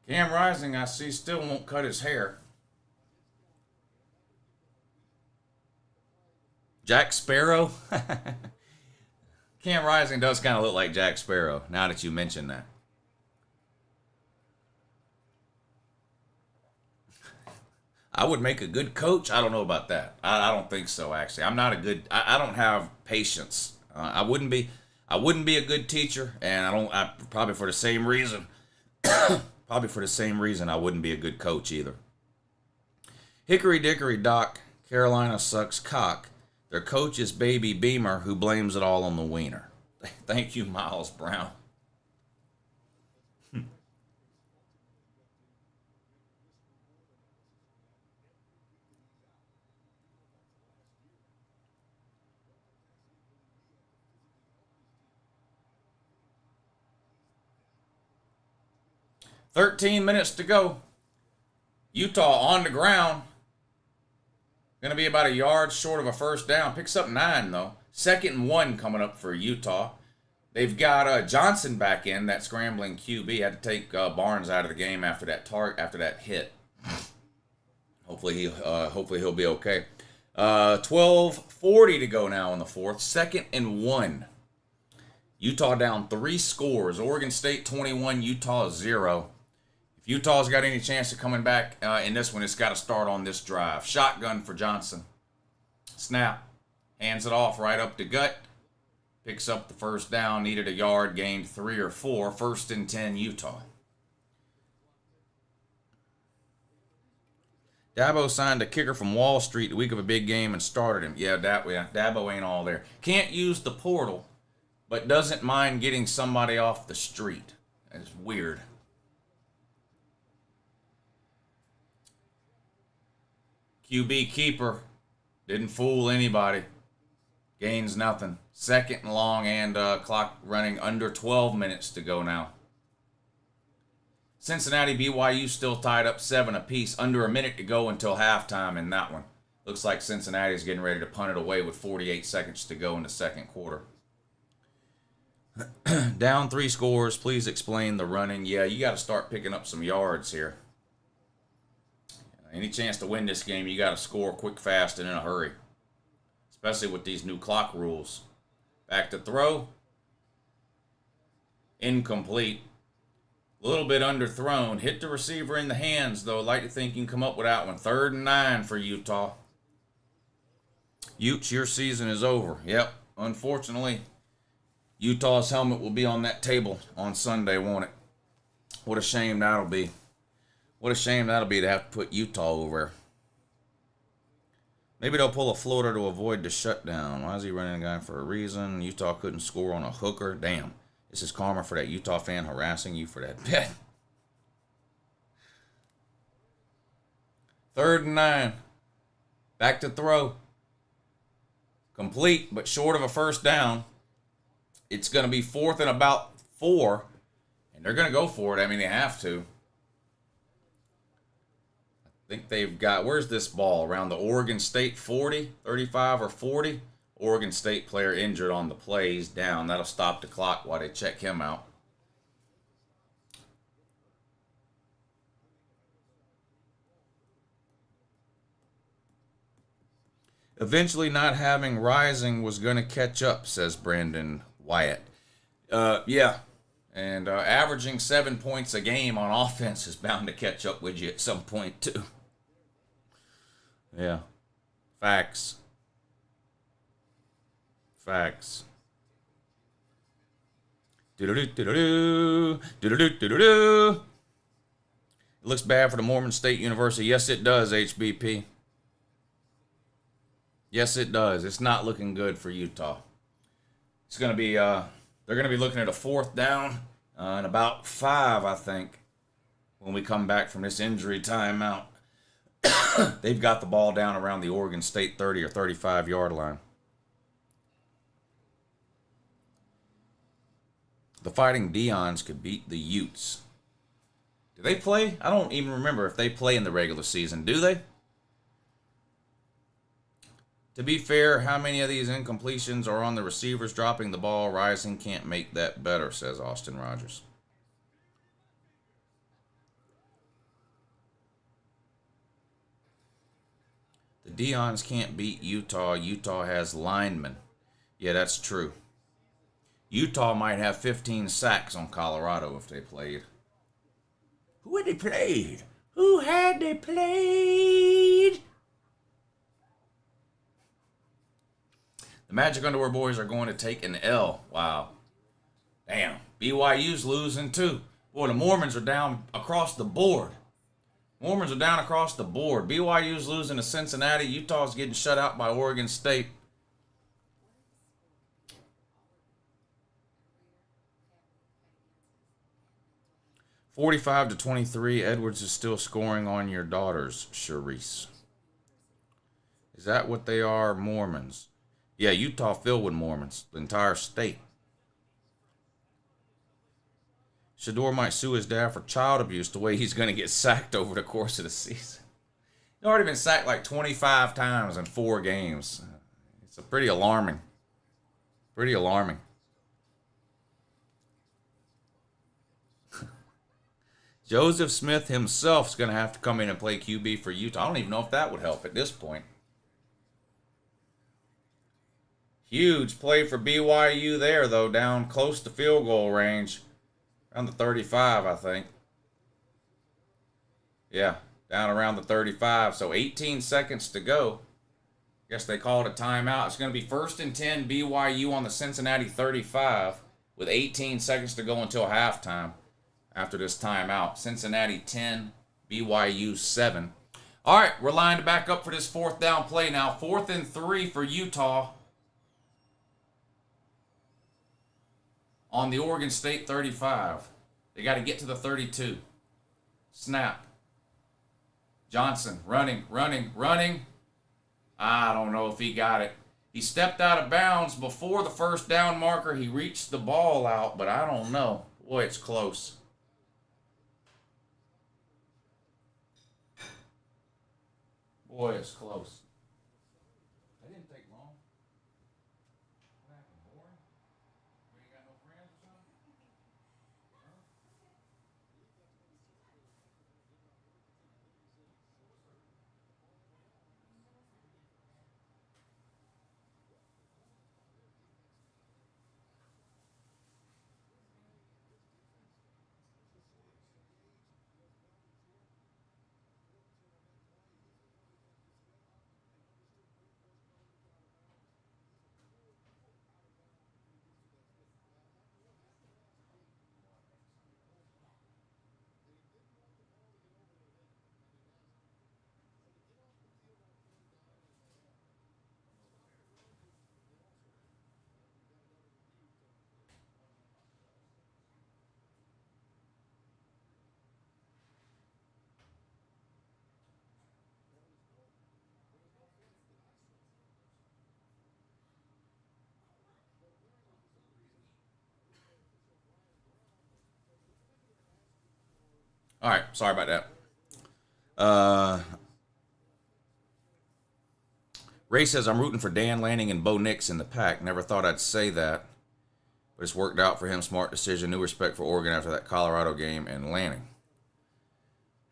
Cam Rising, I see, still won't cut his hair. Jack Sparrow? Cam Rising does kind of look like Jack Sparrow, now that you mention that. I would make a good coach. I don't know about that. I don't think so, actually. I'm not a good... I don't have patience. I wouldn't be a good teacher, and probably for the same reason... Probably for the same reason I wouldn't be a good coach either. Hickory Dickory Dock, Carolina sucks cock. Their coach is Baby Beamer, who blames it all on the wiener. Thank you, Miles Brown. 13 minutes to go. Utah on the ground. Going to be about a yard short of a first down. Picks up 9, though. 2nd and 1 coming up for Utah. They've got Johnson back in, that scrambling QB. Had to take Barnes out of the game after that hit. Hopefully he'll be okay. 12:40 to go now in the fourth. 2nd and 1. Utah down 3 scores. Oregon State 21, Utah 0. If Utah's got any chance of coming back in this one, it's got to start on this drive. Shotgun for Johnson. Snap. Hands it off right up the gut. Picks up the first down. Needed a yard. Gained 3 or 4. 1st and 10, Utah. Dabo signed a kicker from Wall Street the week of a big game and started him. Yeah, Dabo ain't all there. Can't use the portal, but doesn't mind getting somebody off the street. That's weird. QB keeper. Didn't fool anybody. Gains nothing. 2nd and long and clock running under 12 minutes to go now. Cincinnati, BYU still tied up 7 apiece. Under a minute to go until halftime in that one. Looks like Cincinnati's getting ready to punt it away with 48 seconds to go in the second quarter. Down 3 scores. Please explain the running. Yeah, you got to start picking up some yards here. Any chance to win this game, you got to score quick, fast, and in a hurry. Especially with these new clock rules. Back to throw. Incomplete. A little bit underthrown. Hit the receiver in the hands, though. Like to think you can come up with that one. 3rd and 9 for Utah. Utes, your season is over. Yep, unfortunately. Utah's helmet will be on that table on Sunday, won't it? What a shame that'll be. What a shame that'll be to have to put Utah over. Maybe they'll pull a floater to avoid the shutdown. Why is he running a guy for a reason? Utah couldn't score on a hooker. Damn. This is karma for that Utah fan harassing you for that bet. 3rd and 9. Back to throw. Complete, but short of a first down. It's going to be 4th and about 4. And they're going to go for it. I mean, they have to. I think they've got, where's this ball? Around the Oregon State 40, 35 or 40. Oregon State player injured on the play. He's down. That'll stop the clock while they check him out. Eventually not having Rising was going to catch up, says Brandon Wyatt. Yeah. And averaging 7 points a game on offense is bound to catch up with you at some point, too. Yeah. Facts. Facts. Do-do-do-do-do. Do-do-do-do-do. It looks bad for the Mormon State University. Yes, it does, HBP. Yes, it does. It's not looking good for Utah. It's going to be, they're going to be looking at a 4th down in about 5, I think, when we come back from this injury timeout. They've got the ball down around the Oregon State 30 or 35 yard line. The Fighting Deons could beat the Utes. Do they play? I don't even remember if they play in the regular season. Do they? To be fair, how many of these incompletions are on the receivers dropping the ball? Rising can't make that better, says Austin Rogers. The Deons can't beat Utah. Utah has linemen. Yeah, that's true. Utah might have 15 sacks on Colorado if they played. Who had they played? Who had they played? The Magic Underwear Boys are going to take an L. Wow. Damn. BYU's losing too. Boy, the Mormons are down across the board. Mormons are down across the board. BYU's losing to Cincinnati. Utah's getting shut out by Oregon State. (45-23). Edwards is still scoring on your daughters, Charisse. Is that what they are, Mormons? Yeah, Utah filled with Mormons, the entire state. Shador might sue his dad for child abuse the way he's going to get sacked over the course of the season. He's already been sacked like 25 times in 4 games. It's pretty alarming. Pretty alarming. Joseph Smith himself is going to have to come in and play QB for Utah. I don't even know if that would help at this point. Huge play for BYU there, though, down close to field goal range. Around the 35, I think. Yeah, down around the 35. So 18 seconds to go. Guess they called a timeout. It's going to be 1st and 10, BYU on the Cincinnati 35 with 18 seconds to go until halftime. After this timeout, Cincinnati 10, BYU 7. All right, we're lined back up for this 4th down play now. 4th and 3 for Utah on the Oregon State 35. They got to get to the 32. Snap. Johnson running. I don't know if he got it. He stepped out of bounds before the 1st down marker. He reached the ball out, but I don't know. Boy, it's close. Boy, it's close. That didn't take long. What happened, boring? You ain't got no friends or something? All right, sorry about that. Ray says, I'm rooting for Dan Lanning and Bo Nix in the pack. Never thought I'd say that, but it's worked out for him. Smart decision. New respect for Oregon after that Colorado game and Lanning.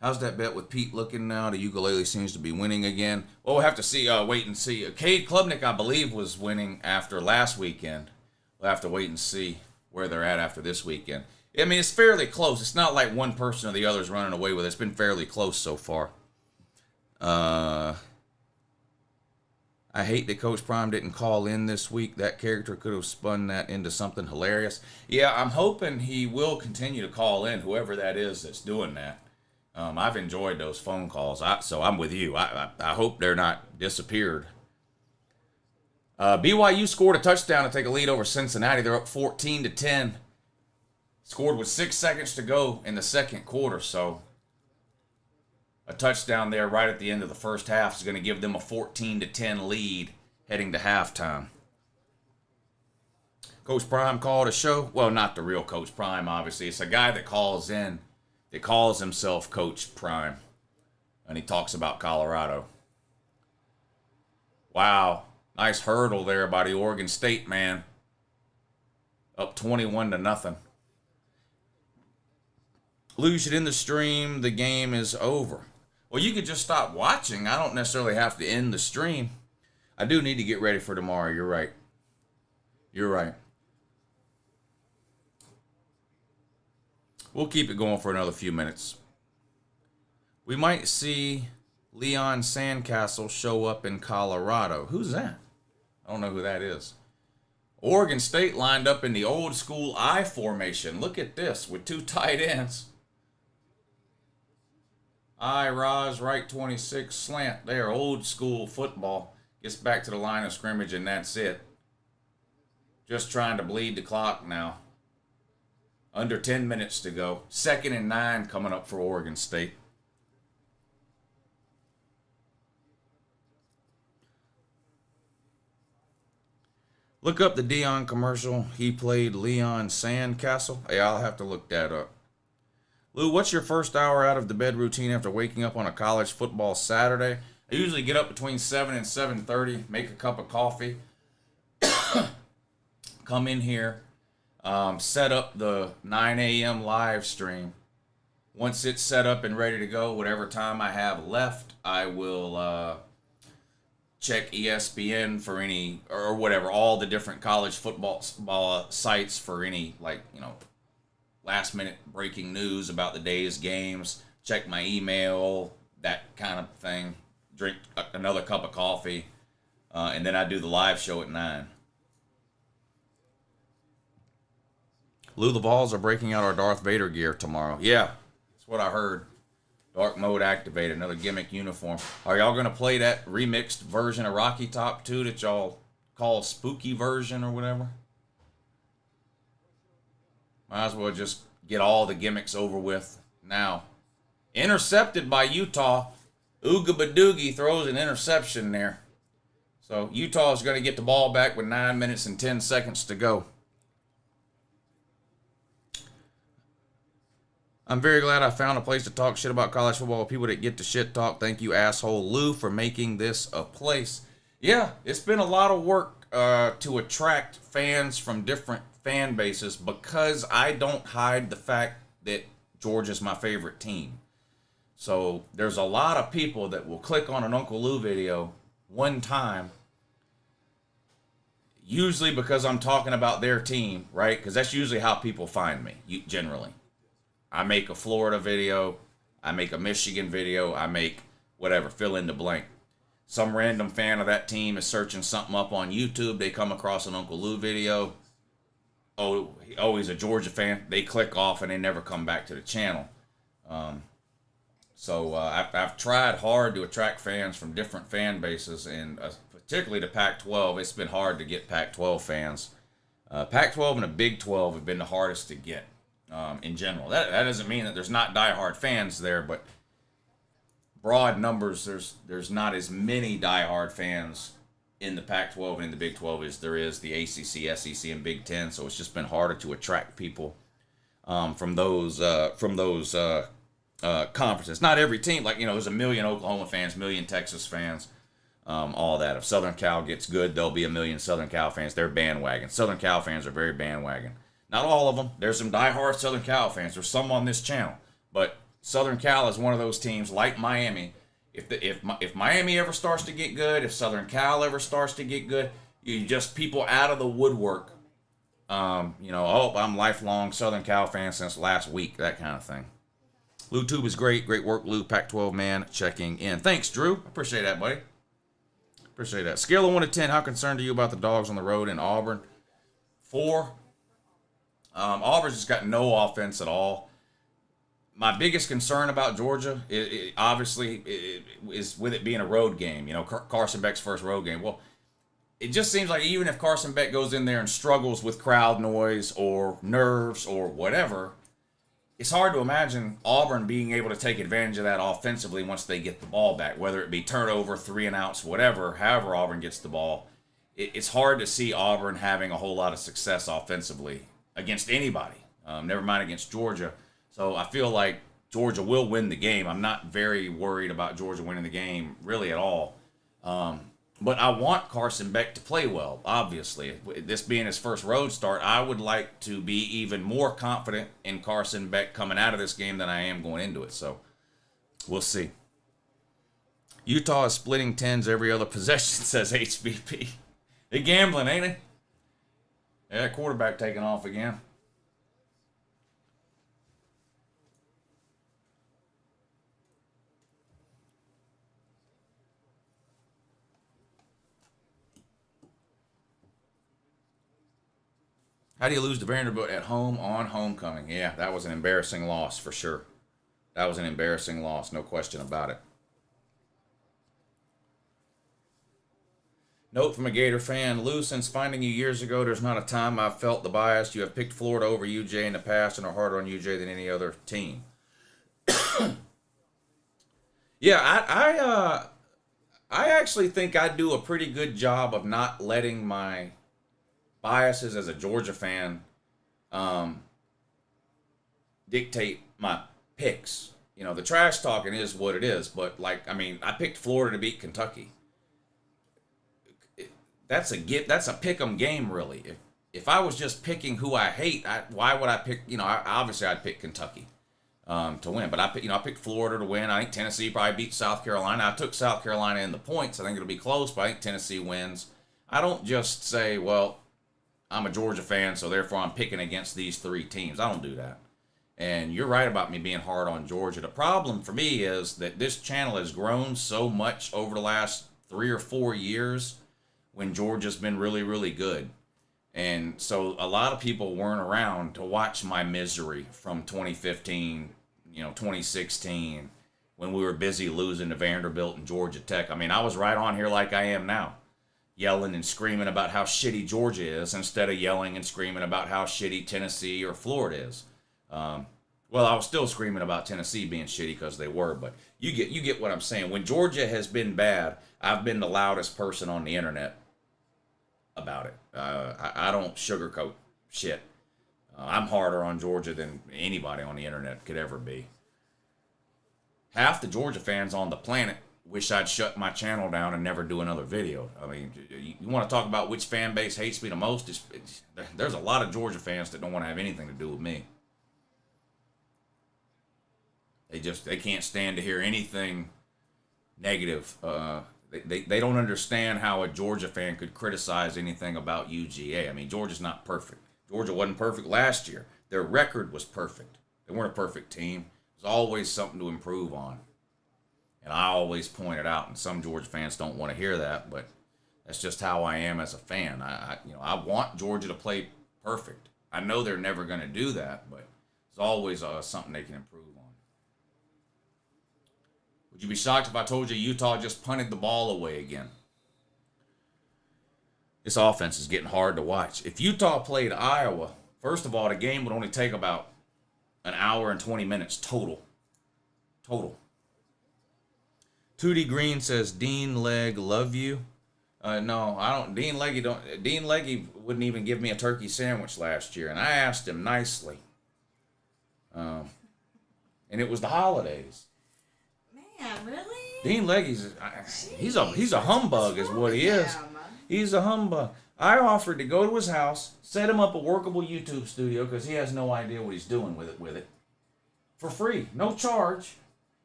How's that bet with Pete looking now? The ukulele seems to be winning again. Well, we'll have to see, wait and see. Cade Klubnik, I believe, was winning after last weekend. We'll have to wait and see where they're at after this weekend. I mean, it's fairly close. It's not like one person or the other is running away with it. It's been fairly close so far. I hate that Coach Prime didn't call in this week. That character could have spun that into something hilarious. Yeah, I'm hoping he will continue to call in, whoever that is that's doing that. I've enjoyed those phone calls, so I'm with you. I hope they're not disappeared. BYU scored a touchdown to take a lead over Cincinnati. They're up 14-10. Scored with 6 seconds to go in the second quarter, so a touchdown there right at the end of the first half is going to give them a 14-10 lead heading to halftime. Coach Prime called a show. Well, not the real Coach Prime, obviously. It's a guy that calls in that calls himself Coach Prime, and he talks about Colorado. Wow, nice hurdle there by the Oregon State man. Up 21-0. Lou, you should end the stream. The game is over. Well, you could just stop watching. I don't necessarily have to end the stream. I do need to get ready for tomorrow. You're right. You're right. We'll keep it going for another few minutes. We might see Leon Sandcastle show up in Colorado. Who's that? I don't know who that is. Oregon State lined up in the old school I formation. Look at this with two tight ends. I, Raj, right 26, slant there. Old school football. Gets back to the line of scrimmage, and that's it. Just trying to bleed the clock now. Under 10 minutes to go. 2nd and 9 coming up for Oregon State. Look up the Dion commercial. He played Leon Sandcastle. Hey, I'll have to look that up. Lou, what's your first hour out of the bed routine after waking up on a college football Saturday? I usually get up between 7 and 7:30, make a cup of coffee, come in here, set up the 9 a.m. live stream. Once it's set up and ready to go, whatever time I have left, I will check ESPN for any, or whatever, all the different college football sites for any, like, you know, last minute breaking news about the day's games, check my email, that kind of thing, drink another cup of coffee, and then I do the live show at 9. Lou, the Vols are breaking out our Darth Vader gear tomorrow. Yeah, that's what I heard. Dark mode activated, another gimmick uniform. Are y'all going to play that remixed version of Rocky Top 2 that y'all call spooky version or whatever? Might as well just get all the gimmicks over with now. Intercepted by Utah. Ooga Badoogie throws an interception there. So Utah is going to get the ball back with 9 minutes and 10 seconds to go. I'm very glad I found a place to talk shit about college football with people that get to shit talk. Thank you, asshole Lou, for making this a place. Yeah, it's been a lot of work to attract fans from different fan bases because I don't hide the fact that Georgia's my favorite team. So there's a lot of people that will click on an Uncle Lou video one time, usually because I'm talking about their team, right? Because that's usually how people find me, generally. I make a Florida video, I make a Michigan video, I make whatever, fill in the blank. Some random fan of that team is searching something up on YouTube. They come across an Uncle Lou video. Oh, he's a Georgia fan. They click off and they never come back to the channel. So I've tried hard to attract fans from different fan bases, and particularly the Pac-12. It's been hard to get Pac-12 fans. Pac-12 and the Big 12 have been the hardest to get in general. That doesn't mean that there's not diehard fans there, but broad numbers, there's not as many diehard fans in the Pac-12 and in the Big 12 as there is the ACC, SEC, and Big 10. So it's just been harder to attract people from those conferences. Not every team, like, you know, there's 1 million Oklahoma fans, 1 million Texas fans, all that. If Southern Cal gets good, there'll be 1 million Southern Cal fans. They're bandwagon. Southern Cal fans are very bandwagon. Not all of them. There's some diehard Southern Cal fans. There's some on this channel, but Southern Cal is one of those teams like Miami. If Miami ever starts to get good, if Southern Cal ever starts to get good, you just people out of the woodwork Oh, I'm lifelong Southern Cal fan since last week, that kind of thing. LouTube is great. Great work, Lou. Pac-12 man checking in. Thanks, Drew. Appreciate that, buddy. Appreciate that. Scale of 1 to 10, how concerned are you about the Dogs on the road in Auburn? 4. Auburn's just got no offense at all. My biggest concern about Georgia, obviously, is with it being a road game. Carson Beck's first road game. Well, it just seems like even if Carson Beck goes in there and struggles with crowd noise or nerves or whatever, it's hard to imagine Auburn being able to take advantage of that offensively once they get the ball back, whether it be turnover, 3 and outs, whatever, however Auburn gets the ball. It's hard to see Auburn having a whole lot of success offensively against anybody, never mind against Georgia. So I feel like Georgia will win the game. I'm not very worried about Georgia winning the game really at all. But I want Carson Beck to play well, obviously. This being his first road start, I would like to be even more confident in Carson Beck coming out of this game than I am going into it. So we'll see. Utah is splitting 10s every other possession, says HBP. They gambling, ain't they? Yeah, quarterback taking off again. How do you lose to Vanderbilt at home on homecoming? Yeah, that was an embarrassing loss for sure. That was an embarrassing loss, no question about it. Note from a Gator fan, Lou, since finding you years ago, there's not a time I've felt the bias. You have picked Florida over UJ in the past and are harder on UJ than any other team. Yeah, I actually think I do a pretty good job of not letting my biases as a Georgia fan dictate my picks. The trash talking is what it is, but I picked Florida to beat Kentucky. That's a pick 'em game, really. If I was just picking who I hate, why would I pick? Obviously I'd pick Kentucky to win, but I picked Florida to win. I think Tennessee probably beat South Carolina. I took South Carolina in the points. I think it'll be close, but I think Tennessee wins. I don't just say, well, I'm a Georgia fan, so therefore I'm picking against these 3 teams. I don't do that. And you're right about me being hard on Georgia. The problem for me is that this channel has grown so much over the last 3 or 4 years when Georgia's been really, really good. And so a lot of people weren't around to watch my misery from 2015, 2016, when we were busy losing to Vanderbilt and Georgia Tech. I was right on here like I am now, yelling and screaming about how shitty Georgia is instead of yelling and screaming about how shitty Tennessee or Florida is. Well, I was still screaming about Tennessee being shitty because they were, but you get what I'm saying. When Georgia has been bad, I've been the loudest person on the internet about it. I don't sugarcoat shit. I'm harder on Georgia than anybody on the internet could ever be. Half the Georgia fans on the planet wish I'd shut my channel down and never do another video. You want to talk about which fan base hates me the most? There's a lot of Georgia fans that don't want to have anything to do with me. They can't stand to hear anything negative. They don't understand how a Georgia fan could criticize anything about UGA. Georgia's not perfect. Georgia wasn't perfect last year. Their record was perfect. They weren't a perfect team. There's always something to improve on. And I always point it out, and some Georgia fans don't want to hear that, but that's just how I am as a fan. I want Georgia to play perfect. I know they're never going to do that, but it's always something they can improve on. Would you be shocked if I told you Utah just punted the ball away again? This offense is getting hard to watch. If Utah played Iowa, first of all, the game would only take about an hour and 20 minutes total. Tootie Green says, Dean Legg, love you. No, I don't. Dean Leggy wouldn't even give me a turkey sandwich last year, and I asked him nicely. And it was the holidays. Man, really? Dean Leggy's he's a humbug, is what he is. He's a humbug. I offered to go to his house, set him up a workable YouTube studio because he has no idea what he's doing with it, for free, no charge,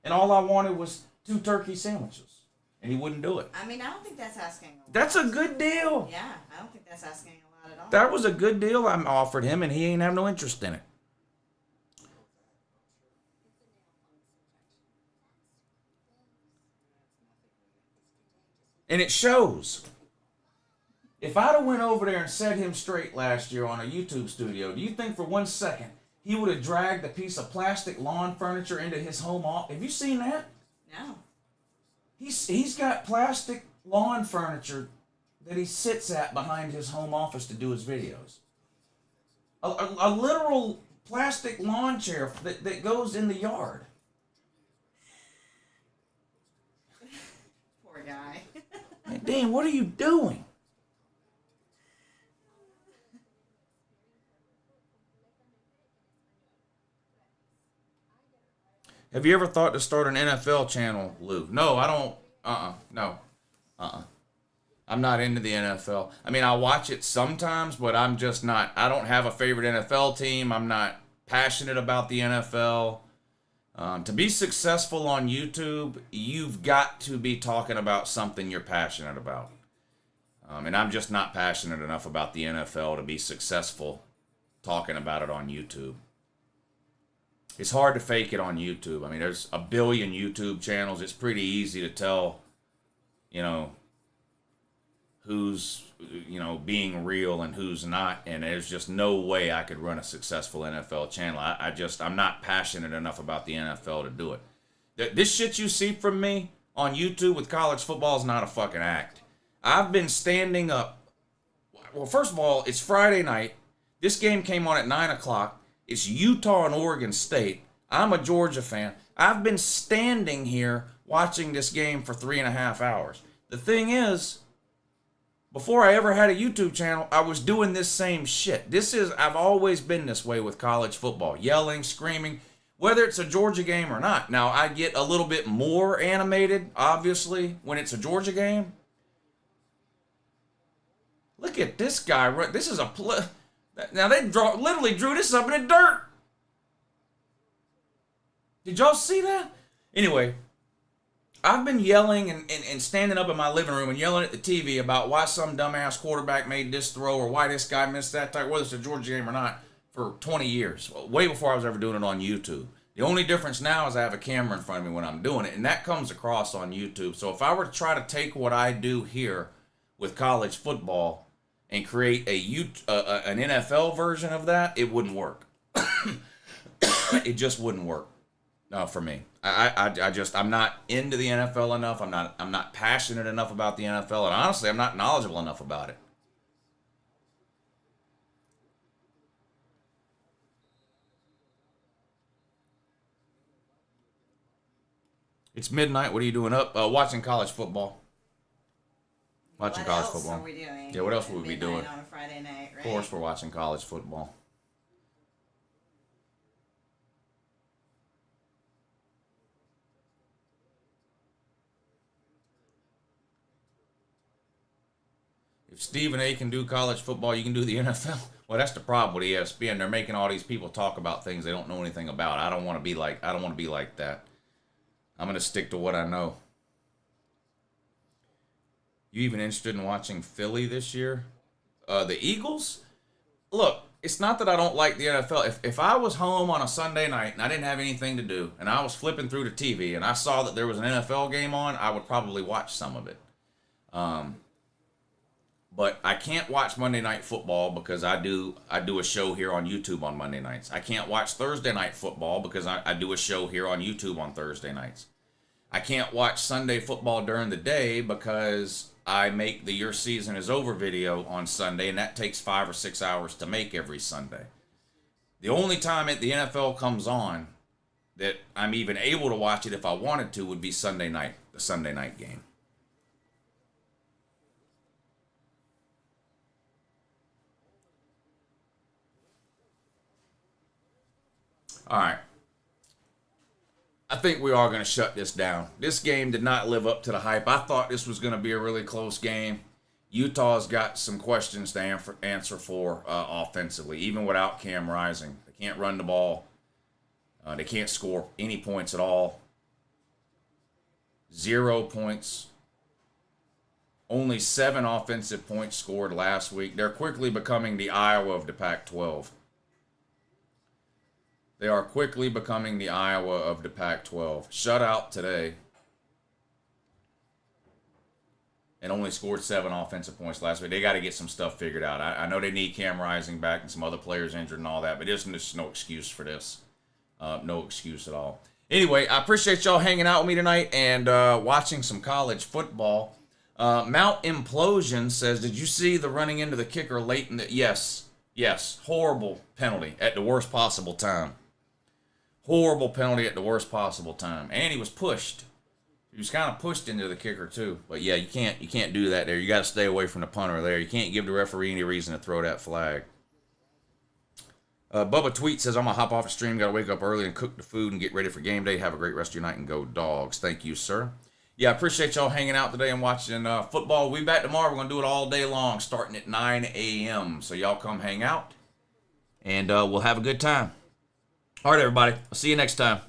and all I wanted was 2 turkey sandwiches, and he wouldn't do it. I don't think that's asking a lot. That's a good deal. Yeah, I don't think that's asking a lot Not at all. That was a good deal I offered him, and he ain't have no interest in it. And it shows. If I'd have went over there and set him straight last year on a YouTube studio, do you think for 1 second he would have dragged a piece of plastic lawn furniture into his home office? Have you seen that? No. He's got plastic lawn furniture that he sits at behind his home office to do his videos. A literal plastic lawn chair that goes in the yard. Poor guy. Hey, Dan, what are you doing? Have you ever thought to start an NFL channel, Lou? No, I don't. No. I'm not into the NFL. I mean, I watch it sometimes, but I'm just not. I don't have a favorite NFL team. I'm not passionate about the NFL. To be successful on YouTube, you've got to be talking about something you're passionate about. And I'm just not passionate enough about the NFL to be successful talking about it on YouTube. It's hard to fake it on YouTube. I mean, there's a billion YouTube channels. It's pretty easy to tell, who's, being real and who's not. And there's just no way I could run a successful NFL channel. I'm not passionate enough about the NFL to do it. This shit you see from me on YouTube with college football is not a fucking act. I've been standing up. Well, first of all, it's Friday night. This game came on at 9 o'clock. It's Utah and Oregon State. I'm a Georgia fan. I've been standing here watching this game for 3.5 hours. The thing is, before I ever had a YouTube channel, I was doing this same shit. I've always been this way with college football. Yelling, screaming, whether it's a Georgia game or not. Now, I get a little bit more animated, obviously, when it's a Georgia game. Look at this guy. This is now they literally drew this up in the dirt. Did y'all see that? Anyway, I've been yelling and standing up in my living room and yelling at the TV about why some dumbass quarterback made this throw or why this guy missed that type, whether it's a Georgia game or not, for 20 years. Way before I was ever doing it on YouTube. The only difference now is I have a camera in front of me when I'm doing it, and that comes across on YouTube. So if I were to try to take what I do here with college football and create an NFL version of that, it wouldn't work. It just wouldn't work for me. I'm not into the NFL enough. I'm not passionate enough about the NFL, and honestly, I'm not knowledgeable enough about it. It's midnight. What are you doing up? Watching college football. Watching college football. What else are we doing? Yeah, what else would we be doing? On a Friday night, right? Of course, we're watching college football. If Stephen A can do college football, you can do the NFL. Well, that's the problem with ESPN. They're making all these people talk about things they don't know anything about. I don't want to be like that. I'm going to stick to what I know. You even interested in watching Philly this year? The Eagles? Look, it's not that I don't like the NFL. If I was home on a Sunday night and I didn't have anything to do and I was flipping through the TV and I saw that there was an NFL game on, I would probably watch some of it. But I can't watch Monday Night Football because I do a show here on YouTube on Monday nights. I can't watch Thursday Night Football because I do a show here on YouTube on Thursday nights. I can't watch Sunday football during the day because I make the Your Season Is Over video on Sunday, and that takes 5 or 6 hours to make every Sunday. The only time the NFL comes on that I'm even able to watch it if I wanted to would be Sunday night, the Sunday night game. All right. I think we are going to shut this down. This game did not live up to the hype. I thought this was going to be a really close game. Utah's got some questions to answer for offensively, even without Cam Rising. They can't run the ball. They can't score any points at all. 0 points Only 7 offensive points scored last week. They're quickly becoming the Iowa of the Pac-12. They are quickly becoming the Iowa of the Pac-12. Shutout today. And only scored 7 offensive points last week. They got to get some stuff figured out. I know they need Cam Rising back and some other players injured and all that, but there's just no excuse for this. No excuse at all. Anyway, I appreciate y'all hanging out with me tonight and watching some college football. Mount Implosion says, did you see the running into the kicker late in the... Yes. Horrible penalty at the worst possible time. Horrible penalty at the worst possible time. And he was pushed. He was kind of pushed into the kicker too. But yeah, you can't do that there. You got to stay away from the punter there. You can't give the referee any reason to throw that flag. Bubba Tweet says, I'm going to hop off the stream. Got to wake up early and cook the food and get ready for game day. Have a great rest of your night and go Dogs. Thank you, sir. Yeah, I appreciate y'all hanging out today and watching football. We'll be back tomorrow. We're going to do it all day long, starting at 9 a.m. So y'all come hang out, and we'll have a good time. All right, everybody. I'll see you next time.